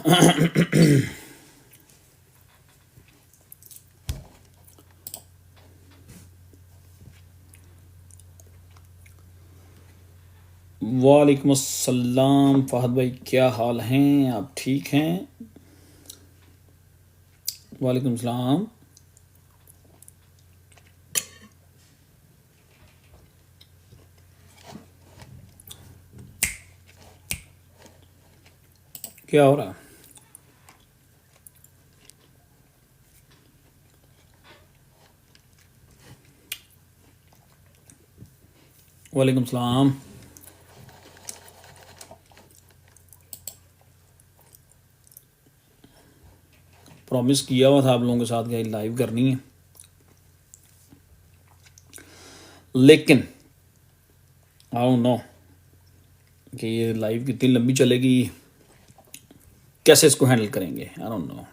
वालेकुम अस्सलाम फहद भाई, क्या हाल हैं? आप ठीक हैं? वालेकुम सलाम। क्या हो रहा? वालेकुम सलाम। प्रॉमिस किया हुआ था आप लोगों के साथ कि लाइव करनी है, लेकिन आई डोंट नो कि ये लाइव कितनी लंबी चलेगी, कैसे इसको हैंडल करेंगे। I don't know.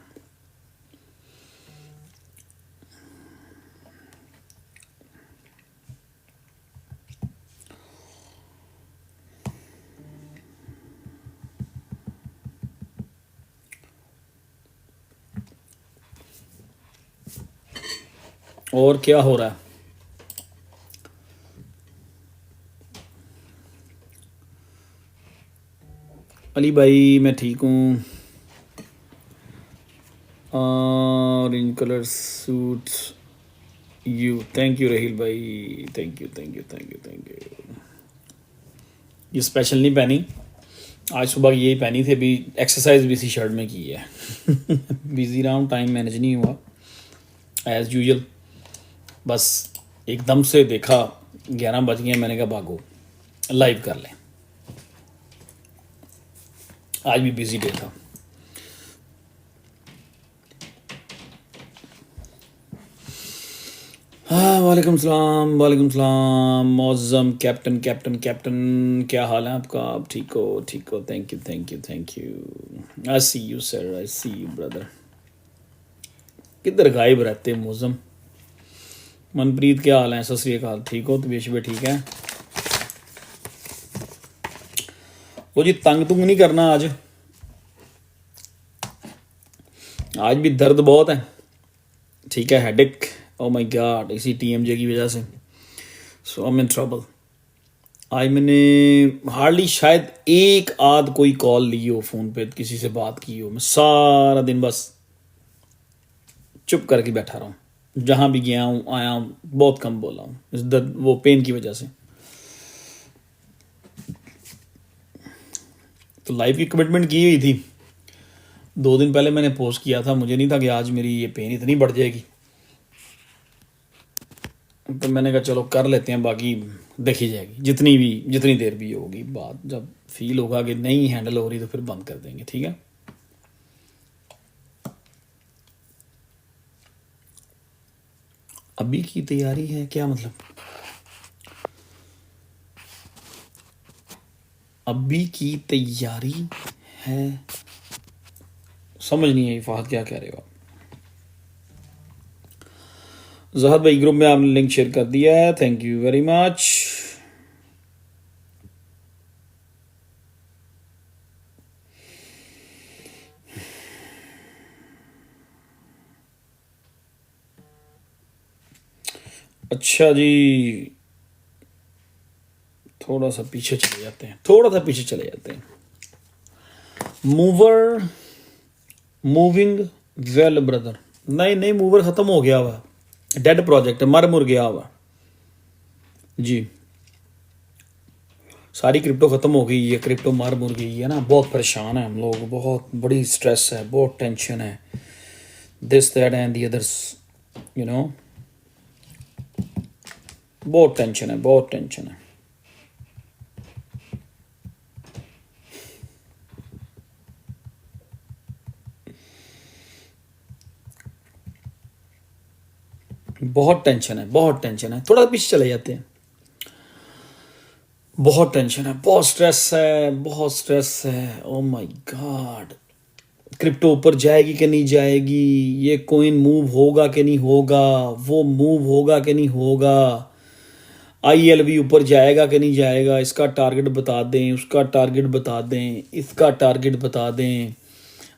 और क्या हो रहा है? अली भाई मैं ठीक हूँ। Orange colour suit you, thank you Raheel भाई, thank you thank you thank you thank you. ये स्पेशल नहीं पहनी, आज सुबह यही पहनी थी, अभी एक्सरसाइज भी इसी शर्ट में की है। बिजी रहा हूँ, टाइम मैनेज नहीं हुआ एज यूजुअल। बस एकदम से देखा 11 बज गए, मैंने कहा भागो लाइव कर लें। आज भी बिजी डे था। हाँ वालेकुम सलाम, वालेकुम सलाम। मौज़म कैप्टन कैप्टन कैप्टन, क्या हाल है आपका? आप ठीक हो? ठीक हो, thank you thank you thank you. I see you sir, I see you brother. किधर गायब रहते हैं मौज़म? मनप्रीत क्या हाल है? सत श्री अकाल, ठीक हो? तबीयत भी ठीक है? वो जी तंग तुंग नहीं करना आज, आज भी दर्द बहुत है, ठीक है, हेडेक। ओ माय गॉड, इसी टीएमजे की वजह से। सो आई एम इन ट्रबल। आज मैंने हार्डली शायद एक आध कोई कॉल ली हो, फोन पे किसी से बात की हो। मैं सारा दिन बस चुप करके बैठा रहा हूँ, जहाँ भी गया हूँ आया हूँ बहुत कम बोला हूँ, इस दर्द वो पेन की वजह से। तो लाइफ की कमिटमेंट की हुई थी, 2 दिन पहले मैंने पोस्ट किया था, मुझे नहीं था कि आज मेरी ये पेन इतनी बढ़ जाएगी। तो मैंने कहा चलो कर लेते हैं, बाकी देखी जाएगी, जितनी देर भी होगी बात। जब फील होगा कि नहीं हैंडल हो रही तो फिर बंद कर देंगे, ठीक है। अभी की तैयारी है क्या मतलब? अभी की तैयारी है, समझ नहीं आई फाहद क्या कह रहे हो आप? जहद भाई ग्रुप में आपने लिंक शेयर कर दिया है, थैंक यू वेरी मच। अच्छा जी, थोड़ा सा पीछे चले जाते हैं, थोड़ा सा पीछे चले जाते हैं। मूवर मूविंग वेल ब्रदर, नहीं नहीं, मूवर खत्म हो गया हुआ, डेड प्रोजेक्ट है, मर मुर गया हुआ जी। सारी क्रिप्टो खत्म हो गई है, क्रिप्टो मर मुर गई है ना। बहुत परेशान है हम लोग, बहुत बड़ी स्ट्रेस है, बहुत टेंशन है, this that and the others, you know. बहुत टेंशन है, बहुत टेंशन है। बहुत टेंशन है, बहुत टेंशन है। थोड़ा पीछे चले जाते हैं। बहुत टेंशन है, बहुत स्ट्रेस है, बहुत स्ट्रेस है। ओ माय गॉड, क्रिप्टो ऊपर जाएगी कि नहीं जाएगी, ये कॉइन मूव होगा कि नहीं होगा, वो मूव होगा कि नहीं होगा, आईएलवी ऊपर जाएगा कि नहीं जाएगा, इसका टारगेट बता दें, उसका टारगेट बता दें, इसका टारगेट बता दें।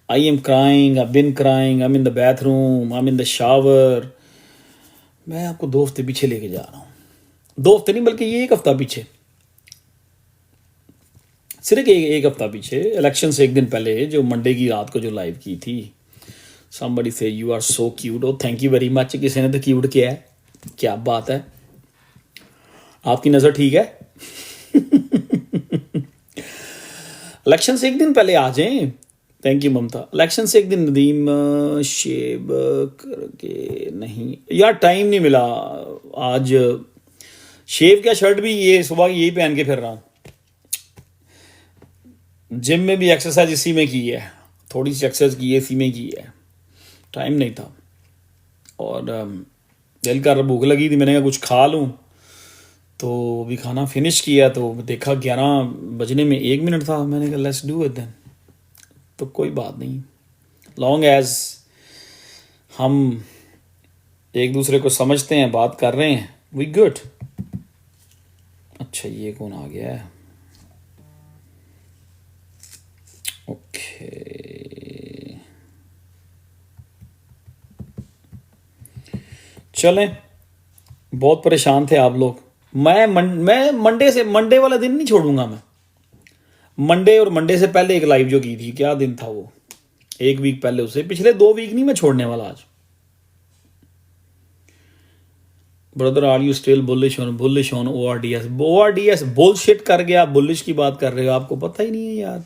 I am crying, I been crying, I am in the bathroom, I am in the shower. मैं आपको 2 हफ्ते पीछे लेके जा रहा हूँ, 2 हफ्ते नहीं बल्कि ये 1 हफ्ता पीछे, सिर्फ एक हफ्ता पीछे, इलेक्शन से एक दिन पहले, जो मंडे की रात को जो लाइव की थी। somebody say you are so cute, oh thank you very much। किसी ने तो क्यूट किया है, क्या बात है, आपकी नज़र ठीक है। इलेक्शन से एक दिन पहले आ जाएं। Thank you Mamata. इलेक्शन से एक दिन नदीम शेव करके नहीं यार, टाइम नहीं मिला आज। शेव क्या, शर्ट भी ये सुबह यही पहन के फिर रहा हूँ। जिम में भी एक्सरसाइज इसी में की है, थोड़ी सी एक्सरसाइज की है इसी में की है, टाइम नहीं था। और दिल कर भूख लगी थी, मैंने कहा कुछ खा लूँ, तो भी खाना फिनिश किया तो देखा 11 बजने में 1 मिनट था। मैंने कहा लेट्स डू इट देन। तो कोई बात नहीं, लॉन्ग एज हम एक दूसरे को समझते हैं, बात कर रहे हैं, वी गुड। अच्छा ये कौन आ गया है, ओके। चलें, बहुत परेशान थे आप लोग। मैं मंडे वाला दिन नहीं छोड़ूंगा। मैं मंडे और मंडे से पहले एक लाइव जो की थी, क्या दिन था वो, 1 वीक पहले, उससे पिछले 2 वीक नहीं मैं छोड़ने वाला आज। Brother are you still bullish on ORDS bullshit कर गया, बुलिश की बात कर रहे हो, आपको पता ही नहीं है यार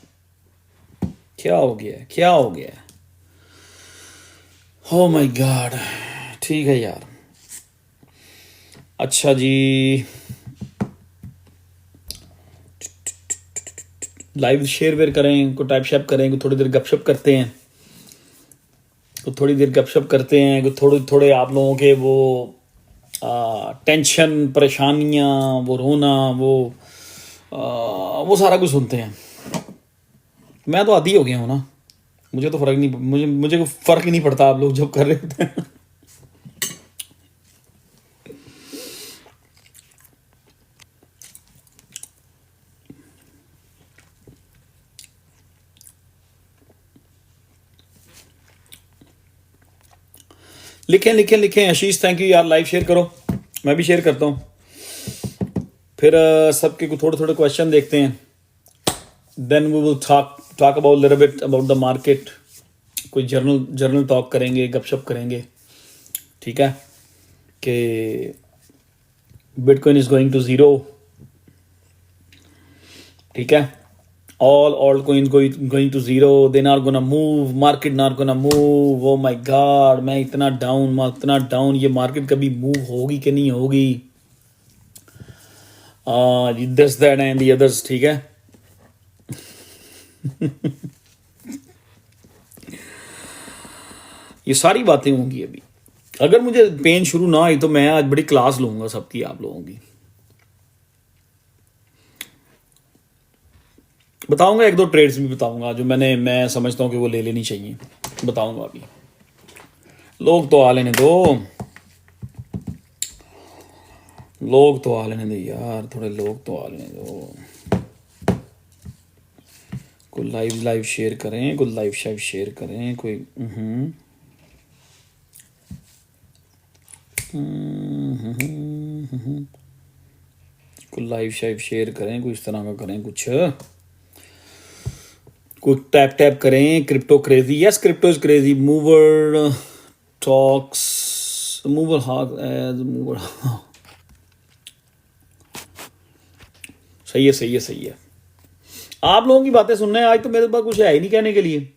क्या हो गया, क्या हो गया। ओ माय गॉड, ठीक है यार। अच्छा जी, लाइव शेयर वेयर करें, को टाइप शैप करें, को थोड़ी देर गपशप करते हैं, को थोड़ी देर गपशप करते हैं, को थोड़े आप लोगों के वो टेंशन, परेशानियां, वो रोना, वो सारा कुछ सुनते हैं। मैं तो आदी हो गया हूँ ना, मुझे तो फर्क नहीं, मुझे फर्क ही नहीं पड़ता आप लोग जब कर रहे होते हैं। लिखें लिखें लिखें। आशीष थैंक यू यार, लाइव शेयर करो, मैं भी शेयर करता हूँ। फिर सबके को थोड़े थोड़े क्वेश्चन देखते हैं, then we will talk about little bit about the market. कोई जर्नल टॉक करेंगे, गपशप करेंगे, ठीक है। कि बिटकॉइन इज गोइंग टू 0, ठीक है। All altcoins going to 0, they not gonna move, market not gonna move। oh my god, मैं इतना डाउन, ये मार्केट कभी मूव होगी कि नहीं होगी, this that and the others, ठीक है। ये सारी बातें होंगी अभी। अगर मुझे पेन शुरू ना हुई तो मैं आज बड़ी क्लास लूंगा सबकी, आप लोगों की बताऊंगा। 1-2 ट्रेड्स भी बताऊंगा जो मैं समझता हूं कि वो ले लेनी चाहिए, बताऊंगा अभी। लोग तो आ लेने दो, लोग तो आ लेने दो यार, थोड़े लोग तो आ लेने दो। कोई लाइव शेयर करें, कोई लाइव शेयर करें, कोई कोई लाइव शेयर करें, कोई इस तरह का करें कुछ, कोई टैप करें। Crypto crazy, yes crypto is crazy. Mover talks, mover hawk as mover. सही है सही है सही है। आप लोगों की बातें सुनना है आज, तो मेरे पास कुछ है ही नहीं कहने के लिए,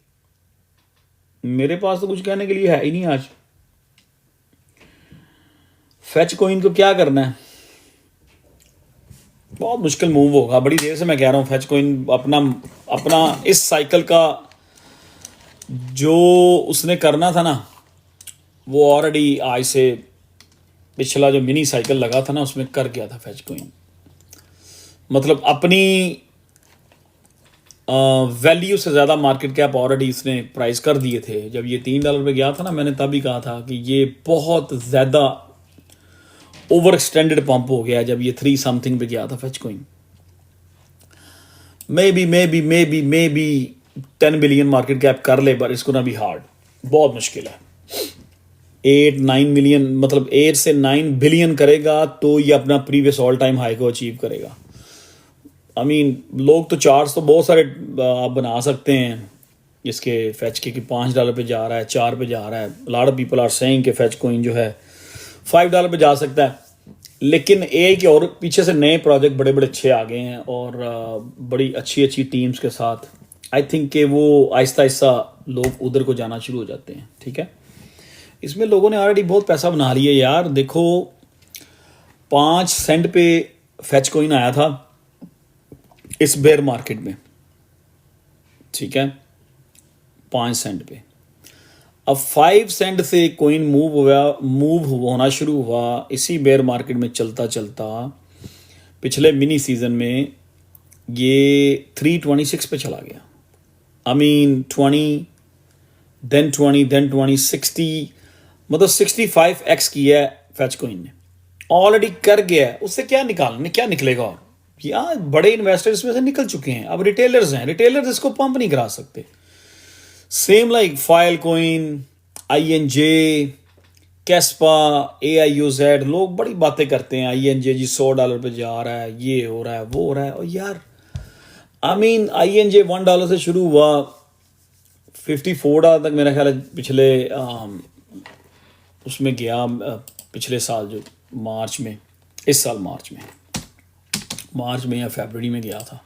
मेरे पास तो कुछ कहने के लिए है ही नहीं आज। फेच कॉइन को क्या करना है, बहुत मुश्किल मूव होगा, बड़ी देर से मैं कह रहा हूँ। फेच कॉइन अपना इस साइकिल का जो उसने करना था ना, वो ऑलरेडी आज से पिछला जो मिनी साइकिल लगा था ना, उसमें कर गया था फेच कॉइन। मतलब अपनी वैल्यू से ज़्यादा मार्केट कैप ऑलरेडी इसने प्राइस कर दिए थे। जब ये $3 पे गया था ना, मैंने तभी कहा था कि ये बहुत ज़्यादा ओवर एक्सटेंडेड पंप हो गया जब ये 3 समथिंग पे गया था fetch coin. May be 10 billion market cap कर ले, पर इसको ना भी हार्ड, बहुत मुश्किल है। 8-9 मिलियन, मतलब 8 से 9 बिलियन करेगा तो ये अपना प्रीवियस ऑल टाइम हाई को अचीव करेगा। आई मीन लोग तो चार्ट्स तो बहुत सारे आप बना सकते हैं इसके फैच के कि $5 पे जा रहा है, 4 पे जा रहा है। Lot of people are saying कि फैच कोइन जो है $5 पे जा सकता है, लेकिन एआई के और पीछे से नए प्रोजेक्ट बड़े बड़े अच्छे आ गए हैं और बड़ी अच्छी अच्छी टीम्स के साथ आई थिंक कि वो आहिस्ता आहिस्ता लोग उधर को जाना शुरू हो जाते हैं। ठीक है, इसमें लोगों ने ऑलरेडी बहुत पैसा बना लिया यार। देखो 5 सेंट पे फैच कोइन आया था इस बेयर मार्केट में, ठीक है, 5 सेंट पे। अब 5 सेंट से कोइन मूव होना शुरू हुआ इसी बेयर मार्केट में चलता चलता पिछले मिनी सीजन में ये 326 पे चला गया। आई मीन 20 देन 20 देन 20 60, मतलब 65x किया है फैच कोइन ने, ऑलरेडी कर गया है। उससे क्या निकलेगा? और यार बड़े इन्वेस्टर्स में से निकल चुके हैं, अब रिटेलर्स हैं, रिटेलर्स इसको पंप नहीं करा सकते। Same like file coin, INJ, कैस्पा, AIUZ, लोग बड़ी बातें करते हैं INJ जी $100 पे जा रहा है, ये हो रहा है, वो हो रहा है। और यार आई मीन INJ $1 से शुरू हुआ, $54 तक मेरा ख्याल है पिछले उसमें गया, पिछले साल जो मार्च में, इस साल मार्च में या फरवरी में गया था।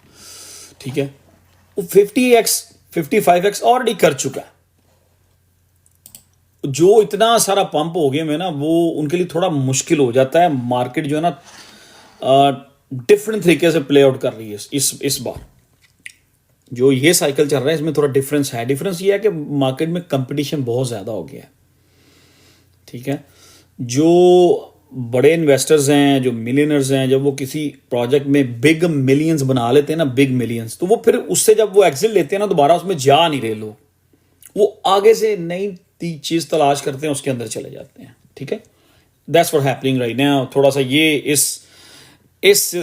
ठीक है, वो 50x 55x ऑलरेडी कर चुका है। जो इतना सारा पंप हो गया में ना, वो उनके लिए थोड़ा मुश्किल हो जाता है। मार्केट जो है ना डिफरेंट तरीके से प्ले आउट कर रही है इस बार। जो ये साइकिल चल रहा है इसमें थोड़ा डिफरेंस है। डिफरेंस ये है कि मार्केट में कंपटीशन बहुत ज़्यादा हो गया है। ठीक है, जो बड़े इन्वेस्टर्स हैं, जो मिलियनर्स हैं, जब वो किसी प्रोजेक्ट में बिग मिलियंस बना लेते हैं ना, बिग मिलियंस, तो वो फिर उससे जब वो एग्जिट लेते हैं ना, दोबारा उसमें जा नहीं रहे लोग, वो आगे से नई चीज़ तलाश करते हैं, उसके अंदर चले जाते हैं। ठीक है, that's what happening right now. थोड़ा सा ये इस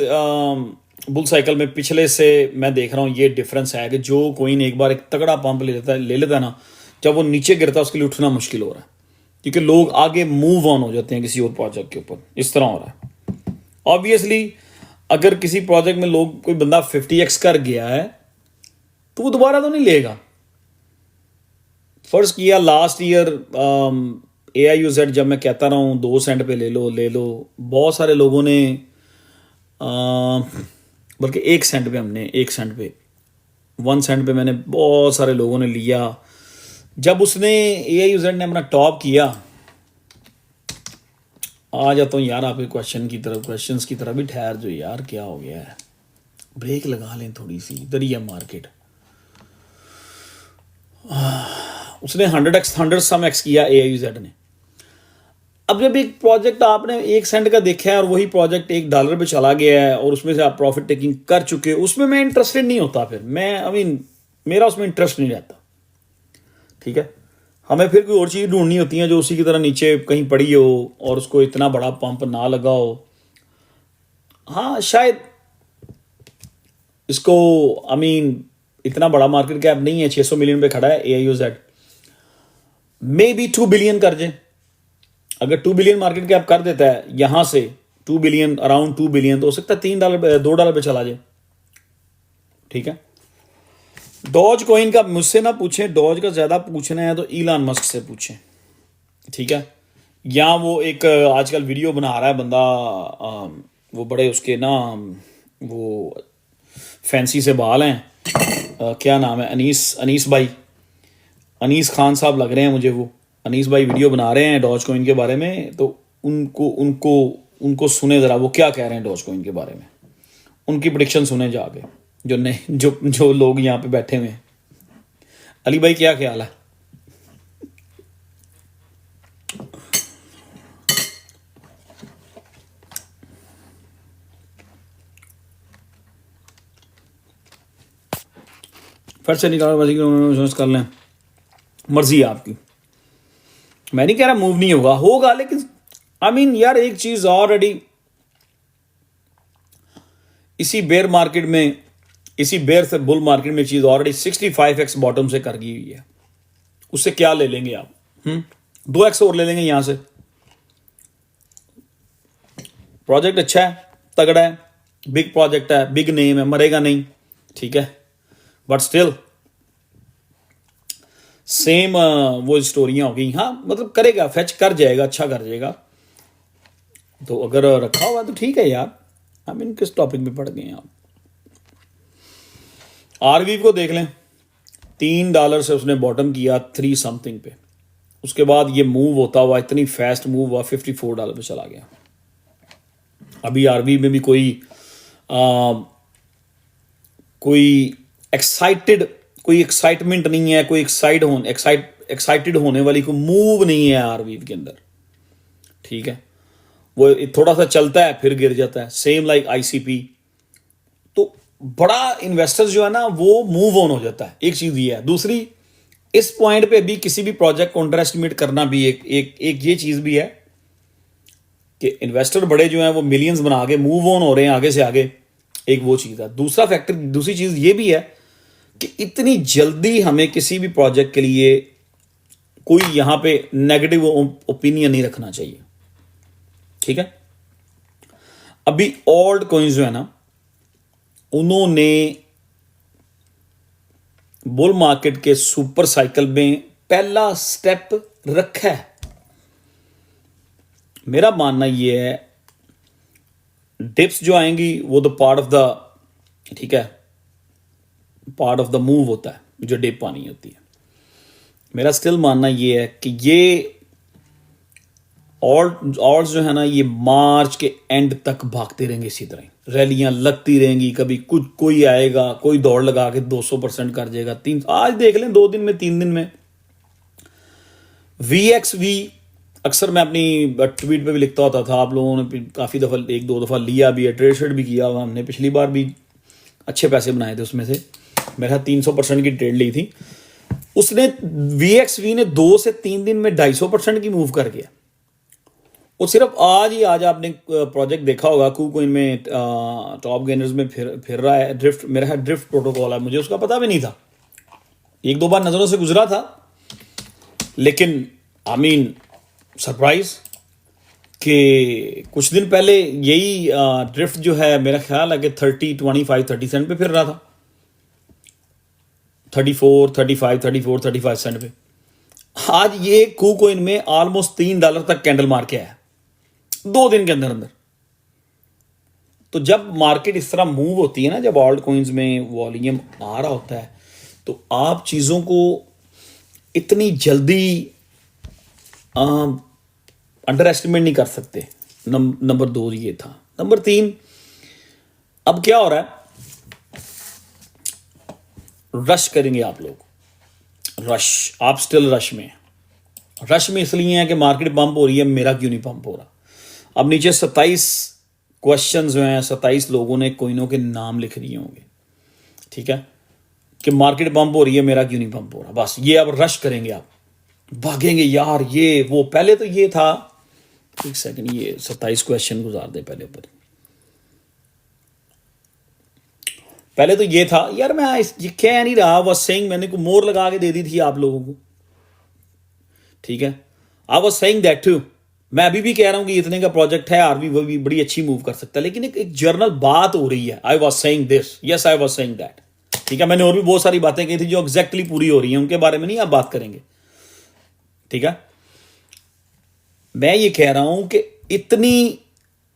बुल साइकिल में पिछले से मैं देख रहा हूँ ये डिफरेंस है कि जो कोइन एक बार एक तगड़ा पंप ले लेता है ना, जब वो नीचे गिरता है उसके लिए उठना मुश्किल हो रहा है, क्योंकि लोग आगे मूव ऑन हो जाते हैं किसी और प्रोजेक्ट के ऊपर। इस तरह हो रहा है। ऑब्वियसली अगर किसी प्रोजेक्ट में लोग कोई बंदा 50x कर गया है तो वो दोबारा तो नहीं लेगा। फर्ज किया लास्ट ईयर AIUZ जब मैं कहता रहा हूँ 2 सेंट पे ले लो, बहुत सारे लोगों ने बल्कि 1 सेंट पे, हमने 1 सेंट पे 1 सेंट पे मैंने, बहुत सारे लोगों ने लिया। जब उसने AIUZ ने अपना टॉप किया, आ जाता हूँ यार आपके क्वेश्चंस की तरफ भी। ठहर जो यार, क्या हो गया है, ब्रेक लगा लें थोड़ी सी, इधर ही है मार्केट। उसने 100 सम एक्स किया AIUZ ने। अब जब एक प्रोजेक्ट आपने 1 सेंट का देखा है और वही प्रोजेक्ट $1 पे चला गया है और उसमें से आप प्रॉफिट टेकिंग कर चुके हो, उसमें मैं इंटरेस्टेड नहीं होता। फिर मैं मेरा उसमें इंटरेस्ट नहीं रहता। ठीक है, हमें फिर कोई और चीज़ ढूंढनी होती है जो उसी की तरह नीचे कहीं पड़ी हो और उसको इतना बड़ा पंप ना लगा हो। हाँ, शायद इसको इतना बड़ा मार्केट कैप नहीं है, 600 मिलियन पे खड़ा है AIUZ, मे बी 2 बिलियन कर जाए। अगर 2 बिलियन मार्केट कैप कर देता है यहां से, 2 बिलियन, अराउंड 2 बिलियन, तो हो सकता है $2 पे चला जाए। ठीक है, डॉज कॉइन का मुझसे ना पूछें, डॉज का ज्यादा पूछना है तो इलॉन मस्क से पूछें। ठीक है, या वो एक आजकल वीडियो बना रहा है बंदा, वो बड़े उसके ना वो फैंसी से बाल हैं, क्या नाम है, अनीस खान साहब लग रहे हैं मुझे। वो अनीस भाई वीडियो बना रहे हैं डॉज कॉइन के बारे में, तो उनको सुने ज़रा वो क्या कह रहे हैं डॉज कॉइन के बारे में, उनकी प्रेडिक्शन सुने जाके, जो लोग यहाँ पे बैठे हुए हैं। अली भाई क्या ख्याल है? फिर से निकाल कर लें, मर्जी है आपकी। मैं नहीं कह रहा मूव नहीं होगा, लेकिन यार एक चीज ऑलरेडी इसी बेयर मार्केट में इसी बेयर से बुल मार्केट में चीज ऑलरेडी 65x बॉटम से कर गई हुई है, उससे क्या ले लेंगे आप? 2x और ले लेंगे यहां से। प्रोजेक्ट अच्छा है, तगड़ा है, बिग प्रोजेक्ट है, बिग नेम है, मरेगा नहीं, ठीक है, बट स्टिल सेम वो स्टोरियां होगी। हाँ मतलब करेगा, फेच कर जाएगा, अच्छा कर जाएगा। तो अगर रखा हुआ तो ठीक है यार। हम इन किस टॉपिक में पढ़ गए आप? आरवी को देख लें, $3 से उसने बॉटम किया 3 समथिंग पे, उसके बाद ये मूव होता हुआ, इतनी फास्ट मूव हुआ, $54 पे चला गया। अभी आरवी में भी कोई एक्साइटमेंट नहीं है, कोई एक्साइटेड होने वाली कोई मूव नहीं है आरवी के अंदर, ठीक है। वो थोड़ा सा चलता है फिर गिर जाता है, सेम लाइक आईसीपी। तो बड़ा इन्वेस्टर्स जो है ना वो मूव ऑन हो जाता है, एक चीज ये है। दूसरी, इस पॉइंट पे भी किसी भी प्रोजेक्ट को अंडर एस्टिमेट करना भी एक ये चीज भी है कि इन्वेस्टर बड़े जो हैं वो मिलियंस बना के मूव ऑन हो रहे हैं आगे से आगे, एक वो चीज है। दूसरा फैक्टर, दूसरी चीज ये भी है कि इतनी जल्दी हमें किसी भी प्रोजेक्ट के लिए कोई यहां पे नेगेटिव ओपिनियन नहीं रखना चाहिए, ठीक है। अभी ऑल्ट कॉइन्स जो है ना, उन्होंने बुल मार्केट के सुपर साइकिल में पहला स्टेप रखा है। मेरा मानना यह है डिप्स जो आएंगी वो तो पार्ट ऑफ द, ठीक है, पार्ट ऑफ द मूव होता है, जो डिप आनी होती है। मेरा स्टिल मानना यह है कि ये ऑल्ट्स जो है ना, ये मार्च के एंड तक भागते रहेंगे इसी तरह, रैलियां लगती रहेंगी। कभी कुछ कोई आएगा, कोई दौड़ लगा के 200% कर जाएगा। आज देख लें 2 दिन में, 3 दिन में VXV, अक्सर मैं अपनी ट्वीट पे भी लिखता होता था, आप लोगों ने काफ़ी दफ़ा 1-2 दफ़ा लिया भी है, ट्रेड भी किया हुआ हमने, पिछली बार भी अच्छे पैसे बनाए थे उसमें से। मेरा 300% की ट्रेड ली थी उसने। VXV ने 2 से 3 दिन में 250% की मूव कर गया। और सिर्फ आज आपने प्रोजेक्ट देखा होगा KuCoin में, टॉप गेनर्स में फिर रहा है ड्रिफ्ट, मेरा है ड्रिफ्ट प्रोटोकॉल है, मुझे उसका पता भी नहीं था, 1-2 बार नज़रों से गुजरा था, लेकिन आई मीन सरप्राइज कि कुछ दिन पहले यही ड्रिफ्ट जो है मेरा ख्याल है कि 30 सेंट पे फिर रहा था, 34 सेंट पे। आज ये KuCoin में ऑलमोस्ट $3 तक कैंडल मार के आया 2 दिन के अंदर अंदर। तो जब मार्केट इस तरह मूव होती है ना, जब ऑल्ट कॉइन्स में वॉल्यूम आ रहा होता है, तो आप चीज़ों को इतनी जल्दी अंडर एस्टिमेट नहीं कर सकते। नंबर 2 ये था। नंबर 3, अब क्या हो रहा है, रश करेंगे आप लोग, रश, आप स्टिल रश में इसलिए है कि मार्केट पंप हो रही है, मेरा क्यों नहीं पंप हो रहा। अब नीचे 27 क्वेश्चंस जो हैं, 27 लोगों ने कोइनों के नाम लिख दिए होंगे, ठीक है, कि मार्केट पंप हो रही है, मेरा क्यों नहीं पंप हो रहा। बस ये अब रश करेंगे, आप भागेंगे यार, ये वो। पहले तो ये था, एक सेकंड, ये 27 क्वेश्चन गुजार दे पहले ऊपर। पहले तो ये था यार, मैं ये कह नहीं रहा, वॉज सेइंग, मैंने को मोर लगा के दे दी थी आप लोगों को, ठीक है, I was saying that too. मैं अभी भी कह रहा हूं कि इतने का प्रोजेक्ट है, आरबी वो भी बड़ी अच्छी मूव कर सकता है, लेकिन एक जर्नल बात हो रही है। I was saying this, yes I was saying that, ठीक है। मैंने और भी बहुत सारी बातें की थी जो एग्जैक्टली पूरी हो रही हैं, उनके बारे में नहीं आप बात करेंगे, ठीक है। मैं ये कह रहा हूं कि इतनी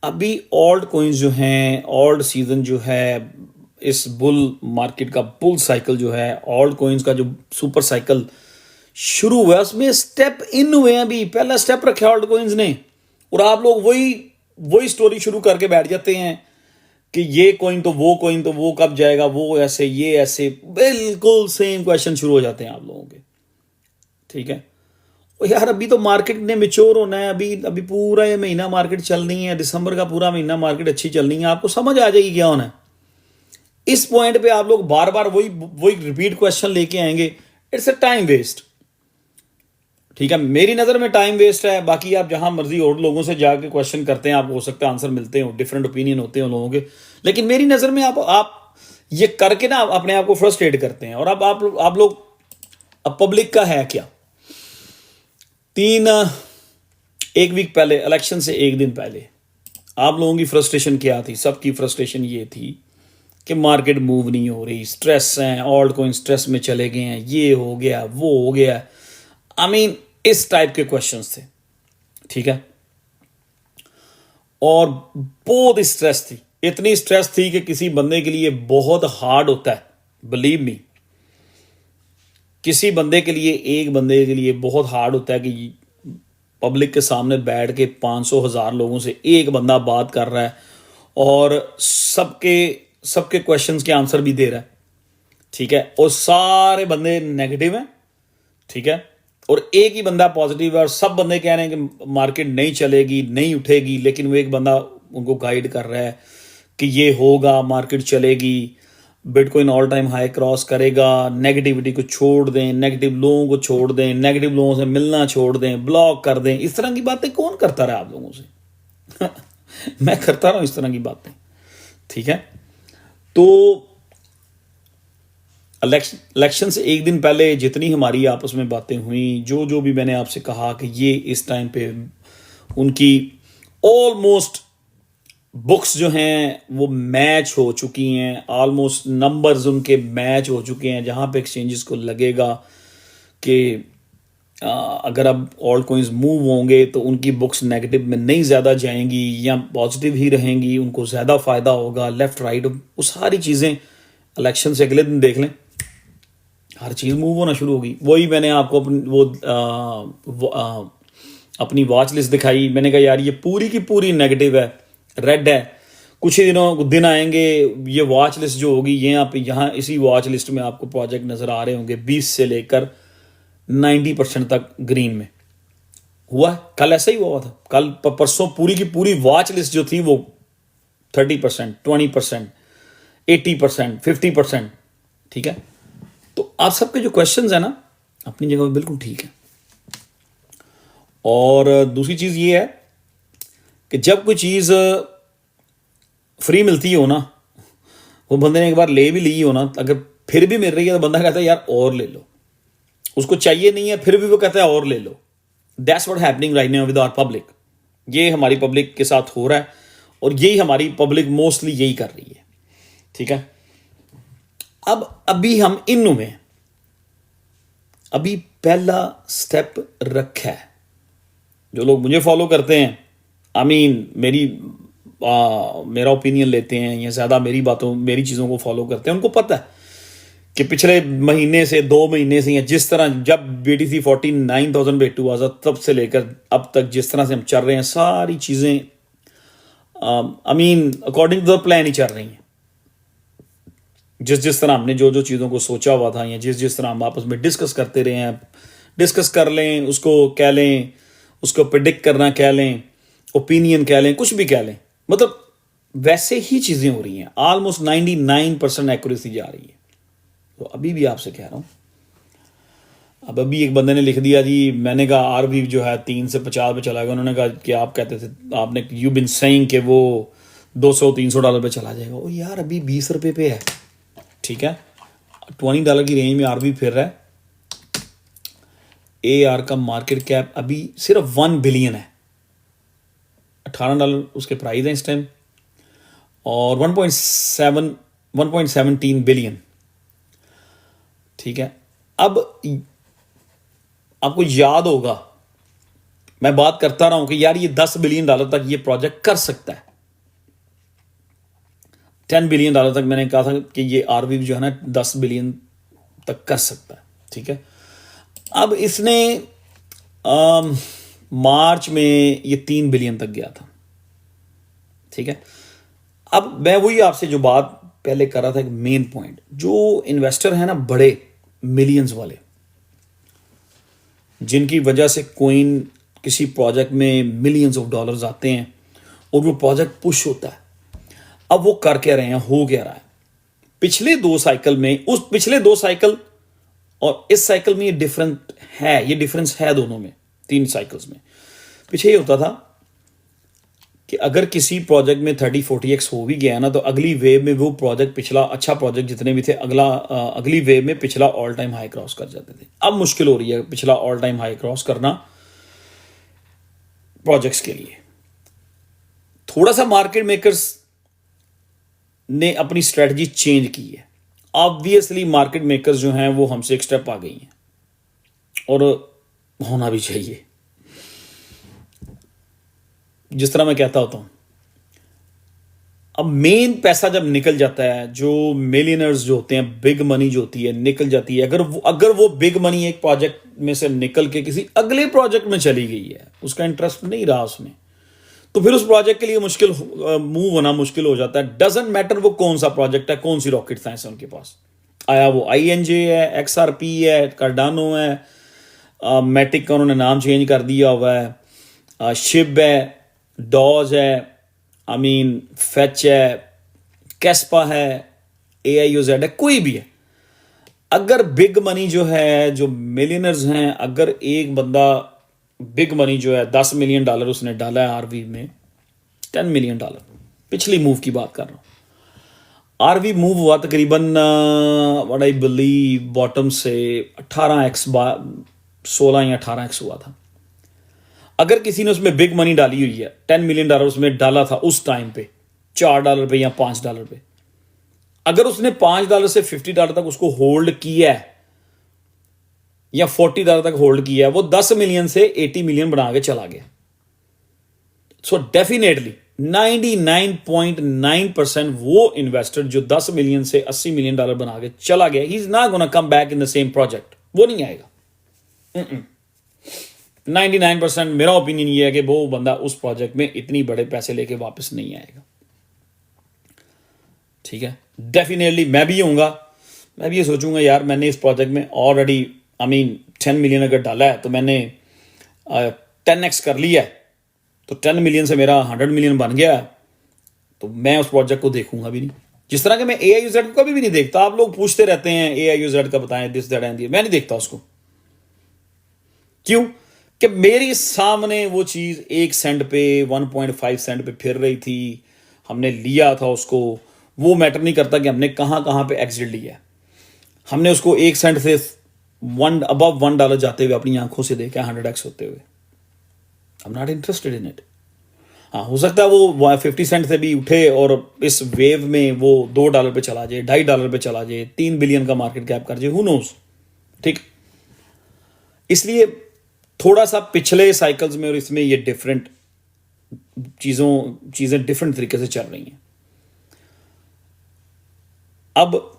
अभी ऑल्ट कॉइन्स जो हैं, ऑल्ट सीजन जो है, इस बुल मार्केट का बुल साइकिल जो है, ऑल्ट कॉइन्स का जो सुपर साइकिल शुरू हुआ, उसमें स्टेप इन हुए हैं। अभी पहला स्टेप रखा है ऑल्ट कॉइन्स ने, और आप लोग वही स्टोरी शुरू करके बैठ जाते हैं कि ये कॉइन तो वो कब जाएगा, वो ऐसे, ये ऐसे, बिल्कुल सेम क्वेश्चन शुरू हो जाते हैं आप लोगों के, ठीक है। यार अभी तो मार्केट ने मेच्योर होना है, अभी पूरा ये महीना मार्केट चलनी है, दिसंबर का पूरा महीना मार्केट अच्छी चलनी है, आपको समझ आ जाएगी क्या होना है। इस पॉइंट पे आप लोग बार बार वही रिपीट क्वेश्चन लेके आएंगे, इट्स अ टाइम वेस्ट, ठीक है। मेरी नज़र में टाइम वेस्ट है। बाकी आप जहां मर्जी और लोगों से जाके क्वेश्चन करते हैं, आप हो सकता है आंसर मिलते हो, डिफरेंट ओपिनियन होते हैं लोगों के, लेकिन मेरी नज़र में आप ये करके ना आप अपने आप को फ्रस्ट्रेट करते हैं। और अब आप लोग, अब पब्लिक का है क्या, एक वीक पहले, इलेक्शन से एक दिन पहले, आप लोगों की फ्रस्ट्रेशन क्या थी? सबकी फ्रस्ट्रेशन ये थी कि मार्केट मूव नहीं हो रही, स्ट्रेस हैं, ऑल्ट कॉइन स्ट्रेस में चले गए हैं, ये हो गया, वो हो गया। आई मीन इस टाइप के क्वेश्चंस थे, ठीक है। और बहुत स्ट्रेस थी, इतनी स्ट्रेस थी कि किसी बंदे के लिए बहुत हार्ड होता है, बिलीव मी, किसी बंदे के लिए, एक बंदे के लिए बहुत हार्ड होता है कि पब्लिक के सामने बैठ के 500,000 लोगों से एक बंदा बात कर रहा है और सबके क्वेश्चंस के आंसर भी दे रहा है, ठीक है, और सारे बंदे नेगेटिव हैं, ठीक है, और एक ही बंदा पॉजिटिव है और सब बंदे कह रहे हैं कि मार्केट नहीं चलेगी, नहीं उठेगी, लेकिन वो एक बंदा उनको गाइड कर रहा है कि ये होगा, मार्केट चलेगी, bitcoin all time high cross करेगा, नेगेटिविटी को छोड़ दें, नेगेटिव लोगों को छोड़ दें, नेगेटिव लोगों से मिलना छोड़ दें, ब्लॉक कर दें। इस तरह की बातें कौन करता रहा आप लोगों से? मैं करता रहा हूं इस तरह की बातें, ठीक है। तो इलेक्शन से एक दिन पहले जितनी हमारी आपस में बातें हुई, जो भी मैंने आपसे कहा कि ये इस टाइम पे उनकी ऑलमोस्ट बुक्स जो हैं वो मैच हो चुकी हैं, ऑलमोस्ट नंबर्स उनके मैच हो चुके हैं, जहाँ पे एक्सचेंजेस को लगेगा कि अगर अब ऑल्ट कॉइन्स मूव होंगे तो उनकी बुक्स नेगेटिव में नहीं ज़्यादा जाएंगी या पॉजिटिव ही रहेंगी, उनको ज़्यादा फ़ायदा होगा, लेफ़्ट राइट, वो सारी चीज़ें इलेक्शन से अगले दिन देख लें, हर चीज़ मूव होना शुरू होगी। वही मैंने आपको अपनी वॉच लिस्ट दिखाई, मैंने कहा यार ये पूरी की पूरी नेगेटिव है, रेड है, कुछ ही दिन आएंगे ये वॉच लिस्ट जो होगी, ये आप यहाँ इसी वॉच लिस्ट में आपको प्रोजेक्ट नज़र आ रहे होंगे 20 से लेकर 90% तक ग्रीन में हुआ। कल ऐसा ही हुआ था, कल परसों पूरी की पूरी वॉच लिस्ट जो थी वो 30%, 20%, 80%, 50%, ठीक है। तो आप सबके जो क्वेश्चंस है ना अपनी जगह पे बिल्कुल ठीक है। और दूसरी चीज़ ये है कि जब कोई चीज़ फ्री मिलती हो ना, वो बंदे ने एक बार ले भी ली हो ना, अगर फिर भी मिल रही है तो बंदा कहता है यार और ले लो, उसको चाहिए नहीं है फिर भी वो कहता है और ले लो। That's what happening right now with our public. ये हमारी पब्लिक के साथ हो रहा है और यही हमारी पब्लिक मोस्टली यही कर रही है, ठीक है। अब अभी हम इन में अभी पहला स्टेप रखा है। जो लोग मुझे फॉलो करते हैं, आई मीन मेरा ओपिनियन लेते हैं या ज़्यादा मेरी चीज़ों को फॉलो करते हैं, उनको पता है कि पिछले महीने से 2 महीने से या जिस तरह जब BTC 49,000 पे हुआ था तब से लेकर अब तक जिस तरह से हम चल रहे हैं, सारी चीज़ें I mean according to the plan ही चल रही हैं। जिस तरह हमने जो चीज़ों को सोचा हुआ था या जिस तरह हम आपस में डिस्कस करते रहे हैं, डिस्कस कर लें, उसको कह लें, उसको प्रिडिक्ट करना कह लें, ओपिनियन कह लें, कुछ भी कह लें, मतलब वैसे ही चीज़ें हो रही हैं। ऑलमोस्ट 99% एक्यूरेसी जा रही है। तो अभी भी आपसे कह रहा हूँ, अब अभी एक बंदे ने लिख दिया जी, मैंने कहा RV जो है 3 से 50 पे चला गया, उन्होंने कहा कि आप कहते थे, आपने यू बिन सेइंग कि वो $200-300 पे चला जाएगा। ओ यार अभी 20 रुपये पे है, ठीक है, $20 की रेंज में RV फिर रहा है। AR का मार्केट कैप अभी सिर्फ 1 बिलियन है, $18 उसके प्राइस है इस टाइम, और 1.17 बिलियन, ठीक है। अब आपको याद होगा मैं बात करता रहा हूं कि यार ये $10 बिलियन तक ये प्रोजेक्ट कर सकता है। $10 बिलियन तक मैंने कहा था कि ये RV जो है ना 10 बिलियन तक कर सकता है, ठीक है। अब इसने मार्च में ये 3 बिलियन तक गया था, ठीक है। अब मैं वही आपसे जो बात पहले कर रहा था, एक मेन पॉइंट, जो इन्वेस्टर है ना बड़े मिलियंस वाले, जिनकी वजह से कोइन किसी प्रोजेक्ट में मिलियंस ऑफ डॉलर्स आते हैं और वो प्रोजेक्ट पुश होता है, अब वो कर क्या रहे हैं, हो क्या रहा है। पिछले 2 साइकिल में, उस पिछले 2 साइकिल और इस साइकिल में ये डिफरेंस है दोनों में, 3 साइकिल्स में। पीछे ये होता था कि अगर किसी प्रोजेक्ट में 30-40x हो भी गया ना, तो अगली वेव में वो प्रोजेक्ट, पिछला अच्छा प्रोजेक्ट जितने भी थे, अगली वेव में पिछला ऑल टाइम हाई क्रॉस कर जाते थे। अब मुश्किल हो रही है पिछला ऑल टाइम हाई क्रॉस करना प्रोजेक्ट्स के लिए। थोड़ा सा मार्केट मेकर्स ने अपनी स्ट्रेटजी चेंज की है। ऑब्वियसली मार्केट मेकर्स जो हैं वो हमसे एक स्टेप आ गई हैं, और होना भी चाहिए। जिस तरह मैं कहता होता हूं, अब मेन पैसा जब निकल जाता है, जो मिलियनर्स जो होते हैं, बिग मनी जो होती है निकल जाती है, अगर वो बिग मनी एक प्रोजेक्ट में से निकल के किसी अगले प्रोजेक्ट में चली गई है, उसका इंटरेस्ट नहीं रहा उसमें, तो फिर उस प्रोजेक्ट के लिए मूव होना मुश्किल हो जाता है। डजेंट मैटर वो कौन सा प्रोजेक्ट है, कौन सी रॉकेट साइंस है उनके पास, आया वो INJ है, XRP है, कार्डानो है, मैटिक का उन्होंने नाम चेंज कर दिया हुआ है, शिब है, डॉज है, फेच है, कैस्पा है, AIOZ है, कोई भी है। अगर बिग मनी जो है, जो मिलियनर्स हैं, अगर एक बंदा बिग मनी जो है $10 मिलियन उसने डाला है RV में, $10 मिलियन, पिछली मूव की बात कर रहा हूं। RV मूव हुआ तकरीबन व्हाट आई बिलीव बॉटम से 18x 16 या 18x हुआ था। अगर किसी ने उसमें बिग मनी डाली हुई है, $10 मिलियन उसमें डाला था उस टाइम पे, $4 पे या $5 पे, अगर उसने $5 से $50 तक उसको होल्ड किया है या $40 तक होल्ड किया है, वो 10 मिलियन से 80 मिलियन बना के चला गया। सो डेफिनेटली 99.9% वो इन्वेस्टर जो 10 मिलियन से $80 मिलियन बना के चला गया, he is not gonna come back in the same project, वो नहीं आएगा। 99% मेरा ओपिनियन ये है कि वो बंदा उस प्रोजेक्ट में इतनी बड़े पैसे लेके वापस नहीं आएगा। ठीक है, डेफिनेटली मैं भी होऊंगा, मैं भी ये सोचूंगा यार मैंने इस प्रोजेक्ट में ऑलरेडी 10 मिलियन अगर डाला है तो मैंने 10x कर लिया है, तो 10 मिलियन से मेरा 100 मिलियन बन गया, तो मैं उस प्रोजेक्ट को देखूंगा भी नहीं। जिस तरह के मैं AIOZ को कभी भी नहीं देखता। आप लोग पूछते रहते हैं AIOZ का बताएं, दिस दैट एंड, मैं नहीं देखता उसको। क्यों? कि मेरे सामने वो चीज 1 सेंट पे, 1.5 सेंट पे फिर रही थी, हमने लिया था उसको। वो मैटर नहीं करता कि हमने कहां पे एग्जिट लिया है, हमने उसको 1 सेंट से अबव $1 जाते हुए अपनी आंखों से देखा, 100x होते हुए। आई am not interested in it. हाँ, हो सकता है वो 50 सेंट से भी उठे और इस वेव में वो $2 पे चला जाए, $2.5 पे चला जाए, 3 बिलियन का मार्केट कैप कर जाए, हु नोज। ठीक, इसलिए थोड़ा सा पिछले साइकिल्स में और इसमें ये डिफरेंट चीजें डिफरेंट तरीके से चल रही हैं। अब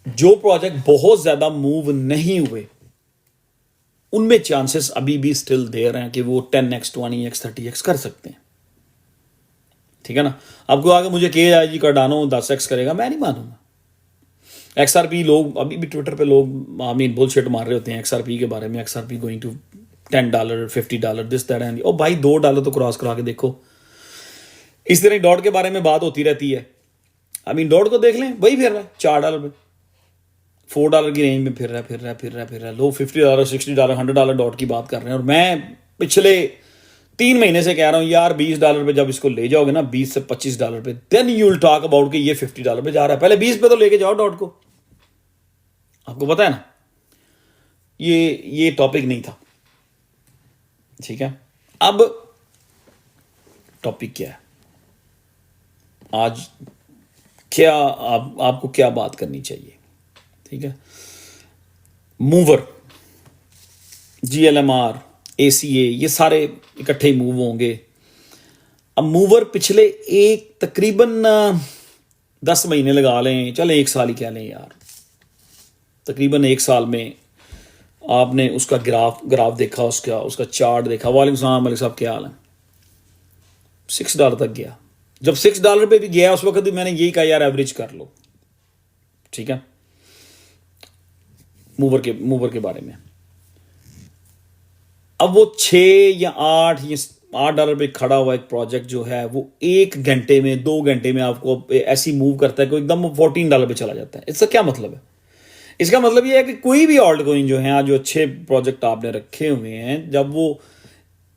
जो प्रोजेक्ट बहुत ज्यादा मूव नहीं हुए, उनमें चांसेस अभी भी स्टिल देयर हैं कि वो 10x 20x 30x कर सकते हैं। ठीक है ना। आपको आगे मुझे कहे जाए जी कार्डानो 10x करेगा, मैं नहीं मानूंगा। XRP लोग अभी भी ट्विटर पे लोग बुलशिट मार रहे होते हैं XRP के बारे में, XRP going to $10 $50 this that and, ओ भाई $2 तो क्रॉस करा के देखो। इस तरह डॉट के बारे में बात होती रहती है, डॉट को देख लें, वही फिर रहा है $4 पे, $4 की रेंज में फिर रहा है। लोग $50 $60 $100 डॉट की बात कर रहे हैं, और मैं पिछले 3 महीने से कह रहा हूं यार $20 पे जब इसको ले जाओगे ना, $20 से $25 पे, then you will talk about कि ये $50 पे जा रहा है। पहले 20 पे तो लेके जाओ डॉट को। आपको पता है ना, ये टॉपिक नहीं था। ठीक है, अब टॉपिक क्या है आज, क्या आपको क्या बात करनी चाहिए। ठीक है, मूवर, GLMR, ACA, ये सारे इकट्ठे ही मूव होंगे। अब मूवर पिछले तकरीबन 10 महीने लगा लें, चले 1 साल ही कह लें यार, तकरीबन 1 साल में आपने उसका ग्राफ देखा, उसका चार्ट देखा। वालेकुम सलाम मलिक साहब, क्या हाल है। $6 तक गया। जब $6 पे भी गया उस वक्त भी मैंने यही कहा यार एवरेज कर लो। ठीक है, मूवर के बारे में। अब वो 6 या 8 पे खड़ा हुआ एक प्रोजेक्ट जो है, वो 1 घंटे में 2 घंटे में आपको ऐसी मूव करता है कि एकदम $14 पे चला जाता है। इसका क्या मतलब है? इसका मतलब ये है कि कोई भी ऑल्ट कॉइन जो है, आज जो अच्छे प्रोजेक्ट आपने रखे हुए हैं, जब वो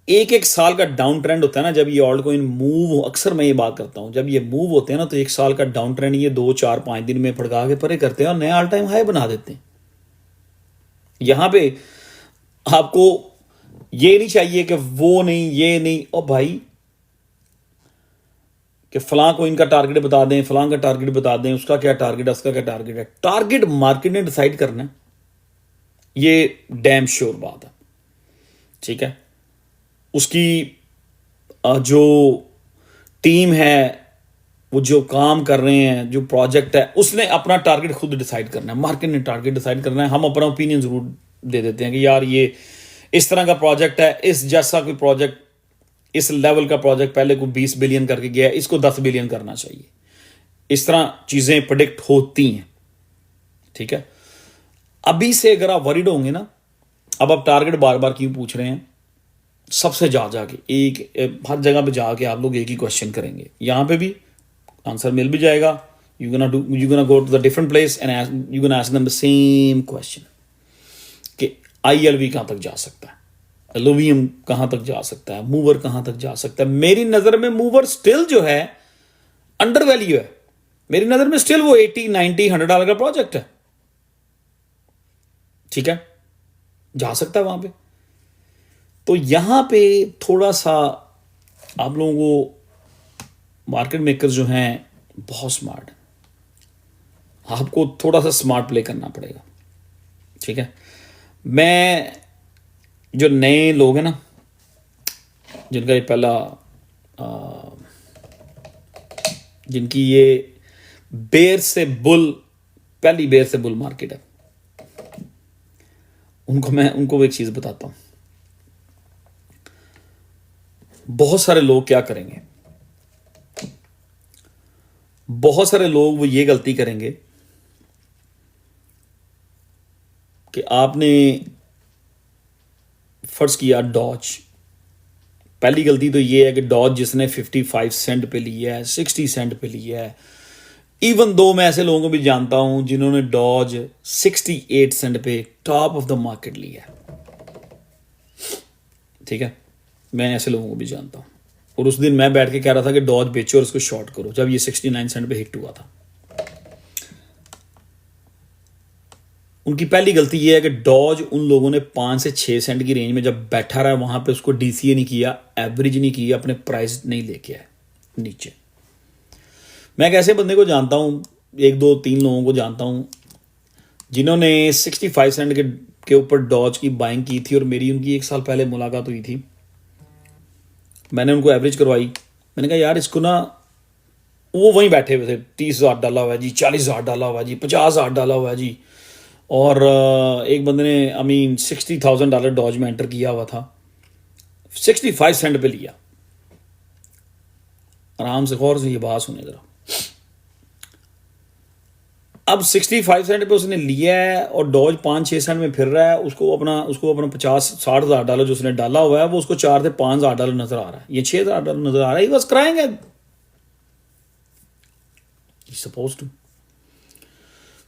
एक एक साल का डाउन ट्रेंड होता है ना, जब ये ऑल्ट कॉइन मूव, अक्सर मैं ये बात करता हूँ, जब ये मूव होते हैं ना तो एक साल का डाउन ट्रेंड ये 2 4 5 दिन में फड़का के परे करते हैं और नया ऑल टाइम हाई बना देते हैं। यहां पे आपको ये नहीं चाहिए कि वो नहीं ये नहीं, और भाई कि फलां को इनका टारगेट बता दें, फलां का टारगेट बता दें, उसका क्या टारगेट है, उसका क्या टारगेट है। टारगेट मार्केट ने डिसाइड करना है, ये डैम श्योर बात है, ठीक है। उसकी जो टीम है, वो जो काम कर रहे हैं, जो प्रोजेक्ट है, उसने अपना टारगेट खुद डिसाइड करना है। मार्केट ने टारगेट डिसाइड करना है। हम अपना ओपिनियन जरूर दे देते हैं कि यार ये इस तरह का प्रोजेक्ट है, इस जैसा कोई प्रोजेक्ट, इस लेवल का प्रोजेक्ट पहले को 20 बिलियन करके गया है, इसको 10 बिलियन करना चाहिए। इस तरह चीजें प्रेडिक्ट होती हैं, ठीक है। अभी से अगर आप वरीड होंगे ना, अब आप टारगेट बार बार क्यों पूछ रहे हैं, सबसे जाके एक हर जगह पे जाके आप लोग एक ही क्वेश्चन करेंगे, यहां पे भी आंसर मिल भी जाएगा। You gonna go to the different place and you gonna ask them the same question कि ILV कहां तक जा सकता है, एलोवियम कहां तक जा सकता है, मूवर कहां तक जा सकता है। मेरी नजर में मूवर स्टिल जो है अंडर वैल्यू है। मेरी नजर में स्टिल वो 80 90 $100 का प्रोजेक्ट है, ठीक है, जा सकता है वहां पे। तो यहां पे थोड़ा सा आप लोगों को मार्केट मेकर्स जो हैं बहुत स्मार्ट है, आपको थोड़ा सा स्मार्ट प्ले करना पड़ेगा, ठीक है। मैं जो नए लोग हैं ना, जिनका ये पहला जिनकी ये बेर से बुल, पहली बेर से बुल मार्केट है, उनको एक चीज बताता हूं। बहुत सारे लोग क्या करेंगे, बहुत सारे लोग वो ये गलती करेंगे कि आपने फर्ज किया डॉज। पहली गलती तो ये है कि डॉज जिसने 55 सेंट पे लिया है, 60 सेंट पे लिया है, इवन दो मैं ऐसे लोगों को भी जानता हूं जिन्होंने डॉज 68 सेंट पे टॉप ऑफ द मार्केट लिया है, ठीक है। मैं ऐसे लोगों को भी जानता हूं। और उस दिन मैं बैठ के कह रहा था कि डॉज बेचो और इसको शॉर्ट करो, जब ये 69 सेंट पे हिट हुआ था। उनकी पहली गलती यह है कि डॉज उन लोगों ने 5 से 6 सेंट की रेंज में जब बैठा रहा, वहां पे उसको DCA नहीं किया, एवरेज नहीं किया, अपने प्राइस नहीं लेके आए नीचे। मैं एक ऐसे बंदे को जानता हूं, 1 2 3 लोगों को जानता हूं जिन्होंने 65 सेंट के ऊपर डॉज की बाइंग की थी, और मेरी उनकी 1 साल पहले मुलाकात हुई थी। मैंने उनको एवरेज करवाई। मैंने कहा यार इसको ना, वो वहीं बैठे हुए थे, 30,000 डाला हुआ है जी, 40,000 डाला हुआ है जी, 50,000 डाला हुआ है जी। और एक बंदे ने $60,000 डॉज में एंटर किया हुआ था, 65 सेंट पे लिया। आराम से गौर से ये बात सुने जरा। अब 65 सेंट पे उसने लिया है और डॉज 5-6 सेंट में फिर रहा है, उसको अपना 50-60,000 डॉलर जो उसने डाला हुआ है वो उसको $4 से $5,000 नजर आ रहा है, ये $6,000 नजर आ रहा है। बस कराएंगे सपोज टू।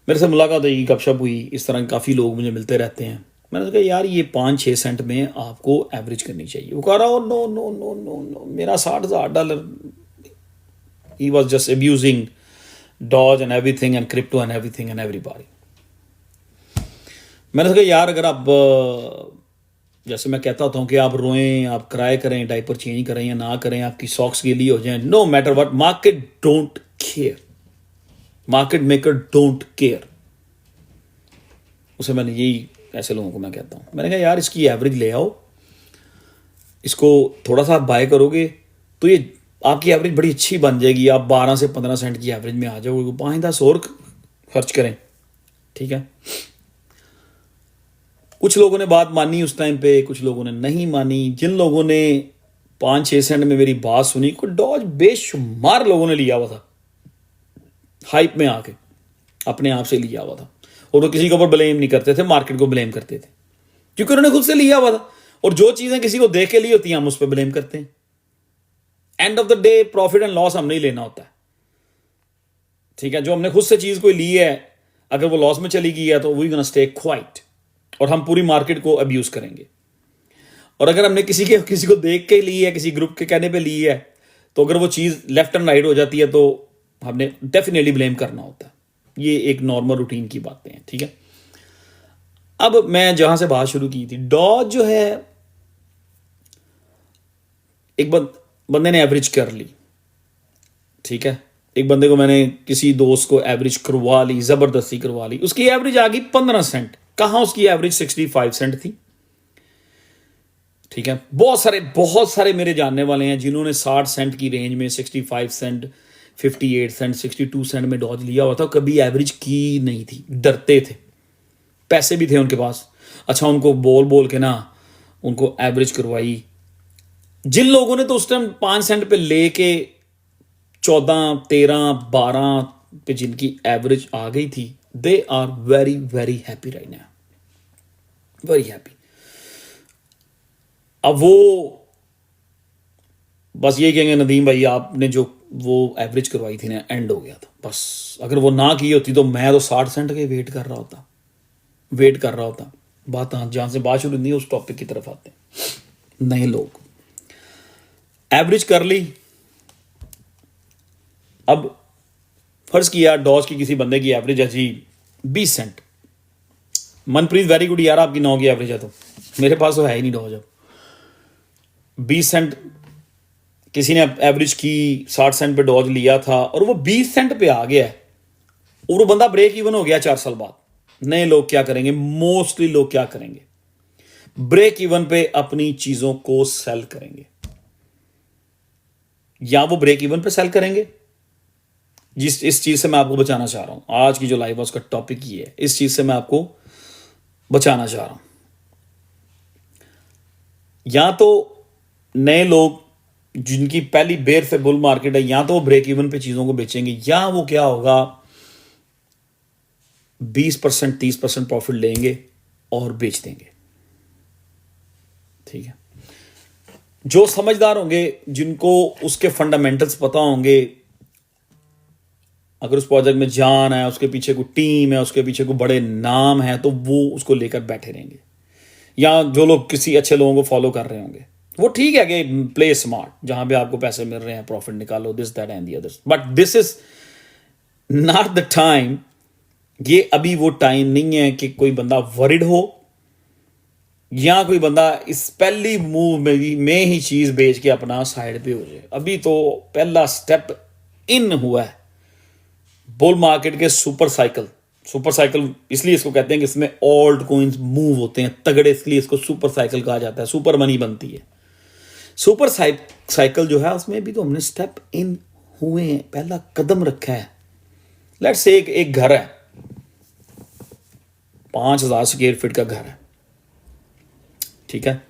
मेरे से मुलाकात हुई, गपशप हुई, इस तरह काफ़ी लोग मुझे मिलते रहते हैं। मैंने कहा यार ये 5-6 सेंट में आपको एवरेज करनी चाहिए। वो कह रहा हो no no no no no, मेरा $60,000, he was just abusing Dodge and everything and crypto and everything and everybody. मैंने कहा यार अगर आप, जैसे मैं कहता होता हूँ कि आप रोएं, आप क्राई करें, डायपर चेंज करें या ना करें, आपकी सॉक्स गीली हो जाएं, no matter what, market don't care, market maker don't care. उसे मैंने यही ऐसे लोगों को मैं कहता हूँ। मैंने कहा यार इसकी एवरेज ले आओ, इसको थोड़ा सा आप बाय करोगे तो ये आपकी एवरेज बड़ी अच्छी बन जाएगी। आप 12 से 15 सेंट की एवरेज में आ जाओगे, 5-10 और खर्च करें, ठीक है। कुछ लोगों ने बात मानी उस टाइम पे, कुछ लोगों ने नहीं मानी। जिन लोगों ने 5-6 सेंट में मेरी बात सुनी, को डॉज बेशुमार लोगों ने लिया हुआ था, हाइप में आके अपने आप से लिया हुआ था, और वो किसी के ऊपर ब्लेम नहीं करते थे, मार्केट को ब्लेम करते थे, क्योंकि उन्होंने खुद से लिया हुआ था। और जो चीजें किसी को देख के ली होती हैं हम उस पर ब्लेम करते हैं। End of the day profit and loss हमने ही लेना होता है, ठीक है। जो हमने खुद से चीज कोई ली है, अगर वो लॉस में चली गई है तो वी गोना स्टे क्वाइट, और हम पूरी मार्केट को अब्यूज करेंगे। और अगर हमने किसी को देख के ली है, किसी ग्रुप के कहने पे ली है, तो अगर वो चीज़ लेफ्ट एंड राइट हो जाती है तो हमने डेफिनेटली ब्लेम करना होता है। ये एक नॉर्मल रूटीन की बातें हैं, ठीक है। अब मैं जहां से बात शुरू की थी, डॉज जो है, एक बंदे ने एवरेज कर ली, ठीक है। एक बंदे को मैंने किसी दोस्त को एवरेज करवा ली, जबरदस्ती करवा ली, उसकी एवरेज आ गई 15 सेंट। कहां उसकी एवरेज 65 सेंट थी, ठीक है। बहुत सारे मेरे जानने वाले हैं जिन्होंने 60 सेंट की रेंज में, 65 सेंट, 58 सेंट, 62 सेंट में डॉज लिया हुआ था, कभी एवरेज की नहीं थी, डरते थे, पैसे भी थे उनके पास। अच्छा, उनको बोल बोल के ना उनको एवरेज करवाई। जिन लोगों ने तो उस टाइम 5 सेंट पे लेके 14, 13, 12 पे जिनकी एवरेज आ गई थी, they are very very happy right now, very happy. अब वो बस ये कहेंगे, नदीम भाई आपने जो वो एवरेज करवाई थी ना, एंड हो गया था बस। अगर वो ना की होती तो मैं तो 60 सेंट के वेट कर रहा होता। बात जहां से बात शुरू नहीं, उस टॉपिक की तरफ आते हैं। नए लोग एवरेज कर ली। अब फर्ज किया डॉज की किसी बंदे की एवरेज है जी 20 सेंट। मनप्रीत वेरी गुड यार, आपकी 9 की एवरेज है, तो मेरे पास तो है ही नहीं डॉज। अब 20 सेंट किसी ने एवरेज की, 60 सेंट पे डॉज लिया था और वो 20 सेंट पे आ गया है, और वो बंदा ब्रेक इवन हो गया 4 साल बाद। नए लोग क्या करेंगे, मोस्टली लोग क्या करेंगे, ब्रेक इवन पे अपनी चीजों को सेल करेंगे, या वो ब्रेक इवन पे सेल करेंगे। इस चीज से मैं आपको बचाना चाह रहा हूं। आज की जो लाइव है उसका टॉपिक ये है, इस चीज से मैं आपको बचाना चाह रहा हूं। या तो नए लोग जिनकी पहली बेर से बुल मार्केट है, या तो वो ब्रेक इवन पे चीजों को बेचेंगे, या वो क्या होगा 20%, 30% प्रॉफिट लेंगे और बेच देंगे, ठीक है। जो समझदार होंगे, जिनको उसके फंडामेंटल्स पता होंगे, अगर उस प्रोजेक्ट में जान है, उसके पीछे कोई टीम है, उसके पीछे कोई बड़े नाम है, तो वो उसको लेकर बैठे रहेंगे। या जो लोग किसी अच्छे लोगों को फॉलो कर रहे होंगे, वो ठीक है कि प्ले स्मार्ट, जहां पे आपको पैसे मिल रहे हैं, प्रॉफिट निकालो, this that and the others, but this is not the time. ये अभी वो टाइम नहीं है कि कोई बंदा वरिड हो, या कोई बंदा इस पहली मूव में ही चीज बेच के अपना साइड पे हो जाए। अभी तो पहला स्टेप इन हुआ है बुल मार्केट के सुपर साइकिल इसलिए इसको कहते हैं कि इसमें ऑल्ट कॉइन्स मूव होते हैं तगड़े, इसलिए इसको सुपर साइकिल कहा जाता है, सुपर मनी बनती है। सुपर साइकिल जो है उसमें भी तो हमने स्टेप इन हुए हैं, पहला कदम रखा है। लेट्स से एक घर है, 5000 स्क्वायर फीट का घर है, ठीक है।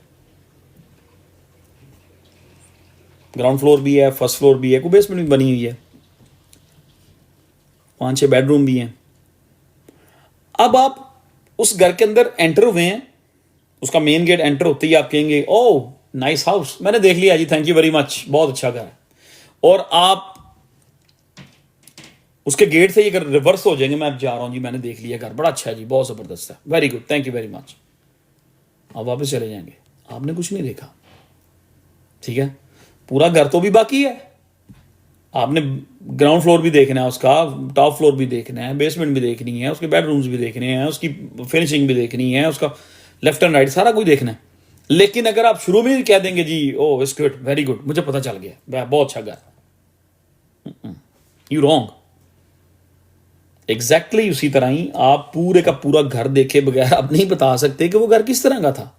ग्राउंड फ्लोर भी है, फर्स्ट फ्लोर भी है, कोई बेसमेंट भी बनी हुई है, 5-6 बेडरूम भी हैं। अब आप उस घर के अंदर एंटर हुए हैं, उसका मेन गेट एंटर होते ही आप कहेंगे ओह नाइस हाउस, मैंने देख लिया जी, थैंक यू वेरी मच, बहुत अच्छा घर है। और आप उसके गेट से अगर रिवर्स हो जाएंगे, मैं अब जा रहा हूं जी, मैंने देख लिया घर, बड़ा अच्छा है जी, बहुत जबरदस्त है, very good, thank you very much, आप वापस चले जाएंगे, आपने कुछ नहीं देखा, ठीक है। पूरा घर तो भी बाकी है, आपने ग्राउंड फ्लोर भी देखना है, उसका टॉप फ्लोर भी देखना है, बेसमेंट भी देखनी है, उसके बेडरूम्स भी देखने हैं, उसकी फिनिशिंग भी देखनी है, उसका लेफ्ट एंड राइट सारा कुछ देखना है। लेकिन अगर आप शुरू में ही कह देंगे जी oh it's good, very good, मुझे पता चल गया, बहुत अच्छा घर, यू रॉन्ग। एग्जैक्टली उसी तरह ही आप पूरे का पूरा घर देखे बगैर आप नहीं बता सकते कि वो घर किस तरह का था,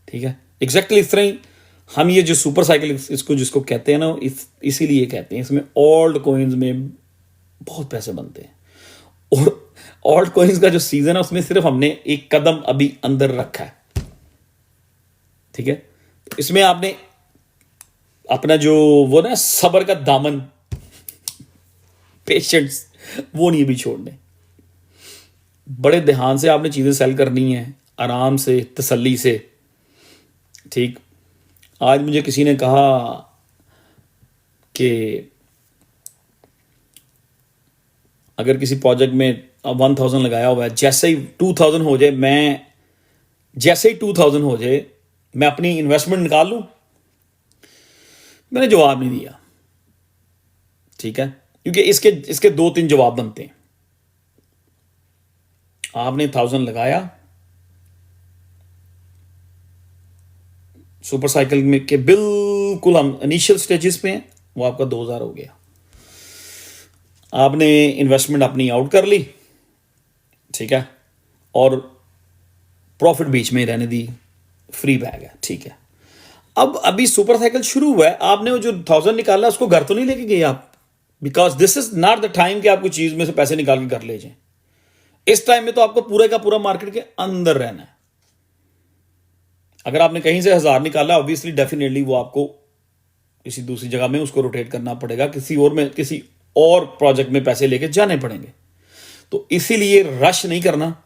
ठीक है। एग्जैक्टली इस तरह ही हम ये जो सुपर साइकिल इसको जिसको कहते हैं ना, इसीलिए कहते हैं, इसमें ओल्ड कॉइन्स में बहुत पैसे बनते हैं, और ओल्ड कॉइन्स का जो सीजन है उसमें सिर्फ हमने एक कदम अभी अंदर रखा है, ठीक है। इसमें आपने अपना जो वो ना सब्र का दामन, पेशेंस, वो नहीं भी छोड़ने, बड़े ध्यान से आपने चीजें सेल करनी है, आराम से, तसल्ली से, ठीक। आज मुझे किसी ने कहा कि अगर किसी प्रोजेक्ट में 1000 लगाया हुआ है, जैसे ही 2000 हो जाए, जैसे ही 2000 हो जाए मैं अपनी इन्वेस्टमेंट निकाल लूं? मैंने जवाब नहीं दिया, ठीक है, क्योंकि इसके इसके 2-3 जवाब बनते हैं। आपने 1000 लगाया, सुपर साइकिल में के बिल्कुल हम इनिशियल स्टेजेस पे हैं, वो आपका 2000 हो गया। आपने इन्वेस्टमेंट अपनी आउट कर ली, ठीक है, और प्रॉफिट बीच में ही रहने दी, फ्री बैग है, ठीक है। अब अभी सुपर साइकिल शुरू हुआ है, आपने वो जो 1000 निकाला उसको घर तो नहीं लेके गए आप, because this is not the time कि आपको चीज में से पैसे निकाल के घर ले जाएं। इस टाइम में तो आपको पूरे का पूरा मार्केट के अंदर रहना है। अगर आपने कहीं से 1000 निकाला, ऑब्वियसली डेफिनेटली वो आपको किसी दूसरी जगह में उसको रोटेट करना पड़ेगा, किसी और में किसी और प्रोजेक्ट में पैसे लेके जाने पड़ेंगे। तो इसीलिए रश नहीं करना,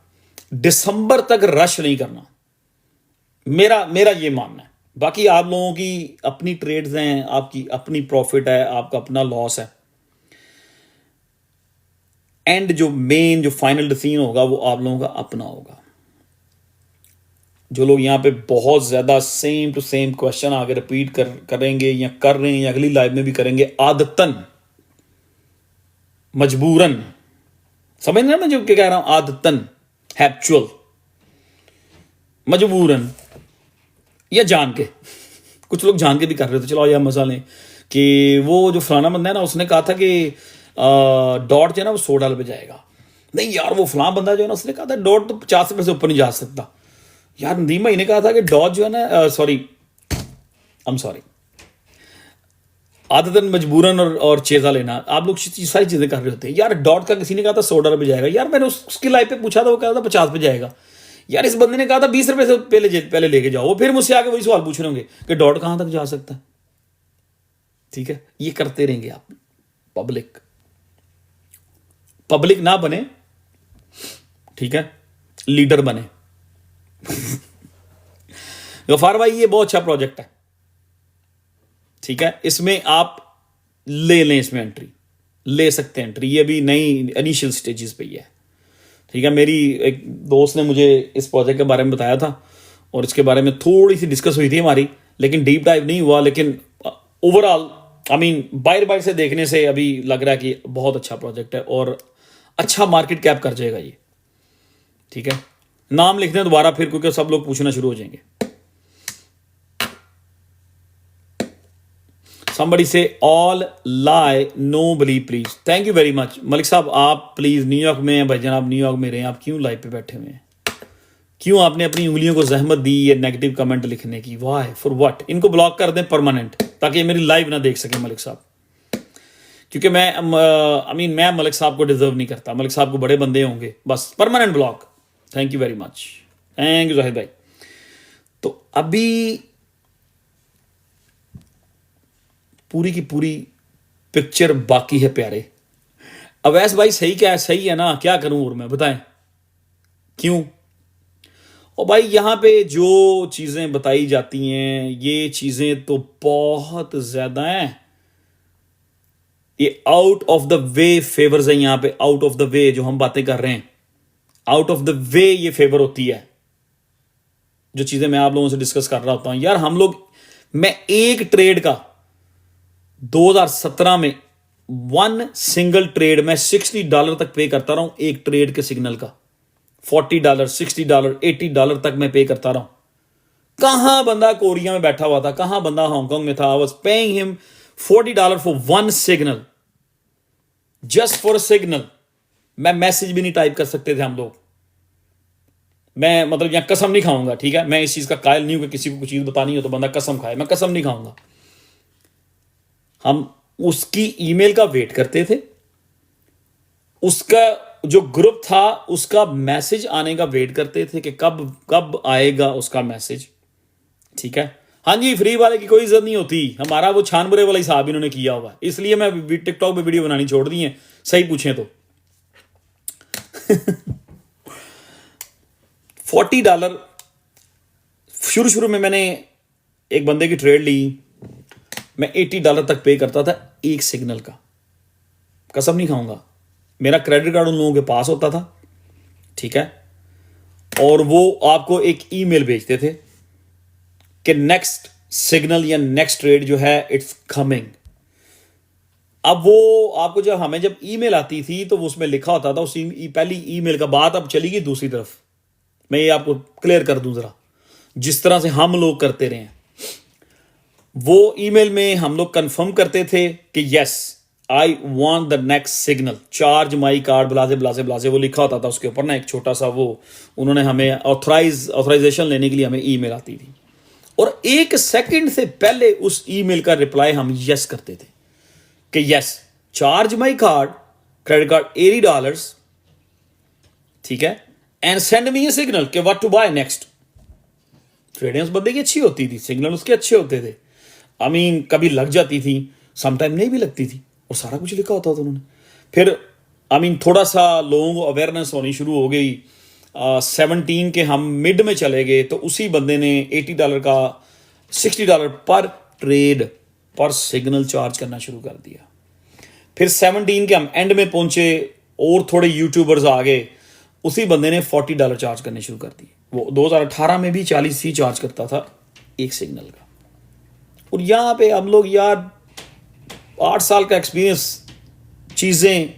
दिसंबर तक रश नहीं करना, मेरा ये मानना है। बाकी आप लोगों की अपनी ट्रेड्स हैं, आपकी अपनी प्रॉफिट है, आपका अपना लॉस है। एंड जो मेन जो फाइनल डिसीजन होगा वो आप लोगों का अपना होगा। जो लोग यहाँ पे बहुत ज्यादा सेम टू सेम क्वेश्चन आगे रिपीट करेंगे या कर रहे हैं या अगली लाइव में भी करेंगे, आदतन मजबूरन, समझ रहे मैं जो क्या कह रहा हूं, आदतन, हैप्चुअल, मजबूरन या जान के, कुछ लोग जान के भी कर रहे थे, चलो यार मजा लें, कि वो जो फलाना बंदा है ना उसने कहा था कि डॉट जो है ना वो $100 पे जाएगा। नहीं यार, वो फलाना बंदा जो है ना उसने कहा था डॉट तो 50 रुपए से ऊपर नहीं जा सकता। यार नदीम भाई ने कहा था कि डॉट जो है ना सॉरी आदतन मजबूरन और चेजा लेना, आप लोग सारी चीजें कर रहे होते हैं। यार डॉट का किसी ने कहा था $100 पे जाएगा, यार मैंने उसकी लाइफ पे पूछा था, वो कहा था 50 पे जाएगा। यार इस बंदे ने कहा था 20 रुपए से पहले लेके जाओ, वो फिर मुझसे आके वही सवाल पूछ रहे होंगे कि डॉट कहां तक जा सकता है। ठीक है, ये करते रहेंगे आप। पब्लिक ना बने, ठीक है, लीडर बने। गफार भाई ये बहुत अच्छा प्रोजेक्ट है, ठीक है, इसमें आप ले लें, इसमें एंट्री ले सकते हैं, एंट्री ये भी नई इनिशियल स्टेजेस पे ही है, ठीक है। मेरी एक दोस्त ने मुझे इस प्रोजेक्ट के बारे में बताया था और इसके बारे में थोड़ी सी डिस्कस हुई थी हमारी, लेकिन डीप डाइव नहीं हुआ। लेकिन ओवरऑल बाहर से देखने से अभी लग रहा है कि बहुत अच्छा प्रोजेक्ट है और अच्छा मार्केट कैप कर जाएगा ये, ठीक है। नाम लिखने दोबारा फिर, क्योंकि सब लोग पूछना शुरू हो जाएंगे। Somebody say all lie, no believe please. Thank you very much. Malik साहब आप प्लीज न्यूयॉर्क में हैं, भाईजान आप न्यूयॉर्क में रहे, आप क्यों लाइव पे बैठे हुए हैं? क्यों आपने अपनी उंगलियों को जहमत दी ये नेगेटिव कमेंट लिखने की? Why for what? इनको ब्लॉक कर दें परमानेंट, ताकि ये मेरी लाइव ना देख सके मलिक साहब, क्योंकि मैं मलिक साहब को डिजर्व नहीं करता। मलिक साहब को बड़े बंदे होंगे, बस permanent block. Thank you very much, thank you Zahid भाई। तो अभी पूरी की पूरी पिक्चर बाकी है प्यारे। अवैस भाई सही क्या है? सही है ना? क्या करूं और मैं, बताएं क्यों? और भाई यहां पे जो चीजें बताई जाती हैं ये चीजें तो बहुत ज्यादा हैं, ये out of the way favours है। यहां पे आउट ऑफ द वे जो हम बातें कर रहे हैं, आउट ऑफ द वे ये फेवर होती है। जो चीजें मैं आप लोगों से डिस्कस कर रहा होता हूं यार, हम लोग, मैं एक ट्रेड का 2017 में वन सिंगल ट्रेड में $60 तक पे करता रहा हूं, एक ट्रेड के सिग्नल का $40, $60, $80 तक मैं पे करता रहा हूं। कहां बंदा कोरिया में बैठा हुआ था, कहां बंदा हांगकांग में था, I was paying him $40 for one signal, just for a signal. मैं मैसेज भी नहीं टाइप कर सकते थे हम लोग। मैं मतलब यहां कसम नहीं खाऊंगा, ठीक है, मैं इस चीज का कायल नहीं हूं कि किसी को कुछ चीज बतानी हो तो बंदा कसम खाए, मैं कसम नहीं खाऊंगा। हम उसकी ईमेल का वेट करते थे, उसका जो ग्रुप था उसका मैसेज आने का वेट करते थे कि कब कब आएगा उसका मैसेज, ठीक है। हाँ जी, फ्री वाले की कोई इज्जत नहीं होती, हमारा वो छानबुरे वाला हिसाब इन्होंने किया हुआ, इसलिए मैं टिकटॉक पे वीडियो बनानी छोड़ दी है, सही पूछें तो। $40 शुरू में मैंने एक बंदे की ट्रेड ली, मैं $80 तक पे करता था एक सिग्नल का, कसम नहीं खाऊंगा। मेरा क्रेडिट कार्ड उन लोगों के पास होता था, ठीक है, और वो आपको एक ईमेल भेजते थे कि नेक्स्ट सिग्नल या नेक्स्ट ट्रेड जो है इट्स कमिंग। अब वो आपको जब हमें जब ईमेल आती थी तो वो उसमें लिखा होता था, उस पहली ईमेल का बात अब चली गई दूसरी तरफ। मैं ये आपको क्लियर कर दूं जरा, जिस तरह से हम लोग करते रहे हैं, वो ईमेल में हम लोग कंफर्म करते थे कि yes I want the next signal, charge my card, blah blah blah, वो लिखा होता था उसके ऊपर ना एक छोटा सा वो, उन्होंने हमें ऑथराइजेशन लेने के लिए हमें ईमेल आती थी, और एक सेकंड से पहले उस ईमेल का रिप्लाई हम यस करते थे कि yes charge my card, credit card $80, ठीक है, and send me a signal कि what to buy next. Trading उस बंदे की अच्छी होती थी, सिग्नल उसके अच्छे होते थे। आई मीन कभी लग जाती थी, समटाइम नहीं भी लगती थी, और सारा कुछ लिखा होता था उन्होंने। फिर आई मीन थोड़ा सा लोगों को अवेयरनेस होनी शुरू हो गई, 17 के हम मिड में चले गए, तो उसी बंदे ने $80 का $60 पर ट्रेड पर सिग्नल चार्ज करना शुरू कर दिया। फिर 17 के हम एंड में पहुंचे और थोड़े यूट्यूबर्स आ गए, उसी बंदे ने $40 चार्ज करने शुरू कर दिए। वो 2018 में भी 40 ही चार्ज करता था एक सिग्नल का। और यहाँ पे हम लोग यार 8 साल का एक्सपीरियंस, चीज़ें,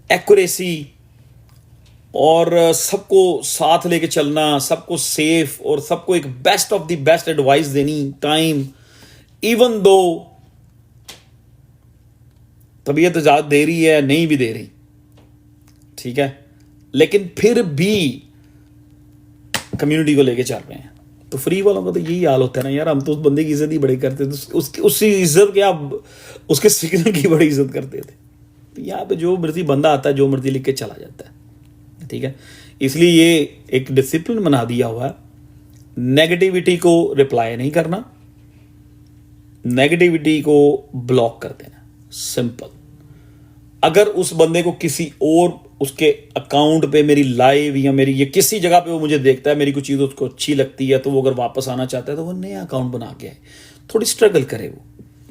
एक्यूरेसी और सबको साथ लेके चलना, सबको सेफ और सबको एक best of the best advice देनी, टाइम, इवन दो तबीयत ज़्यादा दे रही है, नहीं भी दे रही, ठीक है, लेकिन फिर भी कम्युनिटी को लेके चल रहे हैं। तो फ्री वालों का तो यही हाल होता है ना यार, हम तो उस बंदे की इज्जत ही बड़ी करते थे, उसकी इज्जत क्या, उसके सिग्नल की बड़ी इज्जत करते थे। तो यहाँ पे जो मर्जी बंदा आता है जो मर्जी लिख के चला जाता है, ठीक है। इसलिए ये एक डिसिप्लिन बना दिया हुआ है, नेगेटिविटी को रिप्लाई नहीं करना, नेगेटिविटी को ब्लॉक कर देना, सिंपल। अगर उस बंदे को किसी और उसके अकाउंट पे मेरी लाइव या मेरी ये किसी जगह पे वो मुझे देखता है, मेरी कुछ चीज़ उसको अच्छी लगती है, तो वो अगर वापस आना चाहता है तो वो नया अकाउंट बना के आए, थोड़ी स्ट्रगल करे, वो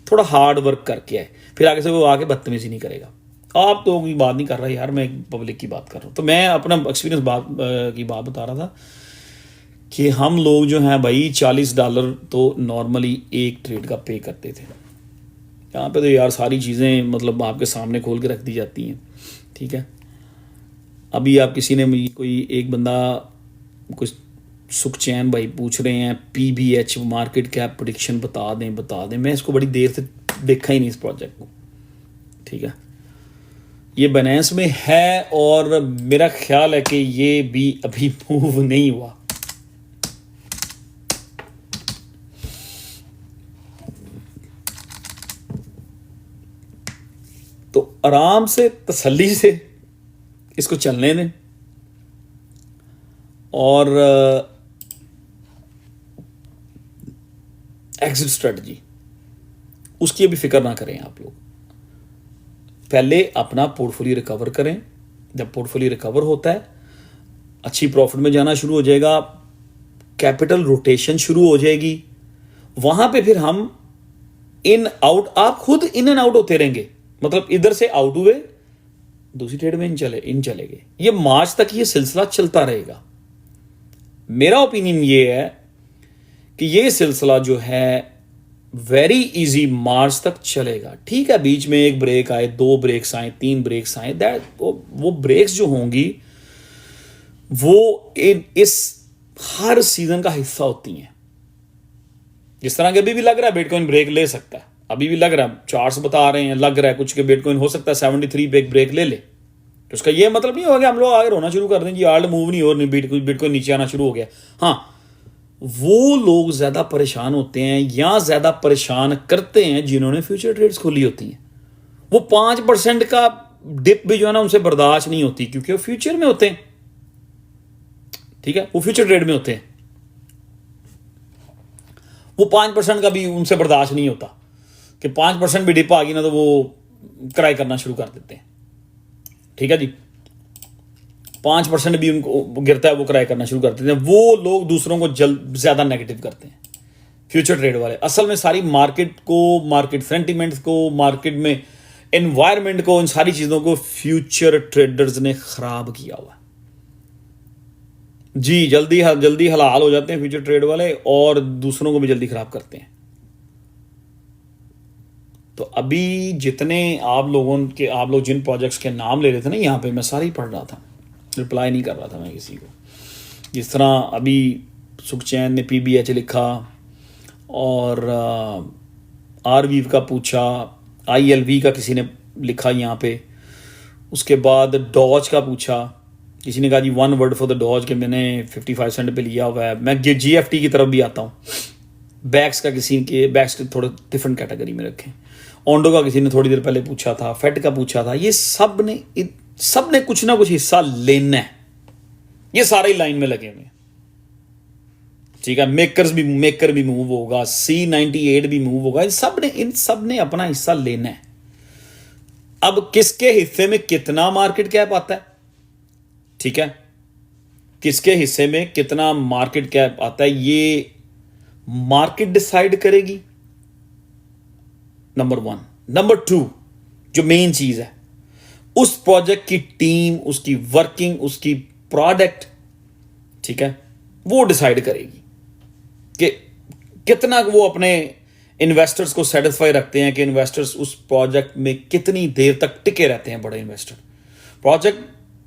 थोड़ा हार्ड वर्क करके आए, फिर आगे से वो आके बदतमीजी नहीं करेगा। आप तो की बात नहीं कर रहा यार, मैं पब्लिक की बात कर रहा हूँ। तो मैं अपना एक्सपीरियंस की बात बता रहा था कि हम लोग जो हैं भाई $40 तो नॉर्मली एक ट्रेड का पे करते थे। यहाँ पे तो यार सारी चीज़ें मतलब आपके सामने खोल के रख दी जाती हैं, ठीक है। अभी आप किसी ने मुझे कोई एक बंदा कुछ सुखचैन भाई पूछ रहे हैं PBH मार्केट कैप प्रेडिक्शन बता दें, मैं इसको बड़ी देर से देखा ही नहीं इस प्रोजेक्ट को, ठीक है। ये बाइनेंस में है और मेरा ख्याल है कि ये भी अभी मूव नहीं हुआ। तो आराम से तसल्ली से इसको चलने दें और एग्जिट स्ट्रेटजी उसकी अभी फिक्र ना करें आप लोग। पहले अपना पोर्टफोलियो रिकवर करें, जब पोर्टफोलियो रिकवर होता है अच्छी प्रॉफिट में जाना शुरू हो जाएगा, कैपिटल रोटेशन शुरू हो जाएगी, वहां पे फिर हम इन आउट, आप खुद इन एंड आउट होते रहेंगे, मतलब इधर से आउट हुए दूसरी ट्रेड में इन चले गए। ये मार्च तक ये सिलसिला चलता रहेगा। मेरा ओपिनियन ये है कि ये सिलसिला जो है वेरी इजी मार्च तक चलेगा। ठीक है, बीच में एक ब्रेक आए, 2 ब्रेक्स आए, 3 ब्रेक्स आए, दैट वो ब्रेक्स जो होंगी वो इस हर सीजन का हिस्सा होती हैं। जिस तरह के अभी भी लग रहा है बिटकॉइन ब्रेक ले सकता है, अभी भी लग रहा है, चार्ट्स बता रहे हैं, लग रहा है कुछ के बिटकॉइन हो सकता है 73 पे एक ब्रेक ले ले। तो उसका ये मतलब नहीं होगा कि हम लोग आगे रोना शुरू कर दें जी आल्ट मूव नहीं हो रही, बिटकॉइन नीचे आना शुरू हो गया। हाँ, वो लोग ज्यादा परेशान होते हैं या ज्यादा परेशान करते हैं जिन्होंने फ्यूचर ट्रेड्स खोली होती हैं। वो 5% का डिप भी जो है ना उनसे बर्दाश्त नहीं होती, क्योंकि वो फ्यूचर में होते हैं, ठीक है, वो फ्यूचर ट्रेड में होते हैं। वो 5% का भी उनसे बर्दाश्त नहीं होता कि 5% भी डिप आ गई ना तो वो क्राई करना शुरू कर देते हैं, ठीक है जी। 5% भी उनको गिरता है वो क्राई करना शुरू कर देते हैं। वो लोग दूसरों को ज्यादा नेगेटिव करते हैं, फ्यूचर ट्रेड वाले। असल में सारी मार्केट को, मार्केट सेंटिमेंट्स को, मार्केट में एनवायरनमेंट को, इन सारी चीजों को फ्यूचर ट्रेडर्स ने खराब किया हुआ। जी, जल्दी हलाल हो जाते हैं फ्यूचर ट्रेड वाले, और दूसरों को भी जल्दी खराब करते हैं। तो अभी जितने आप लोग जिन प्रोजेक्ट्स के नाम ले रहे थे ना यहाँ पे, मैं सारे ही पढ़ रहा था, रिप्लाई नहीं कर रहा था मैं किसी को। जिस तरह अभी सुखचैन ने PBH लिखा, और RV का पूछा, ILV का किसी ने लिखा यहाँ पे, उसके बाद डॉज का पूछा, किसी ने कहा जी 1 वर्ड फॉर द डॉज, के मैंने 55 सेंट पे लिया हुआ है। मैं GFT की तरफ भी आता हूँ। बैक्स का किसी के बैक्स के थोड़े डिफरेंट कैटेगरी में रखें। ओंडो का किसी ने थोड़ी देर पहले पूछा था, फेड का पूछा था। ये सब ने कुछ ना कुछ हिस्सा लेना है, ये सारे ही लाइन में लगे हुए हैं, ठीक है। मेकर भी मूव होगा, C98 भी मूव होगा, इन सब ने अपना हिस्सा लेना है। अब किसके हिस्से में कितना मार्केट कैप आता है, ठीक है, किसके हिस्से में कितना मार्केट कैप आता है, ये मार्केट डिसाइड करेगी, नंबर 1। नंबर 2, जो मेन चीज है, उस प्रोजेक्ट की टीम, उसकी वर्किंग, उसकी प्रोडक्ट, ठीक है, वो डिसाइड करेगी कि कितना वो अपने इन्वेस्टर्स को सेटिस्फाई रखते हैं, कि इन्वेस्टर्स उस प्रोजेक्ट में कितनी देर तक टिके रहते हैं। बड़े इन्वेस्टर, प्रोजेक्ट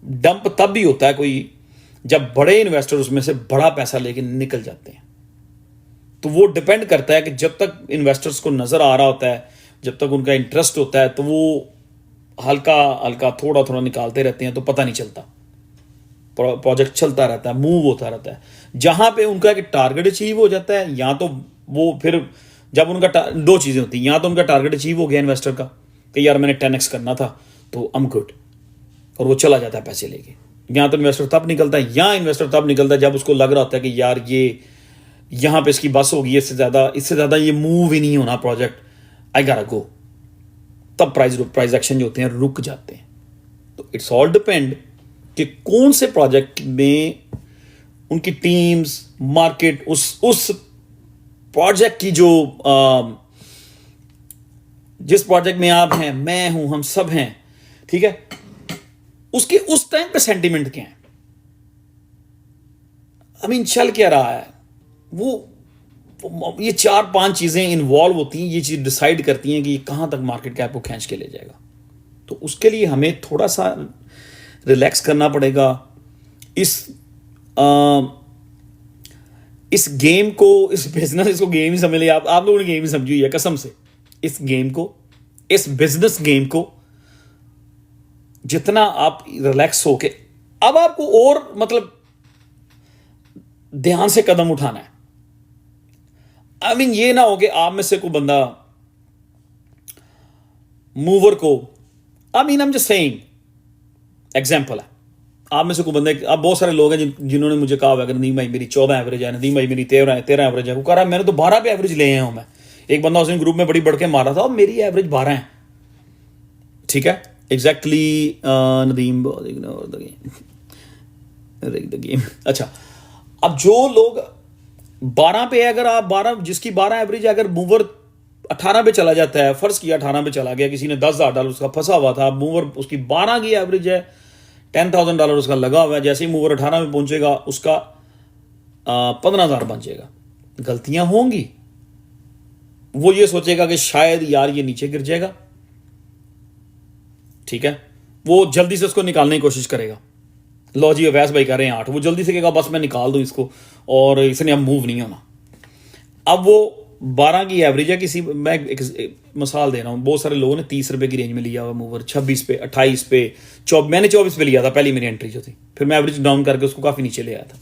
डंप तब भी होता है कोई, जब बड़े इन्वेस्टर उसमें से बड़ा पैसा लेके निकल जाते हैं। तो वो डिपेंड करता है कि जब तक इन्वेस्टर्स को नजर आ रहा होता है, जब तक उनका इंटरेस्ट होता है, तो वो हल्का हल्का थोड़ा थोड़ा निकालते रहते हैं, तो पता नहीं चलता, प्रोजेक्ट चलता रहता है, मूव होता रहता है। जहां पे उनका एक टारगेट अचीव हो जाता है, या तो वो फिर जब उनका 2 चीजें होती हैं, या तो उनका टारगेट अचीव हो गया इन्वेस्टर का कि यार मैंने 10x करना था तो I'm गुड, और वो चला जाता है पैसे लेके। या तो इन्वेस्टर तब निकलता है, या इन्वेस्टर तब निकलता है जब उसको लग रहा होता है कि यार ये यहां पे इसकी बस होगी, इससे ज्यादा ये मूव ही नहीं होना प्रोजेक्ट, आई गोटा गो। तब प्राइस एक्शन जो होते हैं रुक जाते हैं। तो इट्स ऑल डिपेंड कि कौन से प्रोजेक्ट में उनकी टीम्स, मार्केट, उस प्रोजेक्ट की जो जिस प्रोजेक्ट में आप हैं, मैं हूं, हम सब हैं, ठीक है, उसके उस टाइम पे सेंटिमेंट क्या है, आई मीन चल क्या रहा है, ये 4-5 चीजें इन्वॉल्व होती हैं, ये चीज डिसाइड करती हैं कि ये कहां तक मार्केट कैप को खींच के ले जाएगा। तो उसके लिए हमें थोड़ा सा रिलैक्स करना पड़ेगा। इस गेम को, इस बिजनेस, इसको गेम ही समझ लिया आप लोगों ने, गेम ही समझी हुई है कसम से। इस गेम को, इस बिजनेस गेम को जितना आप रिलैक्स होके, अब आपको और मतलब ध्यान से कदम उठाना है। आई मीन ये ना हो कि आप में से कोई बंदा मूवर को, I mean I am just saying example है, आप में से कोई बंदे, अब बहुत सारे लोग हैं जिन्होंने मुझे कहा हुआ कि नदीम भाई मेरी 14 एवरेज है, नदीम भाई मेरी 13 एवरेज है। वो कह रहा है मैंने तो 12 पे एवरेज ले आया हूं मैं। एक बंदा उसने ग्रुप में बड़ी बढ़ के मारा था और मेरी एवरेज 12 है, ठीक है, एग्जैक्टली। Nadeem the game. अच्छा, अब जो लोग 12 पे है, अगर आप 12, जिसकी 12 एवरेज है, अगर मूवर 18 पे चला जाता है, फर्ज किया 18 पे चला गया, किसी ने $10,000 उसका फंसा हुआ था, मूवर उसकी 12 की एवरेज है, $10,000 उसका लगा हुआ है, जैसे ही मूवर 18 में पहुंचेगा उसका 15,000 बन जाएगा। गलतियां होंगी, वो ये सोचेगा कि शायद यार ये नीचे गिर जाएगा, ठीक है, वो जल्दी से उसको निकालने की कोशिश करेगा। लो जी अवैस भाई कह रहे हैं 8, वो जल्दी से कहेगा बस मैं निकाल दूं इसको, और इसने अब मूव नहीं होना। अब वो 12 की एवरेज है, किसी, मैं एक मिसाल दे रहा हूँ, बहुत सारे लोगों ने 30 रुपए की रेंज में लिया हुआ मूवर, 26 पे, 28 पे, मैंने 24 पे लिया था, पहली मेरी एंट्री जो थी, फिर मैं एवरेज डाउन करके उसको काफी नीचे ले आया था।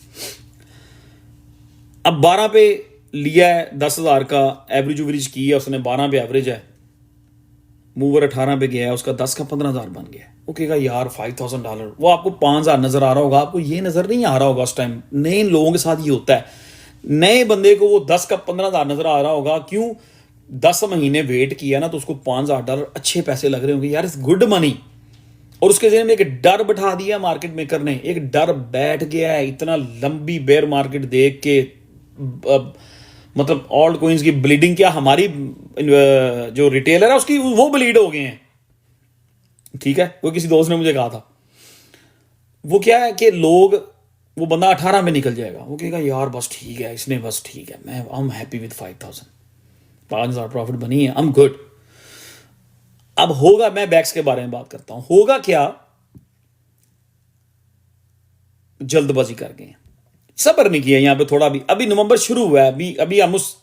अब 12 पे लिया है, 10,000 का एवरेज की है उसने, 12 पे एवरेज है, मूवर 18 पे गया है, उसका 10 का 15,000 बन गया। वो कहेगा यार $5,000, वो आपको 5,000 नजर आ रहा होगा, आपको ये नजर नहीं आ रहा होगा उस टाइम। नए लोगों के साथ ये होता है, नए बंदे को वो 10 का 15,000 नजर आ रहा होगा, क्यों? 10 महीने वेट किया ना, तो उसको $5,000 अच्छे पैसे लग रहे होंगे, यार इट्स गुड मनी। और उसके जरिए में एक डर बैठा दिया मार्केट मेकर ने, एक डर बैठ गया है, इतना लंबी बेयर मार्केट देख के, मतलब ऑल्ट कॉइन्स की ब्लीडिंग, क्या हमारी जो रिटेलर है उसकी वो ब्लीड हो गए हैं, ठीक है। वो किसी दोस्त ने मुझे कहा था, वो क्या है कि लोग वो बंदा 18 में निकल जाएगा, वो कहेगा यार बस ठीक है, इसने बस ठीक है, मैं आई एम हैप्पी विद 5,000, 5,000 प्रॉफिट बनी है, आई एम गुड। अब होगा, मैं बैक्स के बारे में बात करता हूं, होगा क्या, जल्दबाजी कर गए, सब्र नहीं किया यहां पे थोड़ा भी। अभी नवंबर शुरू हुआ है, अभी अभी हम उस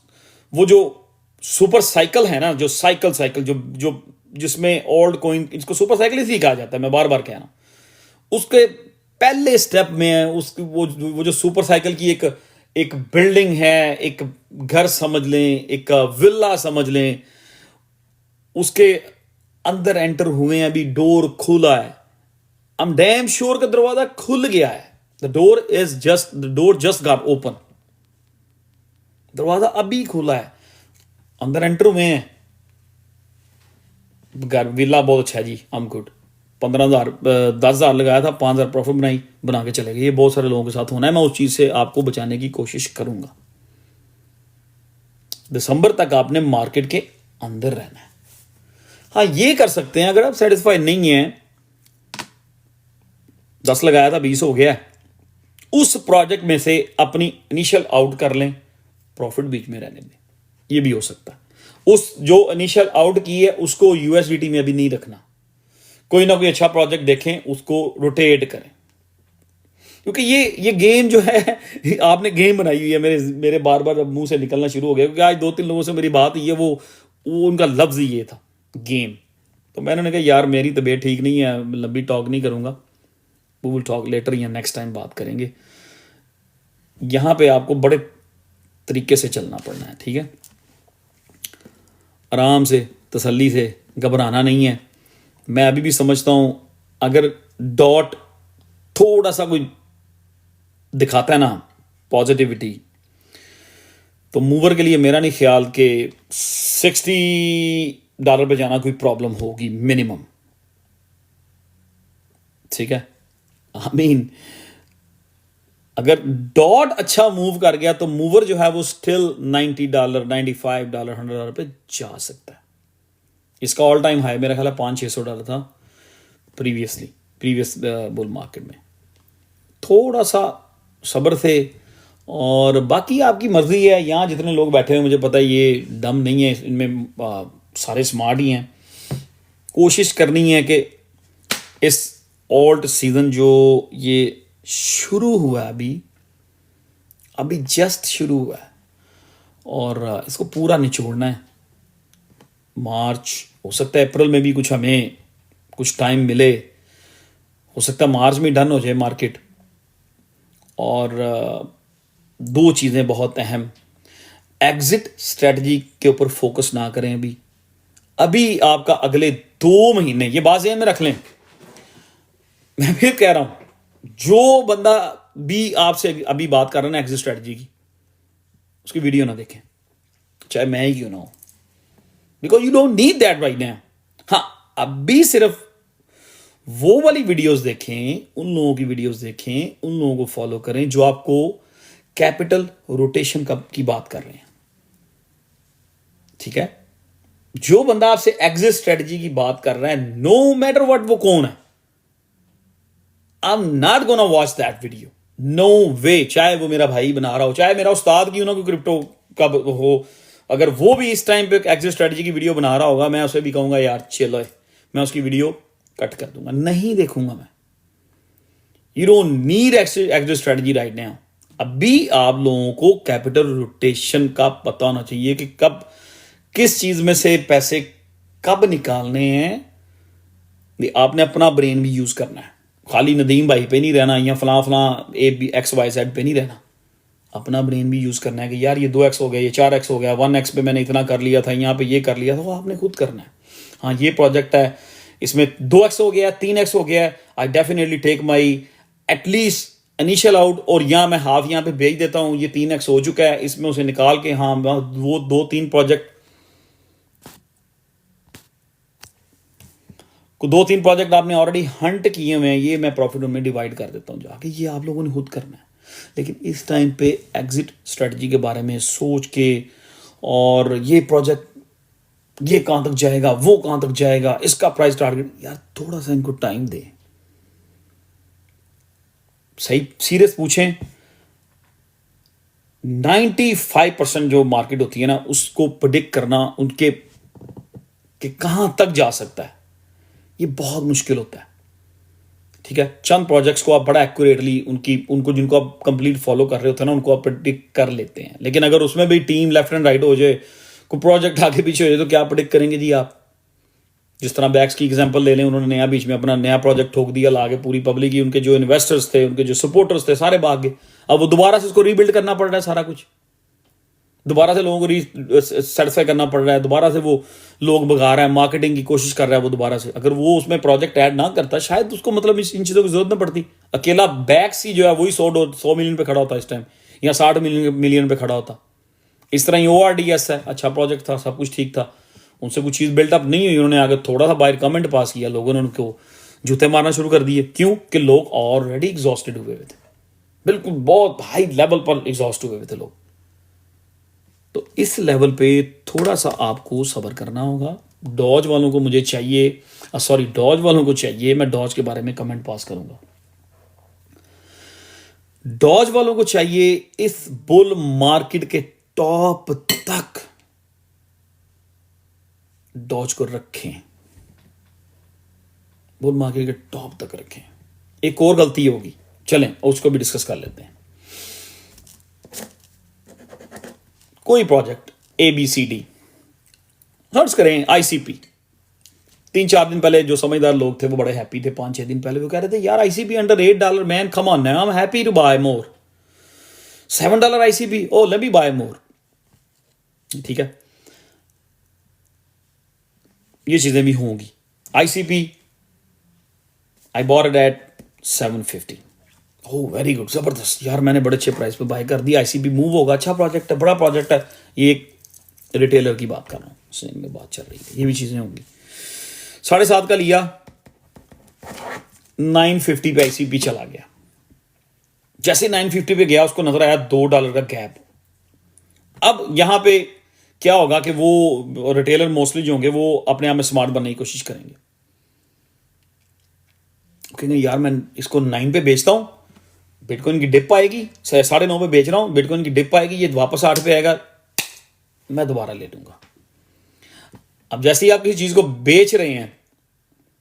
वो जो सुपर साइकिल है ना, जो साइकिल जो जो जिसमें ओल्ड कॉइन, इसको सुपर साइकिल इसलिए कहा जाता है, मैं बार बार कह रहा हूं, उसके पहले स्टेप में है उस वो जो सुपर साइकिल की एक बिल्डिंग है, एक घर समझ लें, एक विला समझ लें, उसके अंदर एंटर हुए हैं, अभी डोर खुला है, आई एम डैम श्योर का दरवाजा खुल गया है, the door just got open, दरवाजा अभी खुला है, अंदर एंटर हुए हैं, घर विला बहुत अच्छा है जी, आई एम गुड, 15,000 10,000 लगाया था, 5,000 प्रॉफिट बना के चले गए। ये बहुत सारे लोगों के साथ होना है, मैं उस चीज से आपको बचाने की कोशिश करूंगा। दिसंबर तक आपने मार्केट के अंदर रहना है। हाँ, ये कर सकते हैं अगर आप सेटिस्फाई नहीं है, 10 लगाया था 20 हो गया, उस प्रोजेक्ट में से अपनी इनिशियल आउट कर लें, प्रॉफिट बीच में रहने दें, ये भी हो सकता है। उस जो इनिशियल आउट की है उसको यूएसडीटी में अभी नहीं रखना, कोई ना कोई अच्छा प्रोजेक्ट देखें, उसको रोटेट करें, क्योंकि ये गेम जो है आपने गेम बनाई हुई है, मेरे बार बार मुंह से निकलना शुरू हो गया, क्योंकि आज 2-3 लोगों से मेरी बात हुई है, वो उनका लफ्ज ही ये था, गेम। तो मैंने कहा यार मेरी तबीयत ठीक नहीं है, लंबी टॉक नहीं करूंगा, वी विल टॉक लेटर या नेक्स्ट टाइम बात करेंगे। यहां पे आपको बड़े तरीके से चलना पड़ना है, ठीक है, आराम से, तसल्ली से, घबराना नहीं है। मैं अभी भी समझता हूं अगर डॉट थोड़ा सा कोई दिखाता है ना पॉजिटिविटी, तो मूवर के लिए मेरा नहीं ख्याल कि $60 पे जाना कोई प्रॉब्लम होगी मिनिमम, ठीक है। आई मीन अगर डॉट अच्छा मूव कर गया तो मूवर जो है वो स्टिल $90, $95, $100 पे जा सकता है। इसका ऑल टाइम हाई मेरा ख्याल है $500-600 था प्रीवियस बुल मार्केट में। थोड़ा सा सब्र से, और बाकी आपकी मर्जी है। यहाँ जितने लोग बैठे हुए मुझे पता है ये दम नहीं है इनमें, सारे स्मार्ट ही हैं। कोशिश करनी है कि इस ऑल्ट सीजन जो ये शुरू हुआ है, अभी जस्ट शुरू हुआ है, और इसको पूरा निचोड़ना है। मार्च, हो सकता है अप्रैल में भी कुछ हमें कुछ टाइम मिले, हो सकता है मार्च में डन हो जाए मार्केट। और दो चीज़ें बहुत अहम, एग्जिट स्ट्रेटजी के ऊपर फोकस ना करें। अभी आपका अगले 2 महीने, ये बात ज़हन में रख लें, मैं फिर कह रहा हूं, जो बंदा भी आपसे अभी बात कर रहा है ना एग्जिट स्ट्रेटजी की, उसकी वीडियो ना देखें, चाहे मैं ही क्यों ना हो, because you don't need that right now. हाँ, अभी सिर्फ वो वाली वीडियोस देखें, उन लोगों की वीडियोस देखें, उन लोगों को फॉलो करें जो आपको कैपिटल रोटेशन की बात कर रहे हैं, ठीक है। जो बंदा आपसे एग्जिट स्ट्रेटजी की बात कर रहा है, नो मैटर व्हाट वो कौन है, I am not gonna watch that video, no way. चाहे वो मेरा भाई बना रहा हो, चाहे मेरा उस्ताद क्यों ना कोई क्रिप्टो का हो, अगर वो भी इस टाइम पे एग्जिट स्ट्रेटजी की वीडियो बना रहा होगा, मैं उसे भी कहूंगा यार चलो, मैं उसकी वीडियो कट कर दूंगा, नहीं देखूंगा मैं। You don't need exit strategy right now. अभी आप लोगों को कैपिटल रोटेशन का पता होना चाहिए कि कब किस चीज में से पैसे कब निकालने हैं। आपने अपना ब्रेन भी यूज करना है, खाली नदीम भाई पे नहीं रहना या फला XYZ पे नहीं रहना। अपना ब्रेन भी यूज करना है कि यार ये 2x हो गया, ये 4x हो गया, 1x पे मैंने इतना कर लिया था, यहाँ पे ये कर लिया था, वो आपने खुद करना है। हाँ, ये प्रोजेक्ट है, इसमें 2x हो गया, 3x हो गया, I definitely take my at least initial out, और यहाँ मैं हाफ यहाँ पे भेज देता हूँ, ये 3x हो चुका है, इसमें उसे निकाल के हाँ वो 2-3 प्रोजेक्ट को 2-3 प्रोजेक्ट आपने ऑलरेडी हंट किए हुए हैं, ये मैं प्रॉफिट में डिवाइड कर देता हूँ जाके, ये आप लोगों ने खुद करना है। लेकिन इस टाइम पे एग्जिट स्ट्रेटजी के बारे में सोच के, और ये प्रोजेक्ट ये कहां तक जाएगा, वो कहां तक जाएगा, इसका प्राइस टारगेट, यार थोड़ा सा इनको टाइम दे। सही सीरियस पूछें, 95% जो मार्केट होती है ना, उसको प्रिडिक्ट करना उनके कि कहां तक जा सकता है, ये बहुत मुश्किल होता है। ठीक है, चंद प्रोजेक्ट्स को आप बड़ा एक्यूरेटली उनको जिनको आप कंप्लीट फॉलो कर रहे होते हैं ना, उनको आप प्रिडिक्ट कर लेते हैं। लेकिन अगर उसमें भी टीम लेफ्ट एंड राइट हो जाए, कोई प्रोजेक्ट आगे पीछे हो जाए, तो क्या प्रिडिक्ट करेंगे जी आप। जिस तरह बैक्स की एग्जांपल ले लें, उन्होंने नया बीच में अपना नया प्रोजेक्ट ठोक दिया, लाके पूरी पब्लिक ही, उनके जो इन्वेस्टर्स थे, उनके जो सपोर्टर्स थे, सारे भाग गए। अब वो दोबारा से उसको रीबिल्ड करना पड़ रहा है, सारा कुछ दोबारा से लोगों को सेटिस्फाई करना पड़ रहा है, दोबारा से वो लोग भगा रहा है, मार्केटिंग की कोशिश कर रहा है वो दोबारा से। अगर वो उसमें प्रोजेक्ट ऐड ना करता, शायद उसको मतलब इन चीज़ों की जरूरत ना पड़ती। अकेला बैक्स ही जो है वही 100 मिलियन पे खड़ा होता इस टाइम, या 60 मिलियन पे खड़ा होता। इस तरह ही ORDS है, अच्छा प्रोजेक्ट था, सब कुछ ठीक था, उनसे कुछ चीज़ बिल्डअप नहीं हुई, उन्होंने आगे थोड़ा सा बाहर कमेंट पास किया, लोगों ने उनको जूते मारना शुरू कर दिए। क्यों? कि लोग ऑलरेडी एग्जॉस्टेड हुए थे, बिल्कुल बहुत हाई लेवल पर एग्जॉस्ट हुए थे लोग। तो इस लेवल पे थोड़ा सा आपको सब्र करना होगा। डॉज वालों को मुझे चाहिए, डॉज वालों को चाहिए, मैं डॉज के बारे में कमेंट पास करूंगा। डॉज वालों को चाहिए इस बुल मार्केट के टॉप तक डॉज को रखें, बुल मार्केट के टॉप तक रखें। एक और गलती होगी, चलें उसको भी डिस्कस कर लेते हैं। कोई प्रोजेक्ट ABCD सर्च करें, ICP, 3-4 दिन पहले जो समझदार लोग थे वो बड़े हैप्पी थे। 5-6 दिन पहले वो कह रहे थे, यार ICP under $8, man come on, I am happy to buy more. $7 ICP, oh let me buy more. ठीक है, ये चीजें भी होंगी। ICP I bought it at 750। Oh very good, जबरदस्त यार, मैंने बड़े अच्छे प्राइस पे बाय कर दिया। ICP मूव होगा, अच्छा प्रोजेक्ट है, बड़ा प्रोजेक्ट है। ये एक रिटेलर की बात कर रहा हूँ, सेम में बात चल रही है, ये भी चीजें होंगी। 7.5 का लिया, 950 पे ICP चला गया। जैसे 950 पे गया, उसको नजर आया $2 का गैप। अब यहां पे क्या होगा कि वो रिटेलर मोस्टली जो होंगे वो अपने आप में स्मार्ट बनने की कोशिश करेंगे, कहेंगे यार मैं इसको 9 पे बेचता हूं, बिटकॉइन की डिप आएगी, 9.5 पे बेच रहा हूं, बिटकॉइन की डिप आएगी, ये वापस 8 पे आएगा, मैं दोबारा ले लूंगा। अब जैसे ही आप किसी चीज को बेच रहे हैं,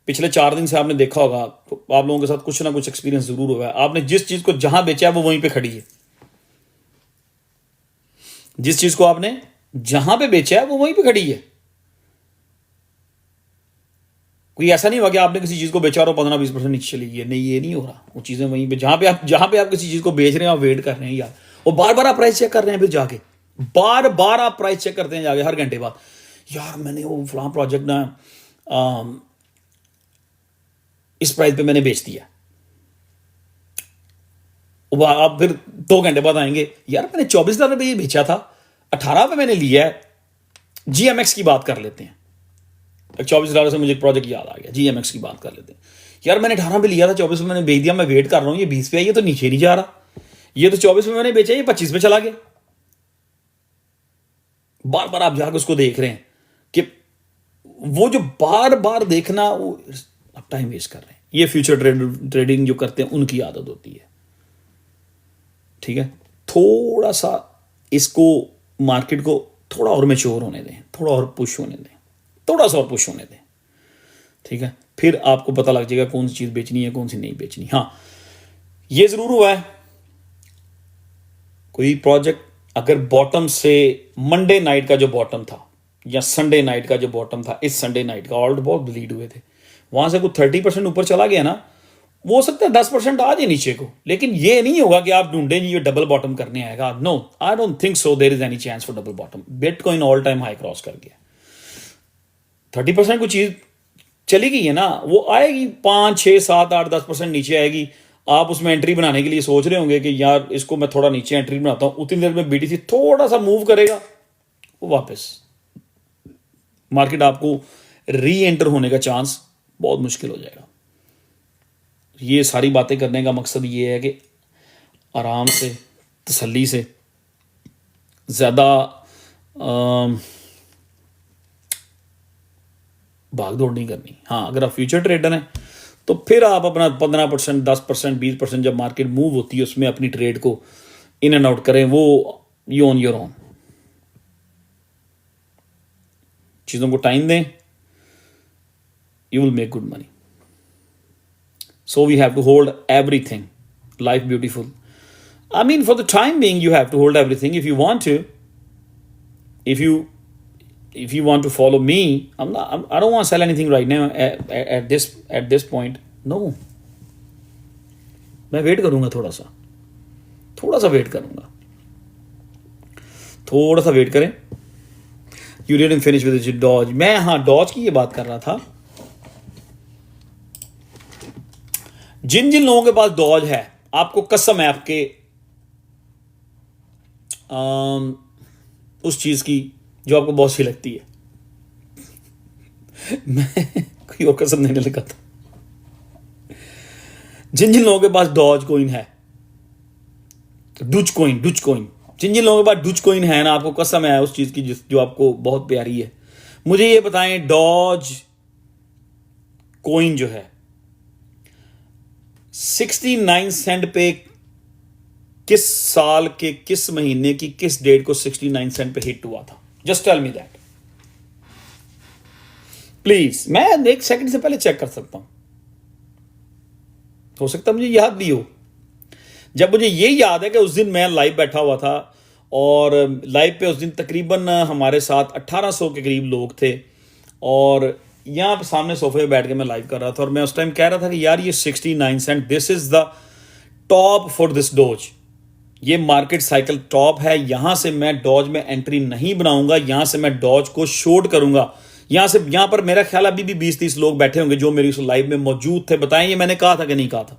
पिछले 4 दिन से आपने देखा होगा, तो आप लोगों के साथ कुछ ना कुछ एक्सपीरियंस जरूर हुआ है। आपने जिस चीज को जहां बेचा है वो वहीं पे खड़ी है, जिस चीज को आपने जहां पे बेचा है वो वहीं पे खड़ी है। कोई ऐसा नहीं हुआ कि आपने किसी चीज को बेचा और 15-20% नीचे चली गई, नहीं, ये नहीं हो रहा। वो चीजें वहीं पे जहां पे आप किसी चीज को बेच रहे हैं, आप वेट कर रहे हैं यार, और बार बार आप प्राइस चेक कर रहे हैं, फिर जाके बार बार आप प्राइस चेक करते हैं जाके हर घंटे बाद, यार मैंने वो फलां प्रोजेक्ट ना इस प्राइस पे मैंने बेच दिया। आप फिर 2 घंटे बाद आएंगे, यार मैंने $24 पे ये बेचा था, 18 पे मैंने लिया है। GMX की बात कर लेते हैं, $24 से मुझे एक प्रोजेक्ट याद आ गया, GMX की बात कर लेते हैं। यार मैंने 18 पे लिया था, 24 पे मैंने बेच दिया, मैं वेट कर रहा हूँ, ये 20 पे है, ये तो नीचे नहीं जा रहा, ये तो 24 पे मैंने बेचा, ये 25 पे चला गया। बार बार आप जाकर उसको देख रहे हैं कि वो जो बार बार देखना, वो आप टाइम वेस्ट कर रहे हैं। ये फ्यूचर ट्रेडिंग जो करते हैं उनकी आदत होती है। ठीक है, थोड़ा सा इसको मार्केट को थोड़ा और मैच्योर होने दें, थोड़ा और पुश होने दें, थोड़ा सा और पुश होने दें। ठीक है, फिर आपको पता लग जाएगा कौन सी चीज बेचनी है, कौन सी नहीं बेचनी। हाँ, ये जरूर हुआ है, कोई प्रोजेक्ट अगर बॉटम से मंडे नाइट का जो बॉटम था या संडे नाइट का जो बॉटम था, इस संडे नाइट का ऑल्ट बहुत लीड हुए थे, वहां से कुछ 30% ऊपर चला गया ना, वो हो सकता है 10% आ जाए नीचे को, लेकिन ये नहीं होगा कि आप ढूंढें ये डबल बॉटम करने आएगा। No, I don't think so there is any chance for double bottom. Bitcoin all time high cross कर गया, 30% कोई चीज चली गई है ना, वो आएगी 5, 6, 7, 8, 10% नीचे आएगी। आप उसमें एंट्री बनाने के लिए सोच रहे होंगे कि यार इसको मैं थोड़ा नीचे एंट्री बनाता हूं, उतनी देर में BTC थोड़ा सा मूव करेगा, वो वापस मार्केट आपको री एंटर होने का चांस बहुत मुश्किल हो जाएगा। ये सारी बातें करने का मकसद ये है कि आराम से, तसल्ली से, ज़्यादा भाग दौड़ नहीं करनी। हाँ, अगर आप फ्यूचर ट्रेडर हैं तो फिर आप अपना 15%, 10%, 20% जब मार्केट मूव होती है उसमें अपनी ट्रेड को इन एंड आउट करें, वो यू ऑन योर ओन। चीज़ों को टाइम दें, you will make good money. So we have to hold everything, life beautiful. I mean, for the time being, you have to hold everything. If you want to, if you want to follow me, I don't want to sell anything right now at this point. No, मैं wait करूंगा, थोड़ा सा wait करूंगा, थोड़ा सा wait करें। You didn't finish with the Dodge. मैं Dodge की ये बात कर रहा था। जिन लोगों के पास डॉज है, आपको कसम है आपके उस चीज की जो आपको बहुत अच्छी लगती है। मैं कोई और कसम नहीं लगा था। जिन लोगों के पास डॉज कॉइन है, डुच कॉइन, जिन लोगों के पास डुच कॉइन है ना, आपको कसम है उस चीज की जो आपको बहुत प्यारी है। मुझे ये बताएं, डॉज कॉइन जो है 69 सेंट पे किस साल के किस महीने की किस डेट को 69 सेंट पे हिट हुआ था? Just tell me that please. मैं एक सेकंड से पहले चेक कर सकता हूं, हो सकता है मुझे याद भी हो। जब मुझे ये याद है कि उस दिन मैं लाइव बैठा हुआ था और लाइव पे उस दिन तकरीबन हमारे साथ 1800 के करीब लोग थे और यहां पे सामने सोफे पे बैठ के मैं लाइव कर रहा था और मैं उस टाइम कह रहा था कि यार ये 69 cent, this is the top for this Doge. ये मार्केट साइकिल टॉप है, यहां से मैं डॉज में एंट्री नहीं बनाऊंगा, यहां से मैं डॉज को शॉर्ट करूंगा। यहां पर मेरा ख्याल अभी भी 20-30 लोग बैठे होंगे जो मेरी उस लाइव में मौजूद थे। बताएं ये मैंने कहा था कि नहीं कहा था?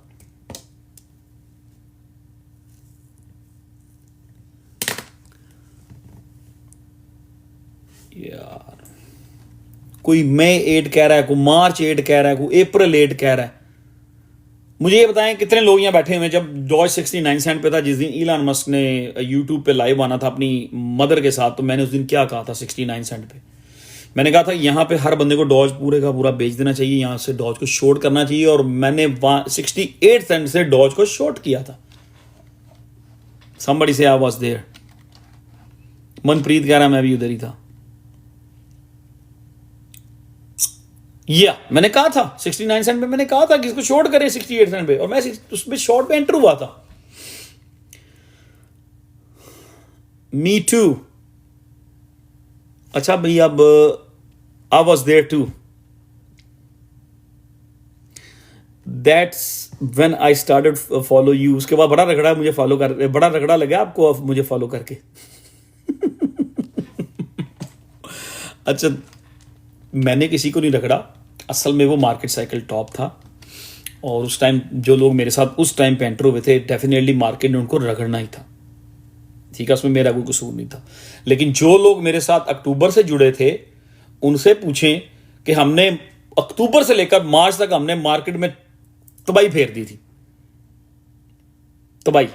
यार कोई मई 8 कह रहा है, कोई मार्च 8 कह रहा है, कोई अप्रैल 8 कह रहा है। मुझे ये बताएं कितने लोग यहां बैठे हुए हैं जब डॉज 69 सेंट पे था, जिस दिन इलॉन मस्क ने यूट्यूब पे लाइव आना था अपनी मदर के साथ, तो मैंने उस दिन क्या कहा था? 69 सेंट पे मैंने कहा था यहां पे हर बंदे को डॉज पूरे का पूरा बेच देना चाहिए, यहां से डॉज को शॉर्ट करना चाहिए और मैंने 68 सेंट से डॉज को शॉर्ट किया था। somebody say I was there। Manpreet कह रहा मैं भी उधर ही था। या मैंने कहा था 69 सेंट पे, मैंने कहा था कि इसको शॉर्ट करें 68 सेंट पे और मैं उसमें शॉर्ट पे एंटर हुआ था। Me too. अच्छा भाई, अब I was there too. That's when I started follow you. उसके बाद बड़ा रगड़ा मुझे फॉलो कर, बड़ा रगड़ा लगा आपको मुझे फॉलो करके। अच्छा, मैंने किसी को नहीं रगड़ा, असल में वो मार्केट साइकिल टॉप था और उस टाइम जो लोग मेरे साथ उस टाइम पे एंटर हुए थे, डेफिनेटली मार्केट ने उनको रगड़ना ही था। ठीक है, उसमें मेरा कोई कसूर नहीं था। लेकिन जो लोग मेरे साथ अक्टूबर से जुड़े थे उनसे पूछें कि हमने अक्टूबर से लेकर मार्च तक हमने मार्केट में तबाही फेर दी थी, तबाही।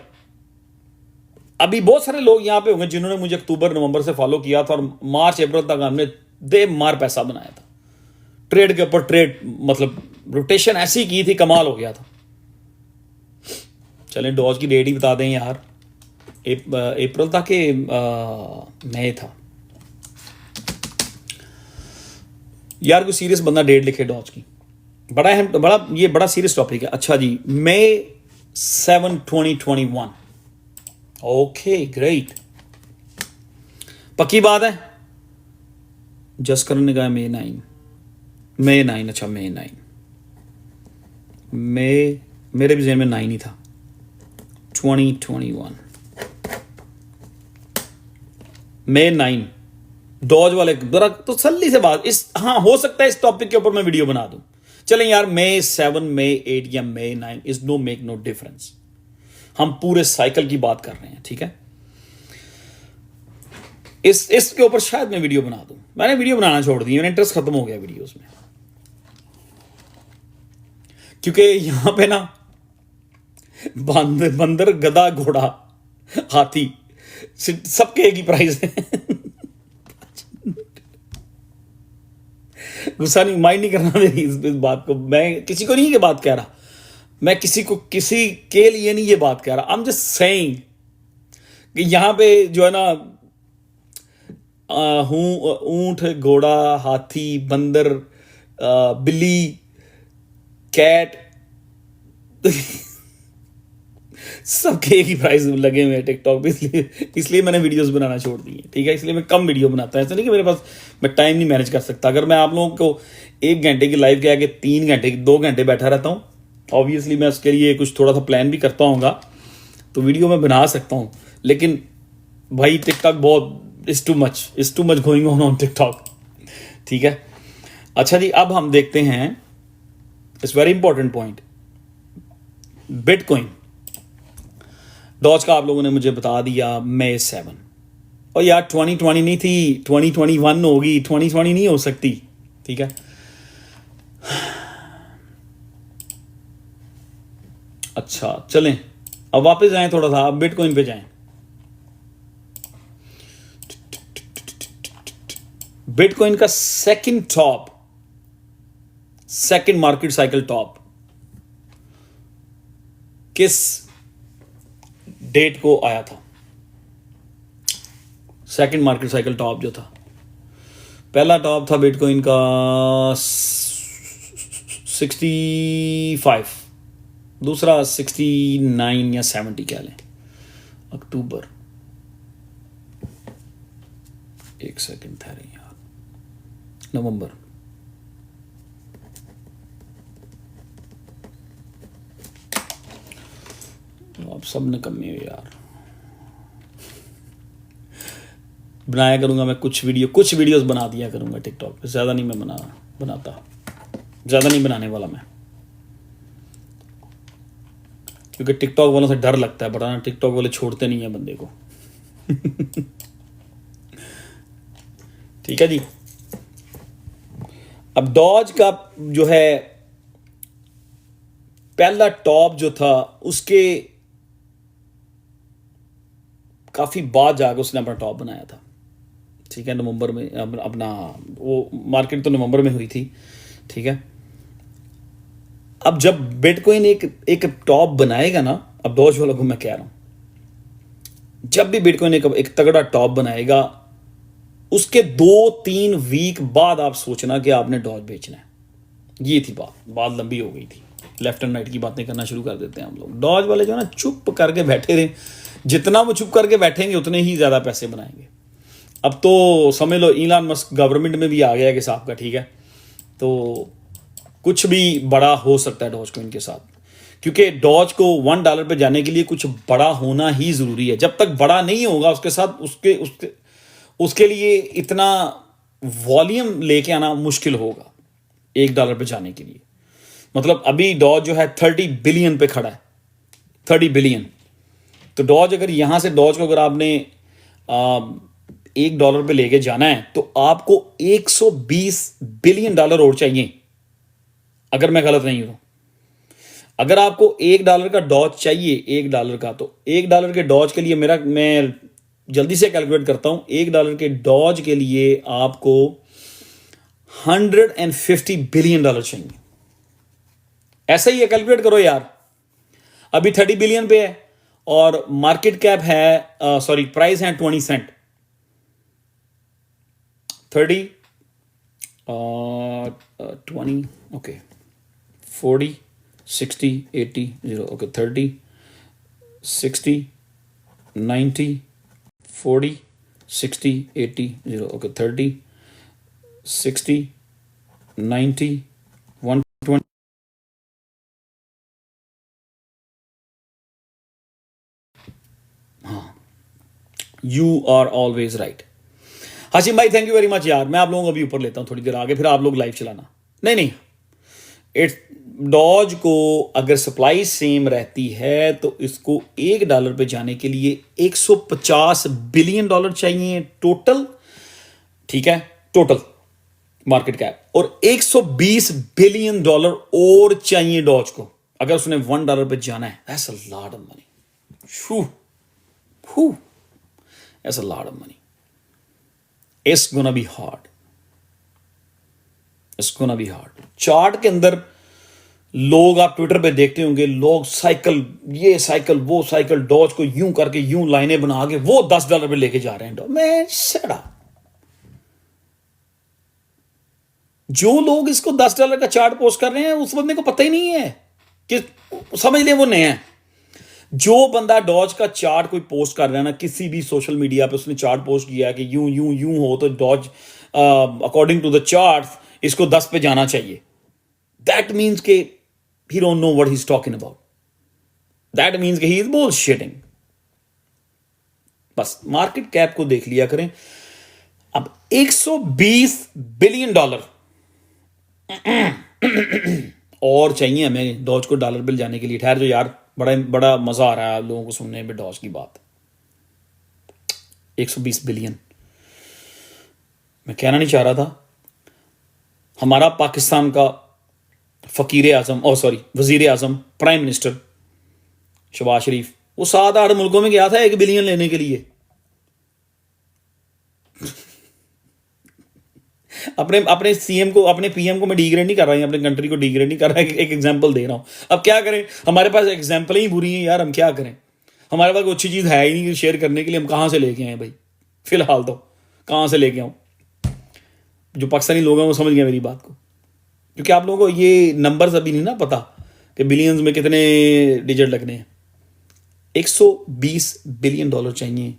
अभी बहुत सारे लोग यहां पे होंगे जिन्होंने मुझे अक्टूबर नवंबर से फॉलो किया था और मार्च अप्रैल तक हमने दे मार पैसा बनाया था। ट्रेड के ऊपर ट्रेड, मतलब रोटेशन ऐसी की थी, कमाल हो गया था। चलें डॉज की डेट ही बता दें यार, अप्रैल था कि मई था यार। कोई सीरियस बंदा डेट लिखे डॉज की, बड़ा सीरियस टॉपिक है। अच्छा जी, मई 7, 2021। ओके ग्रेट, पक्की बात है। जस्ट करने का मई 9। अच्छा मई 9, मेरे भी ज़हन में 9 ही था। 2021 मई 9 डॉज वाले जरा तो तसल्ली से बात हाँ हो सकता है इस टॉपिक के ऊपर मैं वीडियो बना दूं। चलें यार, मई 7, मई 8 या May 9 is no make no difference. हम पूरे साइकिल की बात कर रहे हैं, ठीक है। इसके ऊपर शायद मैं वीडियो बना दूं। मैंने वीडियो बनाना छोड़ दी, मेरा इंटरेस्ट खत्म हो गया वीडियोस में, क्योंकि यहां पे ना बंदर, गधा, घोड़ा, हाथी सबके एक ही प्राइस है। गुस्सा नहीं, माइंड नहीं करना मेरी इस बात को। मैं किसी को नहीं ये बात कह रहा, मैं किसी को किसी के लिए नहीं ये बात कह रहा। आई एम जस्ट सेइंग कि यहाँ पे जो है ना हूँ ऊंट, घोड़ा, हाथी, बंदर, बिल्ली, कैट सबके एक ही प्राइस लगे हुए हैं टिकटॉक पे, इसलिए मैंने वीडियोस बनाना छोड़ दी है, ठीक है। इसलिए मैं कम वीडियो बनाता हूँ, ऐसा नहीं कि मेरे पास मैं टाइम नहीं मैनेज कर सकता। अगर मैं आप लोगों को 1 घंटे की लाइव के आगे 3 घंटे 2 घंटे बैठा रहता हूँ, ऑब्वियसली मैं उसके लिए कुछ थोड़ा सा प्लान भी करता हूँगा, तो वीडियो मैं बना सकता हूँ। लेकिन भाई टिकटॉक बहुत is too much going on TikTok, ठीक है। अच्छा जी, अब हम देखते हैं it's very important point, bitcoin. Doge का आप लोगों ने मुझे बता दिया May 7, और यार 2020 नहीं थी, 2021 होगी, 2020 नहीं हो सकती, ठीक है। अच्छा चलें, अब वापस जाएं थोड़ा सा, अब बिटकॉइन पे जाएं। बिटकॉइन का सेकंड मार्केट साइकिल टॉप किस डेट को आया था? सेकंड मार्केट साइकिल टॉप जो था, पहला टॉप था बिटकॉइन का 65, दूसरा 69 या 70 कह लें, अक्टूबर। एक सेकंड ठहरे यार, नवंबर। अब सब ने कमी हुई यार, बनाया करूंगा मैं कुछ वीडियोस बना दिया करूंगा टिकटॉक पे, ज़्यादा नहीं मैं बनाता, ज़्यादा नहीं बनाने वाला मैं, क्योंकि टिकटॉक वालों से डर लगता है बताना, टिकटॉक वाले छोड़ते नहीं है बंदे को। ठीक है जी। अब डॉज का जो है पहला टॉप जो था, उसके काफी बाद जाकर उसने अपना टॉप बनाया था, ठीक है, नवंबर में। अपना वो मार्केट तो नवंबर में हुई थी, ठीक है। अब जब बिटकॉइन एक टॉप बनाएगा ना, अब डॉज वालों को मैं कह रहा हूं, जब भी बिटकॉइन एक तगड़ा टॉप बनाएगा, उसके 2-3 वीक बाद आप सोचना कि आपने डॉज बेचना है। ये थी बात लंबी हो गई थी, लेफ्ट एंड राइट की बातें करना शुरू कर देते हैं हम लोग। डॉज वाले जो है ना चुप करके बैठे रहे, जितना वो चुप करके बैठेंगे उतने ही ज्यादा पैसे बनाएंगे। अब तो समझ लो इलान मस्क गवर्नमेंट में भी आ गया कि साहब का, ठीक है, तो कुछ भी बड़ा हो सकता है डॉज कॉइन के साथ, क्योंकि डॉज को $1 पे जाने के लिए कुछ बड़ा होना ही जरूरी है। जब तक बड़ा नहीं होगा उसके साथ उसके लिए इतना वॉल्यूम लेके आना मुश्किल होगा $1 पे जाने के लिए। मतलब अभी डॉज जो है 30 बिलियन पे खड़ा है, 30 बिलियन। तो डॉज अगर यहां से डॉज को अगर आपने $1 पे लेके जाना है, तो आपको $120 बिलियन और चाहिए, अगर मैं गलत नहीं हूं। अगर आपको $1 का डॉज चाहिए, $1 का, तो $1 के डॉज के लिए मैं जल्दी से कैलकुलेट करता हूं, $1 के डॉज के लिए आपको $150 बिलियन चाहिए। ऐसा ही है, कैलकुलेट करो यार। अभी 30 बिलियन पे है और मार्केट कैप है, सॉरी प्राइस है 20 cent. 30 20 okay, 40 60 80 0 okay, 30 60 90 40 60 80 0 okay, 30 60 90 120। You are always right. Hashim भाई थैंक यू वेरी मच यार, मैं आप लोगों को अभी ऊपर लेता हूं थोड़ी देर आगे, फिर आप लोग लाइव चलाना। नहीं, इट्स डॉज को अगर सप्लाई सेम रहती है तो इसको $1 पे जाने के लिए $150 बिलियन चाहिए टोटल, ठीक है, टोटल मार्केट कैप, और $120 बिलियन और चाहिए डॉज को अगर उसने $1 पे जाना है। That's a lot of money, that's a lot of money. It's gonna be hard. इसको ना भी हार्ड। चार्ट के अंदर लोग, आप ट्विटर पे देखते होंगे, लोग साइकिल, ये साइकिल वो साइकिल, डॉज को यूं करके यूं लाइनें बना के वो $10 पे लेके जा रहे हैं। मैं सड़ा, जो लोग इसको $10 का चार्ट पोस्ट कर रहे हैं उस बंदे को पता ही नहीं है कि, समझ लें वो नए हैं। जो बंदा डॉज का चार्ट कोई पोस्ट कर रहा है ना, किसी भी सोशल मीडिया पे उसने चार्ट पोस्ट किया कि यूं यूं यूं हो तो Doge according to the chart इसको 10 पे जाना चाहिए, दैट मीन्स के he don't know what he's talking about. That means कि he is bullshitting. बस मार्केट कैप को देख लिया करें। अब $120 बिलियन और चाहिए हमें डॉज को डॉलर बिल जाने के लिए। ठहर जो यार, बड़ा बड़ा मजा आ रहा है लोगों को सुनने में डॉज की बात। 120 बिलियन मैं कहना नहीं चाह रहा था। हमारा पाकिस्तान का फकीर आजम, वजीर आजम, प्राइम मिनिस्टर शहबाज शरीफ, वो 7-8 मुल्कों में गया था 1 बिलियन लेने के लिए। अपने सीएम को, अपने पीएम को मैं डिग्रेड नहीं कर रहा हूं, अपने कंट्री को डिग्रेड नहीं कर रहा, एक एग्जांपल दे रहा हूं। अब क्या करें, हमारे पास एग्जांपल ही बुरी है यार, हम क्या करें। हमारे पास कोई अच्छी चीज है ही नहीं शेयर करने के लिए, हम कहां से लेके आए भाई। फिलहाल तो कहां से लेके आऊं। जो पाकिस्तानी लोग हैं वो समझ गए मेरी बात को, क्योंकि आप लोगों को ये नंबर्स अभी नहीं ना पता कि बिलियंस में कितने डिजिट लगने हैं। $120 बिलियन चाहिए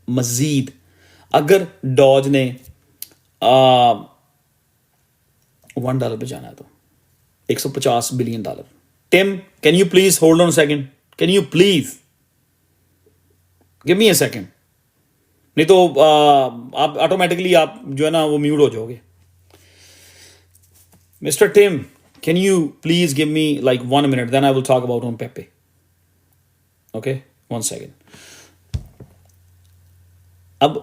मजीद अगर डॉज ने $1 पे जाना है तो। $150 billion. Tim, can you please hold on second, can you please give me a second, नहीं तो आप ऑटोमेटिकली आप जो है ना वो म्यूट हो जाओगे। Mr. Tim, can you please give me like 1 minute, then I will talk about on Pepe. Okay, 1 second. अब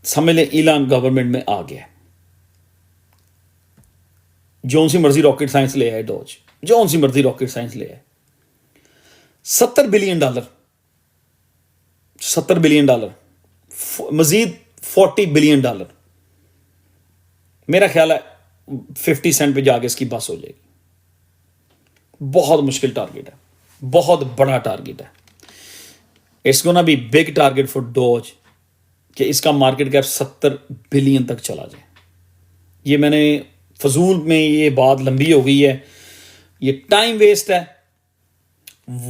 समझ लें ईलान गवर्नमेंट में आ गया, जोन सी मर्जी रॉकेट साइंस ले आए डॉज, जोन सी मर्जी रॉकेट साइंस ले आए। $70 बिलियन, $70 बिलियन, मजीद $40 बिलियन। मेरा ख्याल है 50 सेंट पे जाके इसकी बस हो जाएगी। बहुत मुश्किल टारगेट है, बहुत बड़ा टारगेट है। It's gonna be big target for Doge कि इसका मार्केट कैप 70 बिलियन तक चला जाए। ये मैंने फजूल में, ये बात लंबी हो गई है, ये टाइम वेस्ट है।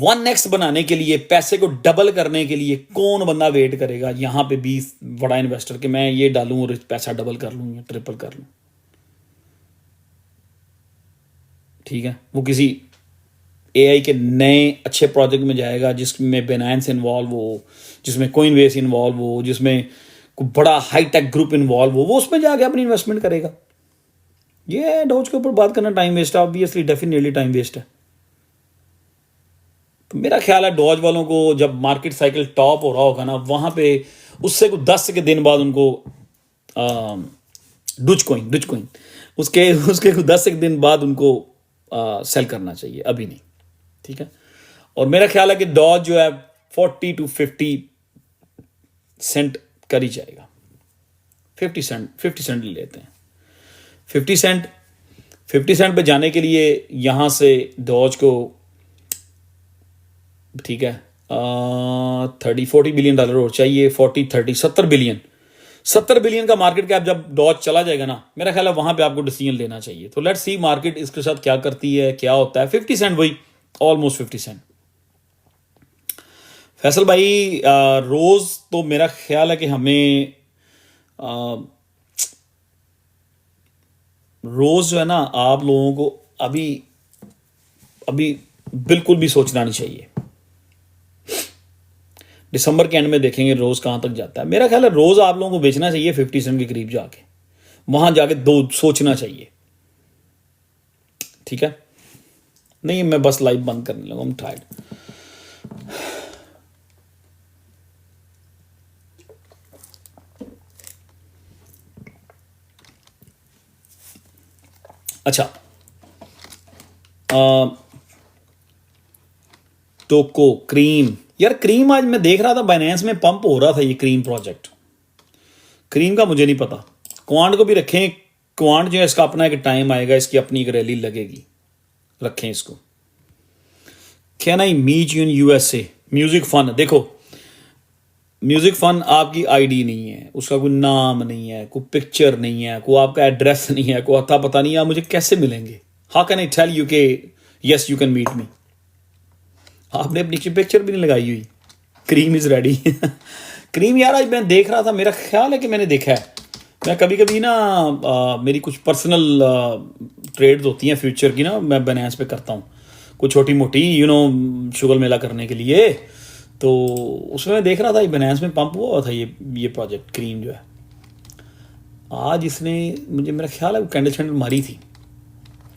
1x बनाने के लिए, पैसे को डबल करने के लिए कौन बंदा वेट करेगा यहां पे 20 बड़ा इन्वेस्टर कि मैं ये डालूं और पैसा डबल कर लूं या ट्रिपल कर लूं। ठीक है, वो किसी एआई के नए अच्छे प्रोजेक्ट में जाएगा जिसमें बेनांस इन्वॉल्व हो, जिसमें कोइनबेस इन्वॉल्व हो, जिसमें कोई बड़ा हाईटेक ग्रुप इन्वॉल्व हो, वो उसमें जाके अपनी इन्वेस्टमेंट करेगा। ये डॉज के ऊपर बात करना टाइम वेस्ट है, ऑब्वियसली डेफिनेटली टाइम वेस्ट है। तो मेरा ख्याल है डॉज वालों को जब मार्केट साइकिल टॉप हो रहा होगा ना, वहां पे उससे कुछ 10 के दिन बाद उनको डुच कॉइन उसके 10 के दिन बाद उनको सेल करना चाहिए, अभी नहीं। ठीक है, और मेरा ख्याल है कि डॉज जो है 40 to 50 सेंट कर ही जाएगा। 50 सेंट ले लेते हैं। 50 सेंट पे जाने के लिए यहां से डॉज को, ठीक है, 30-40 बिलियन डॉलर और चाहिए। 40-30 70 बिलियन का मार्केट कैप जब डॉज चला जाएगा ना, मेरा ख्याल है वहां पे आपको डिसीजन लेना चाहिए। तो लेट्स सी मार्केट इसके साथ क्या करती है, क्या होता है। 50 सेंट, वही ऑलमोस्ट 50 सेंट। फैसल भाई, रोज तो मेरा ख्याल है कि हमें रोज जो है ना, आप लोगों को अभी बिल्कुल भी सोचना नहीं चाहिए। दिसंबर के एंड में देखेंगे रोज कहां तक जाता है। मेरा ख्याल है रोज आप लोगों को बेचना चाहिए 50 सेंट के करीब जाके, वहां जाके दो सोचना चाहिए। ठीक है, नहीं मैं बस लाइव बंद करने लगा, I'm tired। अच्छा, टोको क्रीम, यार क्रीम आज मैं देख रहा था बाइनेंस में पंप हो रहा था, ये क्रीम प्रोजेक्ट। क्रीम का मुझे नहीं पता, क्वांट को भी रखें क्वांट जो है इसका अपना एक टाइम आएगा, इसकी अपनी एक रैली लगेगी, रखें इसको। Can I meet you in USA? Music fun, देखो म्यूजिक फन आपकी आईडी नहीं है, उसका कोई नाम नहीं है, कोई पिक्चर नहीं है, कोई आपका एड्रेस नहीं है, कोई अता पता नहीं है, आप मुझे कैसे मिलेंगे? How can I tell you के yes you can meet me? आपने अपनी पिक्चर भी नहीं लगाई हुई। Cream is ready. क्रीम यार आज मैं देख रहा था, मेरा ख्याल है कि मैंने देखा है। मैं कभी कभी ना मेरी कुछ पर्सनल ट्रेड्स होती हैं फ्यूचर की ना, मैं बाइनेंस पे करता हूँ कुछ छोटी मोटी शुगर मेला करने के लिए, तो उसमें मैं देख रहा था ये बाइनेंस में पंप हुआ था ये प्रोजेक्ट क्रीम जो है। आज इसने मुझे, मेरा ख्याल है वो कैंडल शैंडल मारी थी।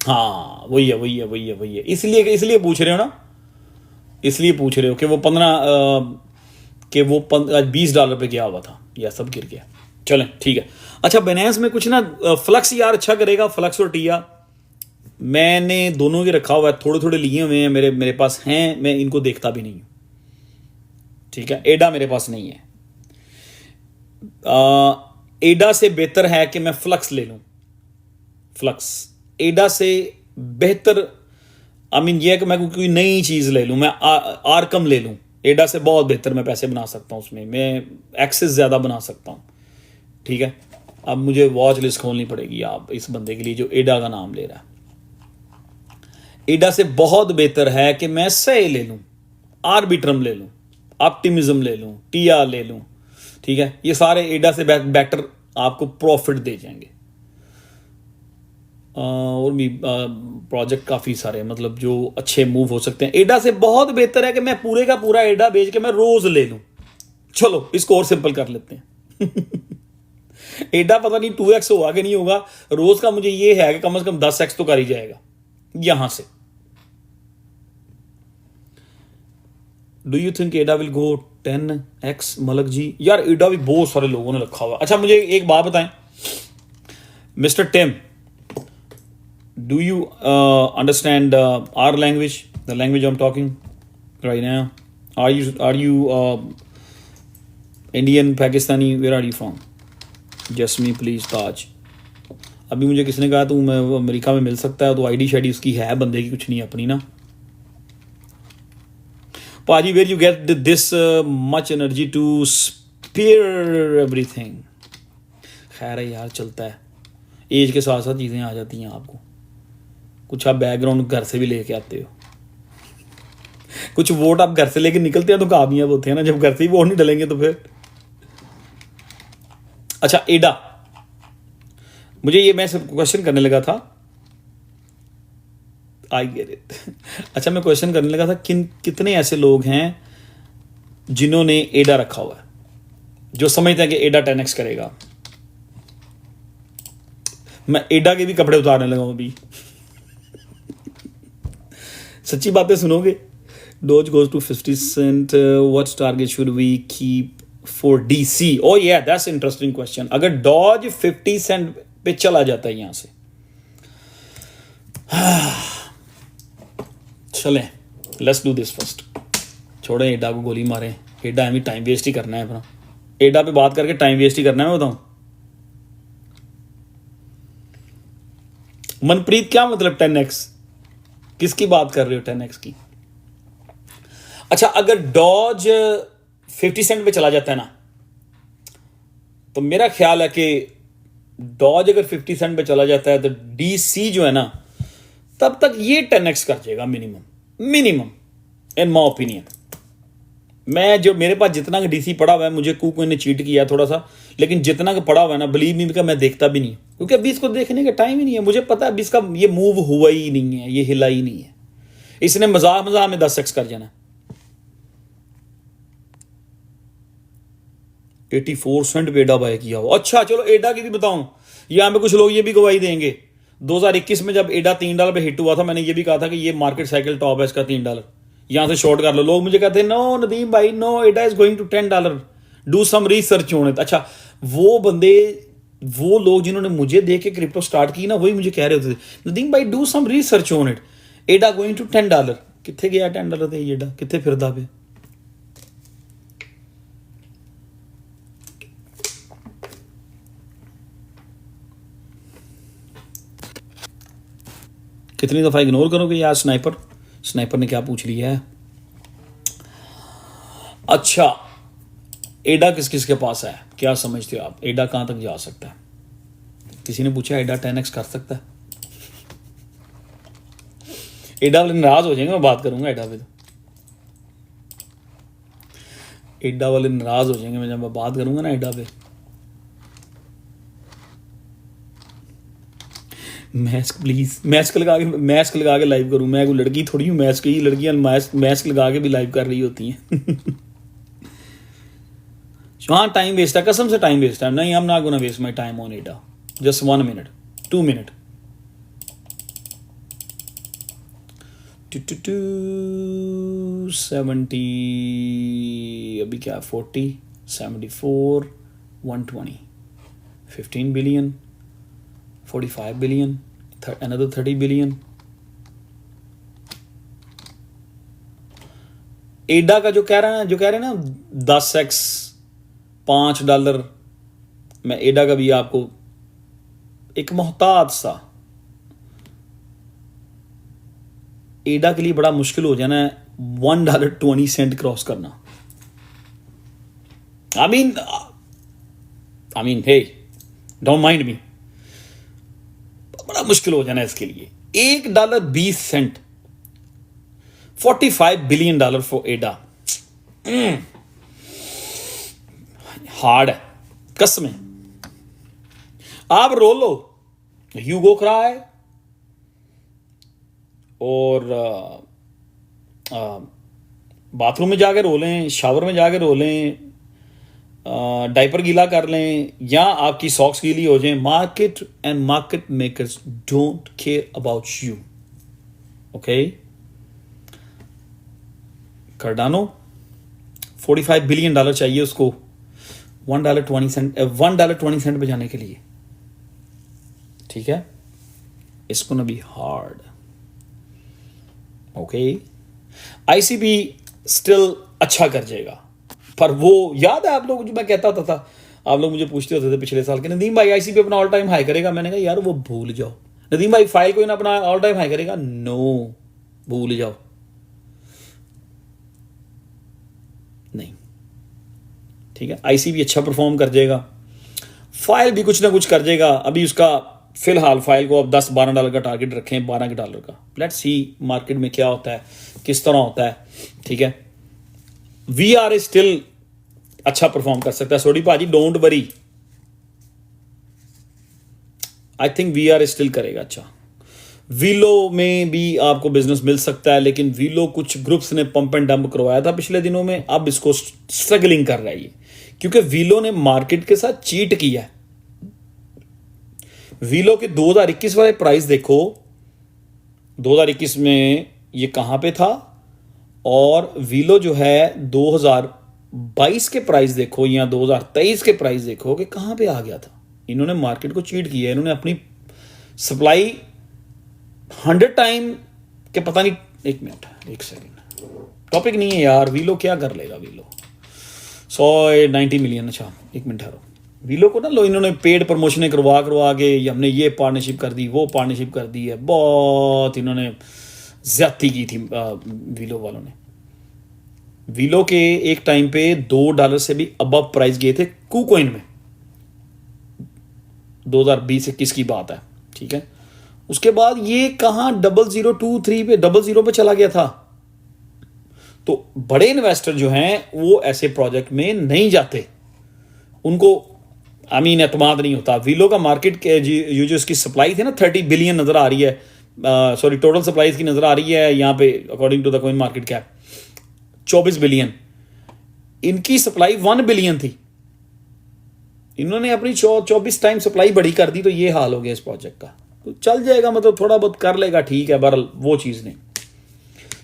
हाँ वही है। इसलिए पूछ रहे हो ना, इसलिए पूछ रहे हो कि वो 20 डॉलर पे गया हुआ था, या सब गिर गया। चलें ठीक है। अच्छा बाइनेंस में कुछ ना फ्लक्स यार अच्छा करेगा, फ्लक्स और टिया मैंने दोनों के रखा हुआ है, थोड़े थोड़े लिए हुए हैं, मेरे पास हैं, मैं इनको देखता भी नहीं हूँ, ठीक है। एडा मेरे पास नहीं है। एडा से बेहतर है कि मैं फ्लक्स ले लूं। फ्लक्स एडा से बेहतर, आई मीन ये है कि मैं कोई नई चीज ले लूं, मैं आरकम ले लूं, एडा से बहुत बेहतर मैं पैसे बना सकता हूं, उसमें मैं एक्सेस ज्यादा बना सकता हूं, ठीक है। अब मुझे वॉच लिस्ट खोलनी पड़ेगी आप इस बंदे के लिए जो एडा का नाम ले रहा है। एडा से बहुत बेहतर है कि मैं सही ले लूं, आर्बिट्रम ले लूं, ऑप्टिमिज्म ले लूं, टिया ले लूं, ठीक है। ये सारे एडा से बेटर आपको प्रॉफिट दे जाएंगे। और भी प्रोजेक्ट काफ़ी सारे, मतलब जो अच्छे मूव हो सकते हैं। एडा से बहुत बेहतर है कि मैं पूरे का पूरा एडा बेच के मैं रोज ले लूं। चलो इसको और सिंपल कर लेते हैं। एडा पता नहीं 2x होगा कि नहीं होगा, रोज का मुझे ये है कि कम से कम 10x तो कर ही जाएगा यहां से। डू यू थिंक एडा विल गो 10x? मलक जी यार एडा भी बहुत सारे लोगों ने रखा हुआ। अच्छा मुझे एक बात बताएं mister Tim, do you understand our language, the language I am talking right now? Are you Indian, Pakistani, where are you from? Jasmy please ताज। अभी मुझे किसने कहा तू मैं अमेरिका में मिल सकता है, तो आईडी शाइडी उसकी है बंदे की, कुछ नहीं अपनी ना। पाजी where you get this much energy to spare everything? खैर है यार, चलता है, एज के साथ साथ चीज़ें आ जाती हैं आपको। कुछ आप बैकग्राउंड घर से भी लेके आते हो, कुछ वोट आप घर से लेके निकलते हैं तो कामयाब होते हैं ना, जब घर से ही वोट नहीं डलेंगे तो फिर। अच्छा एडा, मुझे ये मैं क्वेश्चन करने लगा था, आई गेट इट। अच्छा मैं क्वेश्चन करने लगा था कितने ऐसे लोग हैं जिन्होंने एडा रखा हुआ है, जो समझते हैं कि एडा 10x करेगा। मैं एडा के भी कपड़े उतारने लगा हूं अभी। सच्ची बातें सुनोगे? Doge goes to 50 cent, what target should we keep for DC? Oh yeah that's interesting question. अगर डॉज 50 सेंट पे चला जाता है यहां से, चले लेट्स डू दिस फर्स्ट। छोड़े एडा को गोली मारे, एडा हमें टाइम वेस्ट ही करना है अपना, एडा पे बात करके टाइम वेस्ट ही करना है। मैं बताऊं मनप्रीत, क्या मतलब 10x? किसकी बात कर रहे हो 10x की? अच्छा अगर डॉज 50 सेंट पे चला जाता है ना, तो मेरा ख्याल है कि डॉज अगर 50 सेंट पे चला जाता है तो डीसी जो है ना, तब तक ये 10x कर जाएगा मिनिमम इन माई ओपिनियन। मैं जो मेरे पास जितना का डीसी पड़ा हुआ है, मुझे कुको ने चीट किया थोड़ा सा, लेकिन जितना का पड़ा हुआ है ना, बिलीव मी का मैं देखता भी नहीं, क्योंकि अभी इसको देखने का टाइम ही नहीं है। मुझे पता है अभी इसका ये मूव हुआ ही नहीं है, ये हिला ही नहीं है, इसने मजाक में 10x कर जाना। 84 सेंट पे एडा बाय किया हुआ। अच्छा चलो एडा की भी बताऊं, यहां पे कुछ लोग ये भी गवाही देंगे, 2021 में जब एडा $3 पे हिट हुआ था, मैंने ये भी कहा था कि ये मार्केट साइकिल टॉप है इसका $3, यहां से शॉर्ट कर लो। लोग मुझे कहते हैं नो नदीम भाई no, ADA is going to $10, do some research on it. अच्छा वो बंदे, वो लोग जिन्होंने मुझे देख के क्रिप्टो स्टार्ट की ना, वही मुझे कह रहे होते थे नदीम भाई do some research on it, ADA going to $10। कितने गया $10 थे एडा, कितने फिरदा पे? कितनी दफ़ा इग्नोर करोगे यार? स्नाइपर ने क्या पूछ लिया है? अच्छा, एडा किस किस के पास है? क्या समझते हो आप, एडा कहाँ तक जा सकता है? किसी ने पूछा एडा 10x कर सकता है? एडा वाले नाराज हो जाएंगे, मैं बात करूंगा एडा पे। एडा वाले नाराज हो जाएंगे मैं जब मैं बात करूंगा ना एडा पे। मैस्क लगा के लाइव करूं? मैं कोई लड़की थोड़ी हूँ मैस्क की, लड़कियां मैस्क लगा के भी लाइव कर रही होती हैं। हाँ, टाइम वेस्ट है, कसम से टाइम वेस्ट है। नहीं, I am not gonna waste my time on ADA. Just 1 minute 2 minute. 70 अभी क्या 40 74 120 15 बिलियन 45 बिलियन another 30 बिलियन। एडा का जो कह रहे हैं ना 10x $5, मैं एडा का भी आपको एक मोहताज सा, एडा के लिए बड़ा मुश्किल हो जाना है $1.20 क्रॉस करना। I mean hey, don't mind me, बड़ा मुश्किल हो जाना है इसके लिए। $1.20 $45 बिलियन फॉर एडा। हार्ड है कसम है। आप रो लो, ह्यूगो क्राई, और बाथरूम में जाके रो लें, शावर में जाके रो लें, डाइपर गीला कर लें, या आपकी सॉक्स गीली हो जाएं। Market and market makers don't care about you. Okay, Cardano $45 billion चाहिए उसको $1.20 पे जाने के लिए। ठीक है, इसको ना भी हार्ड। ओके, आईसीबी स्टिल अच्छा कर जाएगा, पर वो याद है आप लोग, जो मैं कहता था आप लोग मुझे पूछते होते थे पिछले साल के, नदीम भाई आईसीबी अपना ऑल टाइम हाई करेगा? मैंने कहा यार वो भूल जाओ। नदीम भाई फाइल कोई ना अपना ऑल टाइम हाई करेगा? नो, भूल जाओ। नहीं, ठीक है, आईसीबी अच्छा परफॉर्म कर जाएगा, फाइल भी कुछ ना कुछ कर जाएगा। अभी उसका फिलहाल फाइल को अब $10-12 का टारगेट रखें, $12 का। लेट्स सी मार्केट में क्या होता है, किस तरह होता है। ठीक है, VR इज स्टिल अच्छा परफॉर्म कर सकता है। सोडी भाजी don't worry, I think VR is still करेगा अच्छा। वीलो में भी आपको बिजनेस मिल सकता है, लेकिन वीलो कुछ ग्रुप्स ने पंप एंड डंप करवाया था पिछले दिनों में, अब इसको स्ट्रगलिंग कर रहा है ये, क्योंकि वीलो ने मार्केट के साथ चीट किया है। वीलो के 2021 वाले प्राइस देखो, 2021 में ये कहां पे था, और वीलो जो है 2022 के प्राइस देखो या 2023 के प्राइस देखो कि कहां पे आ गया था। इन्होंने मार्केट को चीट किया है, इन्होंने अपनी सप्लाई 100 टाइम के, पता नहीं, एक मिनट एक सेकंड, टॉपिक नहीं है यार। वीलो क्या कर लेगा? Willow 190 million. अच्छा एक मिनट ठहरो, वीलो को ना लो, इन्होंने पेड प्रमोशनें करवा के हमने ये पार्टनरशिप कर दी, वो पार्टनरशिप कर दी है, बहुत इन्होंने ज्यादती की थी वीलो वालों ने। वीलो के एक टाइम पे $2 से भी अबव प्राइस गए थे कूकॉइन में, 2020-21 की बात है। ठीक है, उसके बाद ये कहां 0023 पे 00 पे चला गया था। तो बड़े इन्वेस्टर जो हैं वो ऐसे प्रोजेक्ट में नहीं जाते, उनको एतमाद नहीं होता। वीलो का मार्केट के जो इसकी सप्लाई थी ना 30 बिलियन नजर आ रही है, सॉरी टोटल सप्लाई की नजर आ रही है यहाँ पे according to the coin market cap 24 billion. इनकी सप्लाई 1 बिलियन थी, इन्होंने अपनी 24 टाइम सप्लाई बड़ी कर दी, तो ये हाल हो गया इस प्रोजेक्ट का। तो चल जाएगा, मतलब थोड़ा बहुत कर लेगा, ठीक है, बहरहाल वो चीज नहीं।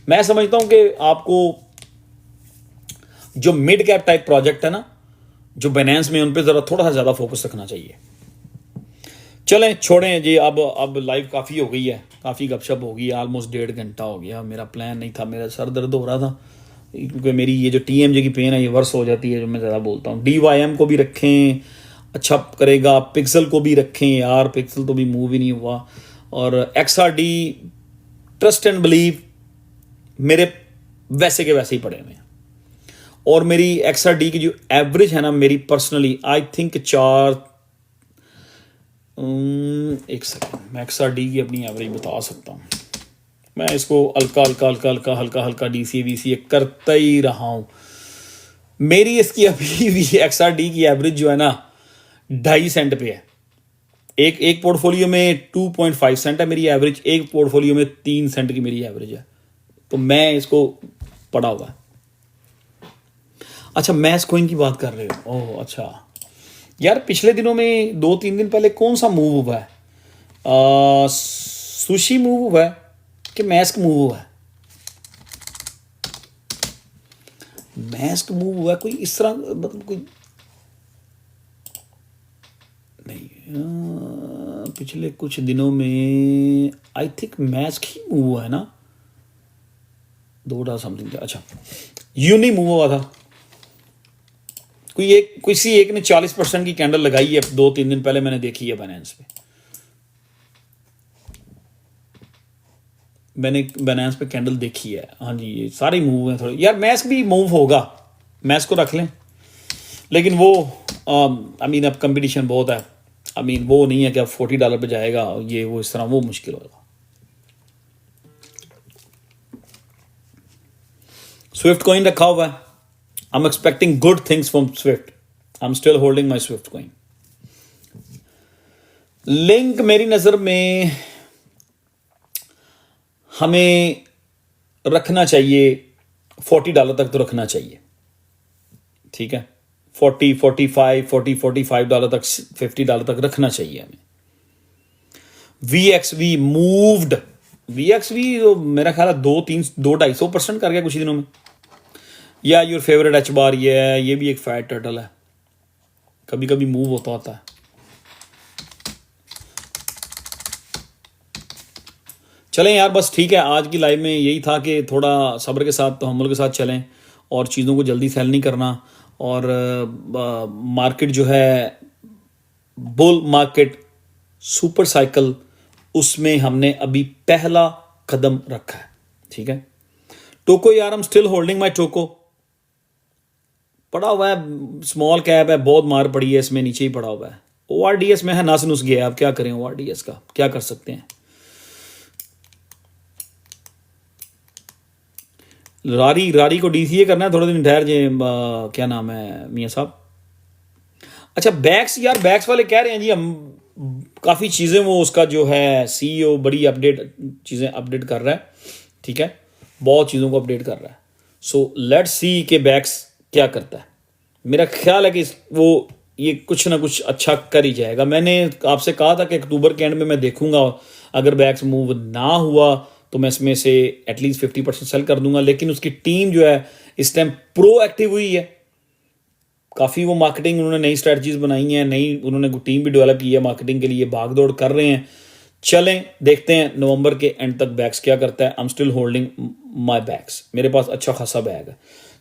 मैं समझता हूं कि आपको जो मिड कैप टाइप प्रोजेक्ट है ना, जो बाइनेंस में, उन पे जरा थोड़ा सा ज्यादा फोकस रखना चाहिए। चलें छोड़ें जी, अब लाइव काफ़ी हो गई है, काफ़ी गपशप हो गई, ऑलमोस्ट 1.5 घंटा हो गया। मेरा प्लान नहीं था, मेरा सर दर्द हो रहा था क्योंकि मेरी ये जो TMJ की पेन है ये वर्स हो जाती है जो मैं ज़्यादा बोलता हूँ। DYM को भी रखें, अच्छा करेगा। पिक्सल को भी रखें यार, पिक्सल तो भी मूव ही नहीं हुआ। और XRD ट्रस्ट एंड बिलीव मेरे वैसे के वैसे ही पड़े हुए हैं। और मेरी XRD की जो एवरेज है ना, मेरी पर्सनली आई थिंक एक सेकंड, मैं XRD की अपनी एवरेज बता सकता हूँ। मैं इसको हल्का हल्का हल्का हल्का हल्का हल्का DCA VCA करता ही रहा हूँ। मेरी इसकी अभी भी XRD की एवरेज जो है ना 2.5 सेंट पे है। एक पोर्टफोलियो में 2.5 सेंट है मेरी एवरेज, एक पोर्टफोलियो में 3 सेंट की मेरी एवरेज है। तो मैं इसको पढ़ा हुआ है। अच्छा, मैस कॉइन की बात कर रहे हो? ओह अच्छा यार, पिछले दिनों में 2-3 दिन पहले कौन सा मूव हुआ है? सुशी मूव हुआ है कि मैस्क मूव हुआ है? मैस्क मूव हुआ है कोई इस तरह, मतलब कोई नहीं। पिछले कुछ दिनों में आई थिंक मैस्क ही मूव हुआ है ना, 2 समथिंग। अच्छा, यूनी मूव हुआ था। किसी एक ने 40% की कैंडल लगाई है 2-3 दिन पहले, मैंने देखी है बाइनेंस पे। मैंने बाइनेंस पे कैंडल देखी है। हाँ जी, ये सारे मूव हैं थोड़े। यार मैस्क भी मूव होगा, मैस्क को रख लें, लेकिन वो आई मीन अब कंपटीशन बहुत है। आई मीन वो नहीं है कि अब $40 पे जाएगा ये वो इस तरह, वो मुश्किल होगा। स्विफ्ट कॉइन रखा हुआ है। I am expecting good things from Swift. I am still holding my Swift coin. Link मेरी नजर में हमें रखना चाहिए $40 तक, तो रखना चाहिए, ठीक है। 40, 45, 40, $45 तक, $50 तक रखना चाहिए हमें। VXV मूव्ड, VXV तो मेरा ख्याल है 2-2.5% कर गया कुछ दिनों में। या योर फेवरेट एच बार ये भी एक फैट टर्टल है, कभी कभी मूव होता है। चलें यार, बस ठीक है। आज की लाइव में यही था कि थोड़ा सब्र के साथ, तहम्मुल के साथ चलें और चीज़ों को जल्दी सेल नहीं करना। और मार्केट जो है बुल मार्केट, सुपर साइकिल, उसमें हमने अभी पहला कदम रखा है, ठीक है। टोको यार, हम स्टिल होल्डिंग माई टोको। पड़ा हुआ है, स्मॉल कैप है, बहुत मार पड़ी है इसमें, नीचे ही पड़ा हुआ है। ORDS में है, नास नुस गया। अब क्या करें, ORDS का क्या कर सकते हैं। रारी को DCA करना है, थोड़े दिन ठहर जाए। क्या नाम है मियाँ साहब? अच्छा, बैक्स यार, बैक्स वाले कह रहे हैं जी हम काफ़ी चीज़ें, वो उसका जो है CEO बड़ी चीज़ें अपडेट कर रहा है, ठीक है। बहुत चीज़ों को अपडेट कर रहा है। सो लेट्स सी के बैक्स क्या करता है। मेरा ख्याल है कि वो ये कुछ ना कुछ अच्छा कर ही जाएगा। मैंने आपसे कहा था कि अक्टूबर के एंड में मैं देखूंगा, अगर बैक्स मूव ना हुआ तो मैं इसमें से एटलीस्ट 50% सेल कर दूंगा। लेकिन उसकी टीम जो है इस टाइम प्रोएक्टिव हुई है काफ़ी। वो मार्केटिंग, उन्होंने नई स्ट्रेटजीज बनाई हैं, नई उन्होंने टीम भी डेवलप की है मार्केटिंग के लिए, भाग दौड़ कर रहे हैं। चलें देखते हैं नवंबर के एंड तक बैक्स क्या करता है। I am still holding my bags. मेरे पास अच्छा खासा बैग है।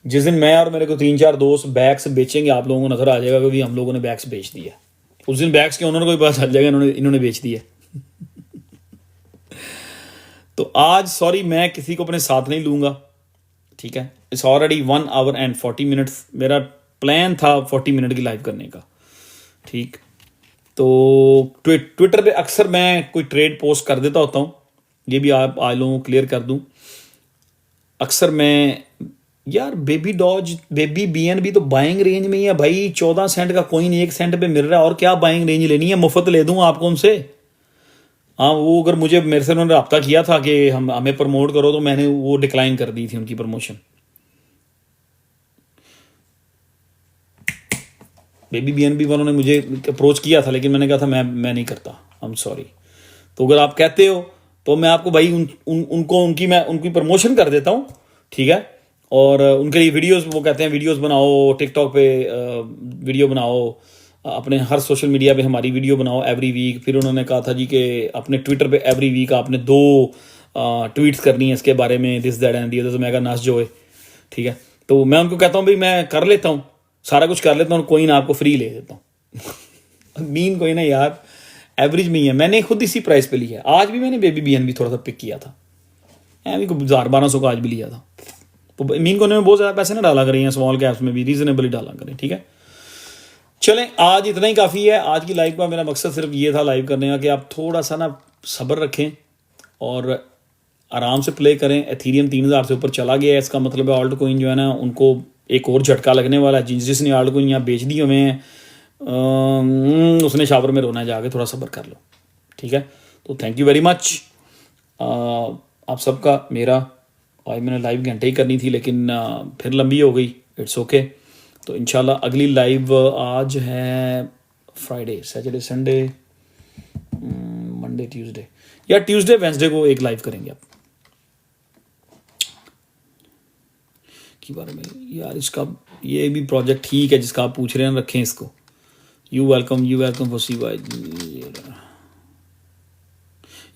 जिस दिन मैं और मेरे को 3-4 दोस्त बैग्स बेचेंगे, आप लोगों को नजर आ जाएगा कि हम लोगों ने बैग्स बेच दिया। उस दिन बैग्स के ओनर को भी पता चल जाएगा इन्होंने बेच दिया। तो आज सॉरी, मैं किसी को अपने साथ नहीं लूंगा, ठीक है। It's already 1 hour and 40 minutes। मेरा प्लान था 40 मिनट की लाइव करने का, ठीक। तो ट्विटर पे अक्सर मैं कोई ट्रेड पोस्ट कर देता होता हूँ, ये भी आप लोगों को क्लियर कर दूँ। अक्सर मैं यार बेबी BNB तो बाइंग रेंज में ही है भाई। 14 सेंट का कॉइन 1 सेंट पे मिल रहा है, और क्या बाइंग रेंज लेनी है? मुफ्त ले दूँ आपको उनसे। हाँ, वो अगर मेरे से उन्होंने रब्ता किया था कि हमें प्रमोट करो, तो मैंने वो डिक्लाइन कर दी थी उनकी प्रमोशन। बेबी BNB वालों ने मुझे अप्रोच किया था, लेकिन मैंने कहा था मैं नहीं करता, आई एम सॉरी। तो अगर आप कहते हो तो मैं आपको भाई उनकी प्रमोशन कर देता हूँ, ठीक है। और उनके लिए वीडियोस, वो कहते हैं वीडियोस बनाओ, टिकटॉक पे वीडियो बनाओ, अपने हर सोशल मीडिया पे हमारी वीडियो बनाओ एवरी वीक। फिर उन्होंने कहा था जी कि अपने ट्विटर पे एवरी वीक आपने 2 ट्वीट्स करनी है इसके बारे में, this that and the other. मैं कहा नाच जो है, ठीक है। तो मैं उनको कहता हूँ भाई मैं कर लेता हूँ, सारा कुछ कर लेता हूँ, कोई ना आपको फ्री ले देता हूँ। मीन कोई ना यार, एवरेज में ही है। मैंने खुद इसी प्राइस पे लिया है। आज भी मैंने बेबी BNB थोड़ा सा पिक किया था, भी 1000-1200 का आज भी लिया था। तो मीन कोने में बहुत ज़्यादा पैसे ना डाला करें, स्मॉल कैप्स में भी रीजनेबली डाला करें, ठीक है। चलें, आज इतना ही काफ़ी है। आज की लाइव का मेरा मकसद सिर्फ ये था लाइव करने का कि आप थोड़ा सा ना सब्र रखें और आराम से प्ले करें। एथीरियम 3000 से ऊपर चला गया है, इसका मतलब है ऑल्ट कोइन जो है ना उनको एक और झटका लगने वाला है। जिसने ऑल्ट कोइन यहाँ बेच दिए हुए हैं उसने शावर में रोना है जाके, थोड़ा सब्र कर लो, ठीक है। तो थैंक यू वेरी मच आप सबका। मेरा आज मैंने लाइव घंटे ही करनी थी लेकिन फिर लंबी हो गई, इट्स ओके। तो इंशाल्लाह अगली लाइव आज है Friday, Saturday, Sunday, Monday, Tuesday, या ट्यूसडे वेंसडे को एक लाइव करेंगे आप के बारे में। यार इसका ये भी प्रोजेक्ट ठीक है जिसका आप पूछ रहे हैं, रखें इसको। You welcome for C Y.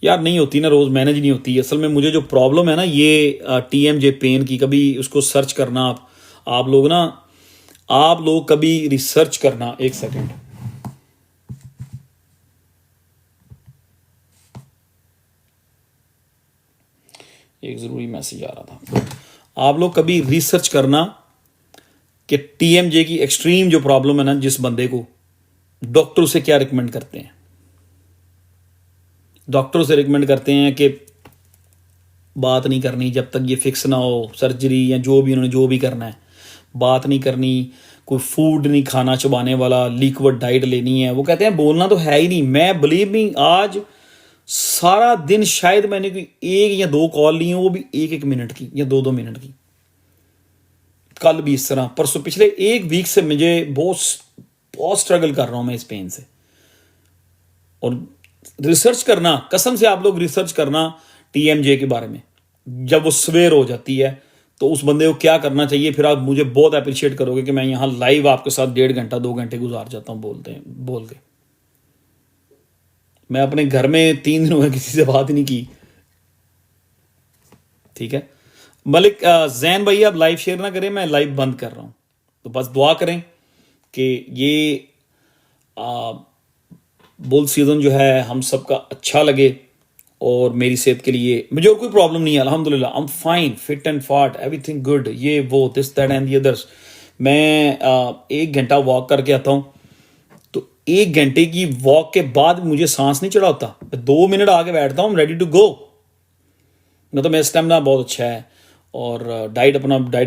यार नहीं होती ना, रोज़ मैनेज नहीं होती। असल में मुझे जो प्रॉब्लम है ना ये TMJ पेन की, कभी उसको सर्च करना आप लोग कभी रिसर्च करना। एक सेकेंड, एक ज़रूरी मैसेज आ रहा था। आप लोग कभी रिसर्च करना कि TMJ की एक्सट्रीम जो प्रॉब्लम है ना, जिस बंदे को, डॉक्टर उसे क्या रिकमेंड करते हैं। डॉक्टर उसे रिकमेंड करते हैं कि बात नहीं करनी जब तक ये फिक्स ना हो, सर्जरी या जो भी उन्होंने जो भी करना है, बात नहीं करनी, कोई फूड नहीं खाना चबाने वाला, लिक्विड डाइट लेनी है। वो कहते हैं बोलना तो है ही नहीं। मैं बिलीव मी, आज सारा दिन शायद मैंने कोई 1 या 2 कॉल ली हैं, वो भी 1-1 मिनट की या 2-2 मिनट की। कल भी इस तरह, परसों, पिछले 1 वीक से मुझे बहुत स्ट्रगल कर रहा हूं मैं इस पेन से। और रिसर्च करना, कसम से आप लोग रिसर्च करना TMJ के बारे में। जब वो सवेर हो जाती है तो उस बंदे को क्या करना चाहिए, फिर आप मुझे बहुत अप्रिशिएट करोगे कि मैं यहाँ लाइव आपके साथ 1.5 घंटा 2 घंटे गुजार जाता हूँ बोल के। मैं अपने घर में 3 दिन हो गए किसी से बात नहीं की, ठीक है। मलिक जैन भाई आप लाइव शेयर ना करें, मैं लाइव बंद कर रहा हूँ। तो बस दुआ करें कि ये बुल सीजन जो है हम सबका अच्छा लगे और मेरी सेहत के लिए मुझे और कोई प्रॉब्लम नहीं है, अल्हम्दुलिल्लाह। I am fine, fit and फाट, एवरीथिंग गुड, ये वो this that and the others. मैं 1 घंटा वॉक करके आता हूँ, तो 1 घंटे की वॉक के बाद मुझे सांस नहीं चढ़ा होता। 2 मिनट आके बैठता हूँ, रेडी टू गो। मतलब मेरा स्टेमिना बहुत अच्छा है और डाइट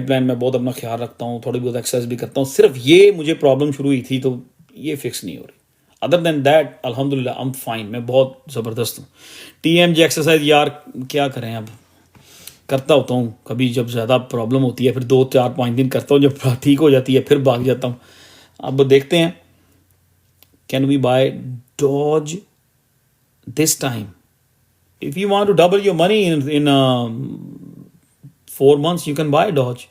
प्लान में बहुत अपना ख्याल रखता हूँ, थोड़ी बहुत एक्सरसाइज भी करता हूँ। सिर्फ ये मुझे प्रॉब्लम शुरू हुई थी तो ये फिक्स नहीं हो रही। अदर देन दैट अल्हम्दुलिल्लाह आई एम फाइन, मैं बहुत ज़बरदस्त हूँ। TMJ एक्सरसाइज यार क्या करें, अब करता होता हूँ कभी जब ज़्यादा प्रॉब्लम होती है, फिर 2-4-5 दिन करता हूँ, जब ठीक हो जाती है फिर भाग जाता हूँ। अब देखते हैं, can we buy Doge this time. If you want to double your money in 4 months you can buy Doge.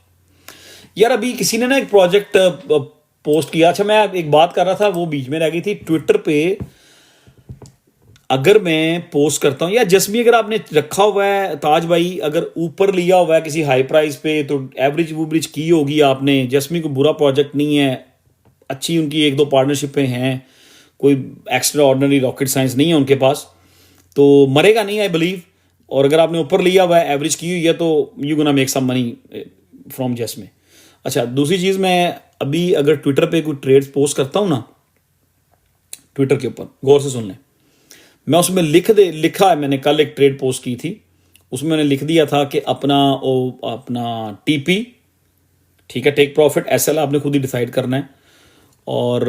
यार अभी किसी ने ना एक प्रोजेक्ट पोस्ट किया। अच्छा, मैं एक बात कर रहा था वो बीच में रह गई थी। ट्विटर पे अगर मैं पोस्ट करता हूँ, या जस्मी अगर आपने रखा हुआ है, ताज भाई अगर ऊपर लिया हुआ है किसी हाई प्राइस पे तो एवरेज वूवरेज की होगी आपने। जस्मी को बुरा प्रोजेक्ट नहीं है, अच्छी उनकी 1-2 पार्टनरशिपें हैं, कोई एक्स्ट्रा ऑर्डिनरी रॉकेट साइंस नहीं है उनके पास, तो मरेगा नहीं आई बिलीव। और अगर आपने ऊपर लिया हुआ है, एवरेज की हुई है, तो you gonna make some money from Jasmy. अच्छा, दूसरी चीज़, मैं अभी अगर ट्विटर पे कोई ट्रेड्स पोस्ट करता हूँ ना, ट्विटर के ऊपर गौर से सुन लें, मैं उसमें लिखा है, मैंने कल एक ट्रेड पोस्ट की थी, उसमें मैंने लिख दिया था कि अपना TP, ठीक है, टेक प्रॉफिट, SL आपने खुद ही डिसाइड करना है। और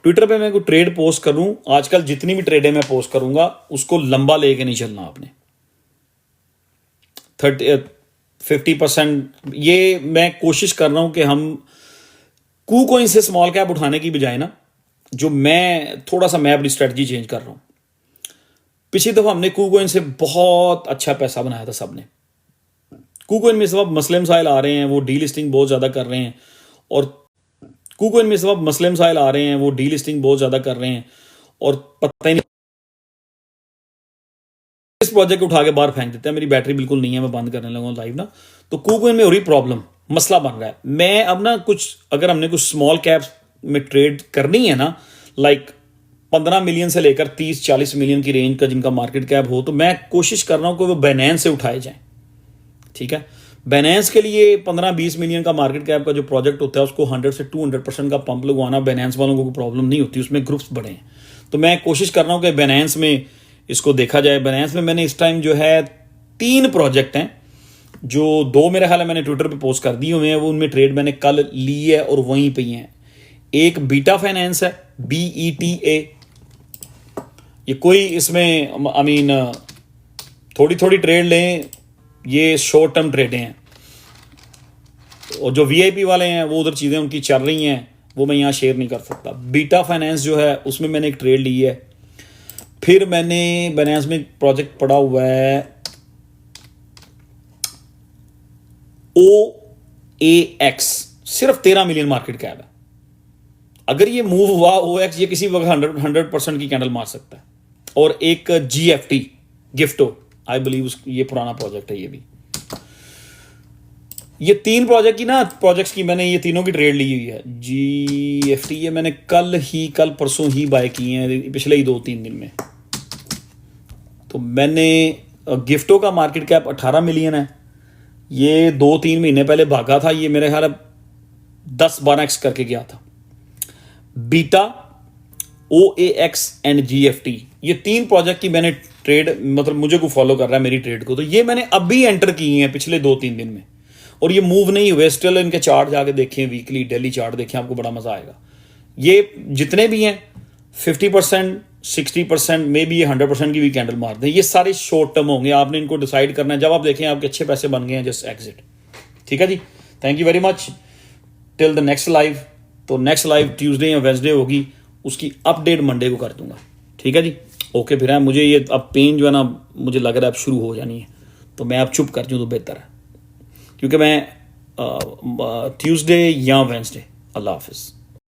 ट्विटर पे मैं कोई ट्रेड पोस्ट करूँ, आजकल जितनी भी ट्रेडें मैं पोस्ट करूँगा उसको लंबा लेके नहीं चलना आपने। 50% ये मैं कोशिश कर रहा हूँ कि हम KuCoin से स्मॉल कैप उठाने की बजाय ना, जो मैं थोड़ा सा मैं अपनी स्ट्रेटजी चेंज कर रहा हूँ। पिछली दफ़ा हमने KuCoin से बहुत अच्छा पैसा बनाया था सबने। KuCoin में इस वक्त मसले मसाइल आ रहे हैं, वो डीलिस्टिंग बहुत ज़्यादा कर रहे हैं। और KuCoin में इस वक्त मसले मसाइल आ रहे हैं, वो डीलिस्टिंग बहुत ज़्यादा कर रहे हैं और पता ही नहीं, इस प्रोजेक्ट को उठा के बाहर फेंक देते हैं। मेरी बैटरी बिल्कुल नहीं है, मैं बंद करने लगा हूँ लाइव ना। तो KuCoin में हो रही प्रॉब्लम, मसला बन रहा है। मैं अब ना अगर हमने कुछ स्मॉल कैप्स में ट्रेड करनी है ना, लाइक 15 मिलियन से लेकर 30-40 मिलियन की रेंज का जिनका मार्केट कैप हो, तो मैं कोशिश कर रहा हूँ कि वो बाइनेंस से उठाए जाएं। ठीक है। Binance के लिए 15-20 मिलियन का मार्केट कैप का जो प्रोजेक्ट होता है उसको 100 से 200% का पंप लगवाना Binance वालों को प्रॉब्लम नहीं होती, उसमें ग्रुप्स बड़े हैं। तो मैं कोशिश कर रहा हूँ कि Binance में इसको देखा जाए। Binance में मैंने इस टाइम जो है 3 प्रोजेक्ट हैं, जो 2 मेरे ख्याल है मैंने ट्विटर पे पोस्ट कर दिए हुए हैं, वो उनमें ट्रेड मैंने कल ली है और वहीं पे ही हैं। एक बीटा फाइनेंस है, BETA, ये कोई इसमें आई मीन थोड़ी थोड़ी ट्रेड लें, ये शॉर्ट टर्म ट्रेडें हैं। और जो VIP वाले हैं वो उधर चीज़ें उनकी चल रही हैं, वो मैं यहाँ शेयर नहीं कर सकता। बीटा फाइनेंस जो है उसमें मैंने एक ट्रेड ली है। फिर मैंने Binance में प्रोजेक्ट पड़ा हुआ है OAX, सिर्फ 13 मिलियन मार्केट कैप है। अगर ये मूव हुआ OAX, ये किसी वक्त 100% की कैंडल मार सकता है। और एक GFT, गिफ्टो, आई बिलीव ये पुराना प्रोजेक्ट है। ये 3 प्रोजेक्ट्स की मैंने ये तीनों की ट्रेड ली हुई है। GFT ये मैंने कल परसों ही बाय की हैं, पिछले ही 2-3 दिन में। तो मैंने गिफ्टो का मार्केट कैप 18 मिलियन है। ये 2-3 महीने पहले भागा था, ये मेरे ख्याल 10-12x करके गया था। बीटा, OAX एंड GFT, ये 3 प्रोजेक्ट की मैंने ट्रेड, मतलब मुझे को फॉलो कर रहा है मेरी ट्रेड को, तो ये मैंने अभी एंटर की हैं पिछले 2-3 दिन में, और ये मूव नहीं हुए स्टिल। इनके चार्ट जाके देखें, वीकली डेली चार्ट देखें, आपको बड़ा मजा आएगा। ये जितने भी हैं 50%, 60%, मे बी ये 100% की भी कैंडल मार दें। ये सारे शॉर्ट टर्म होंगे, आपने इनको डिसाइड करना है। जब आप देखें आपके अच्छे पैसे बन गए हैं, जस्ट एग्जिट। ठीक है जी, thank you very much, till the next live. तो नेक्स्ट लाइव ट्यूसडे या वेंसडे होगी, उसकी अपडेट मंडे को कर दूंगा। ठीक है जी, ओके। फिर है मुझे ये अब पेन जो है ना, मुझे लग रहा है अब शुरू हो जानी है, तो मैं अब चुप कर दूँ तो बेहतर है, क्योंकि मैं ट्यूसडे या वेंसडे। अल्लाह हाफिज़।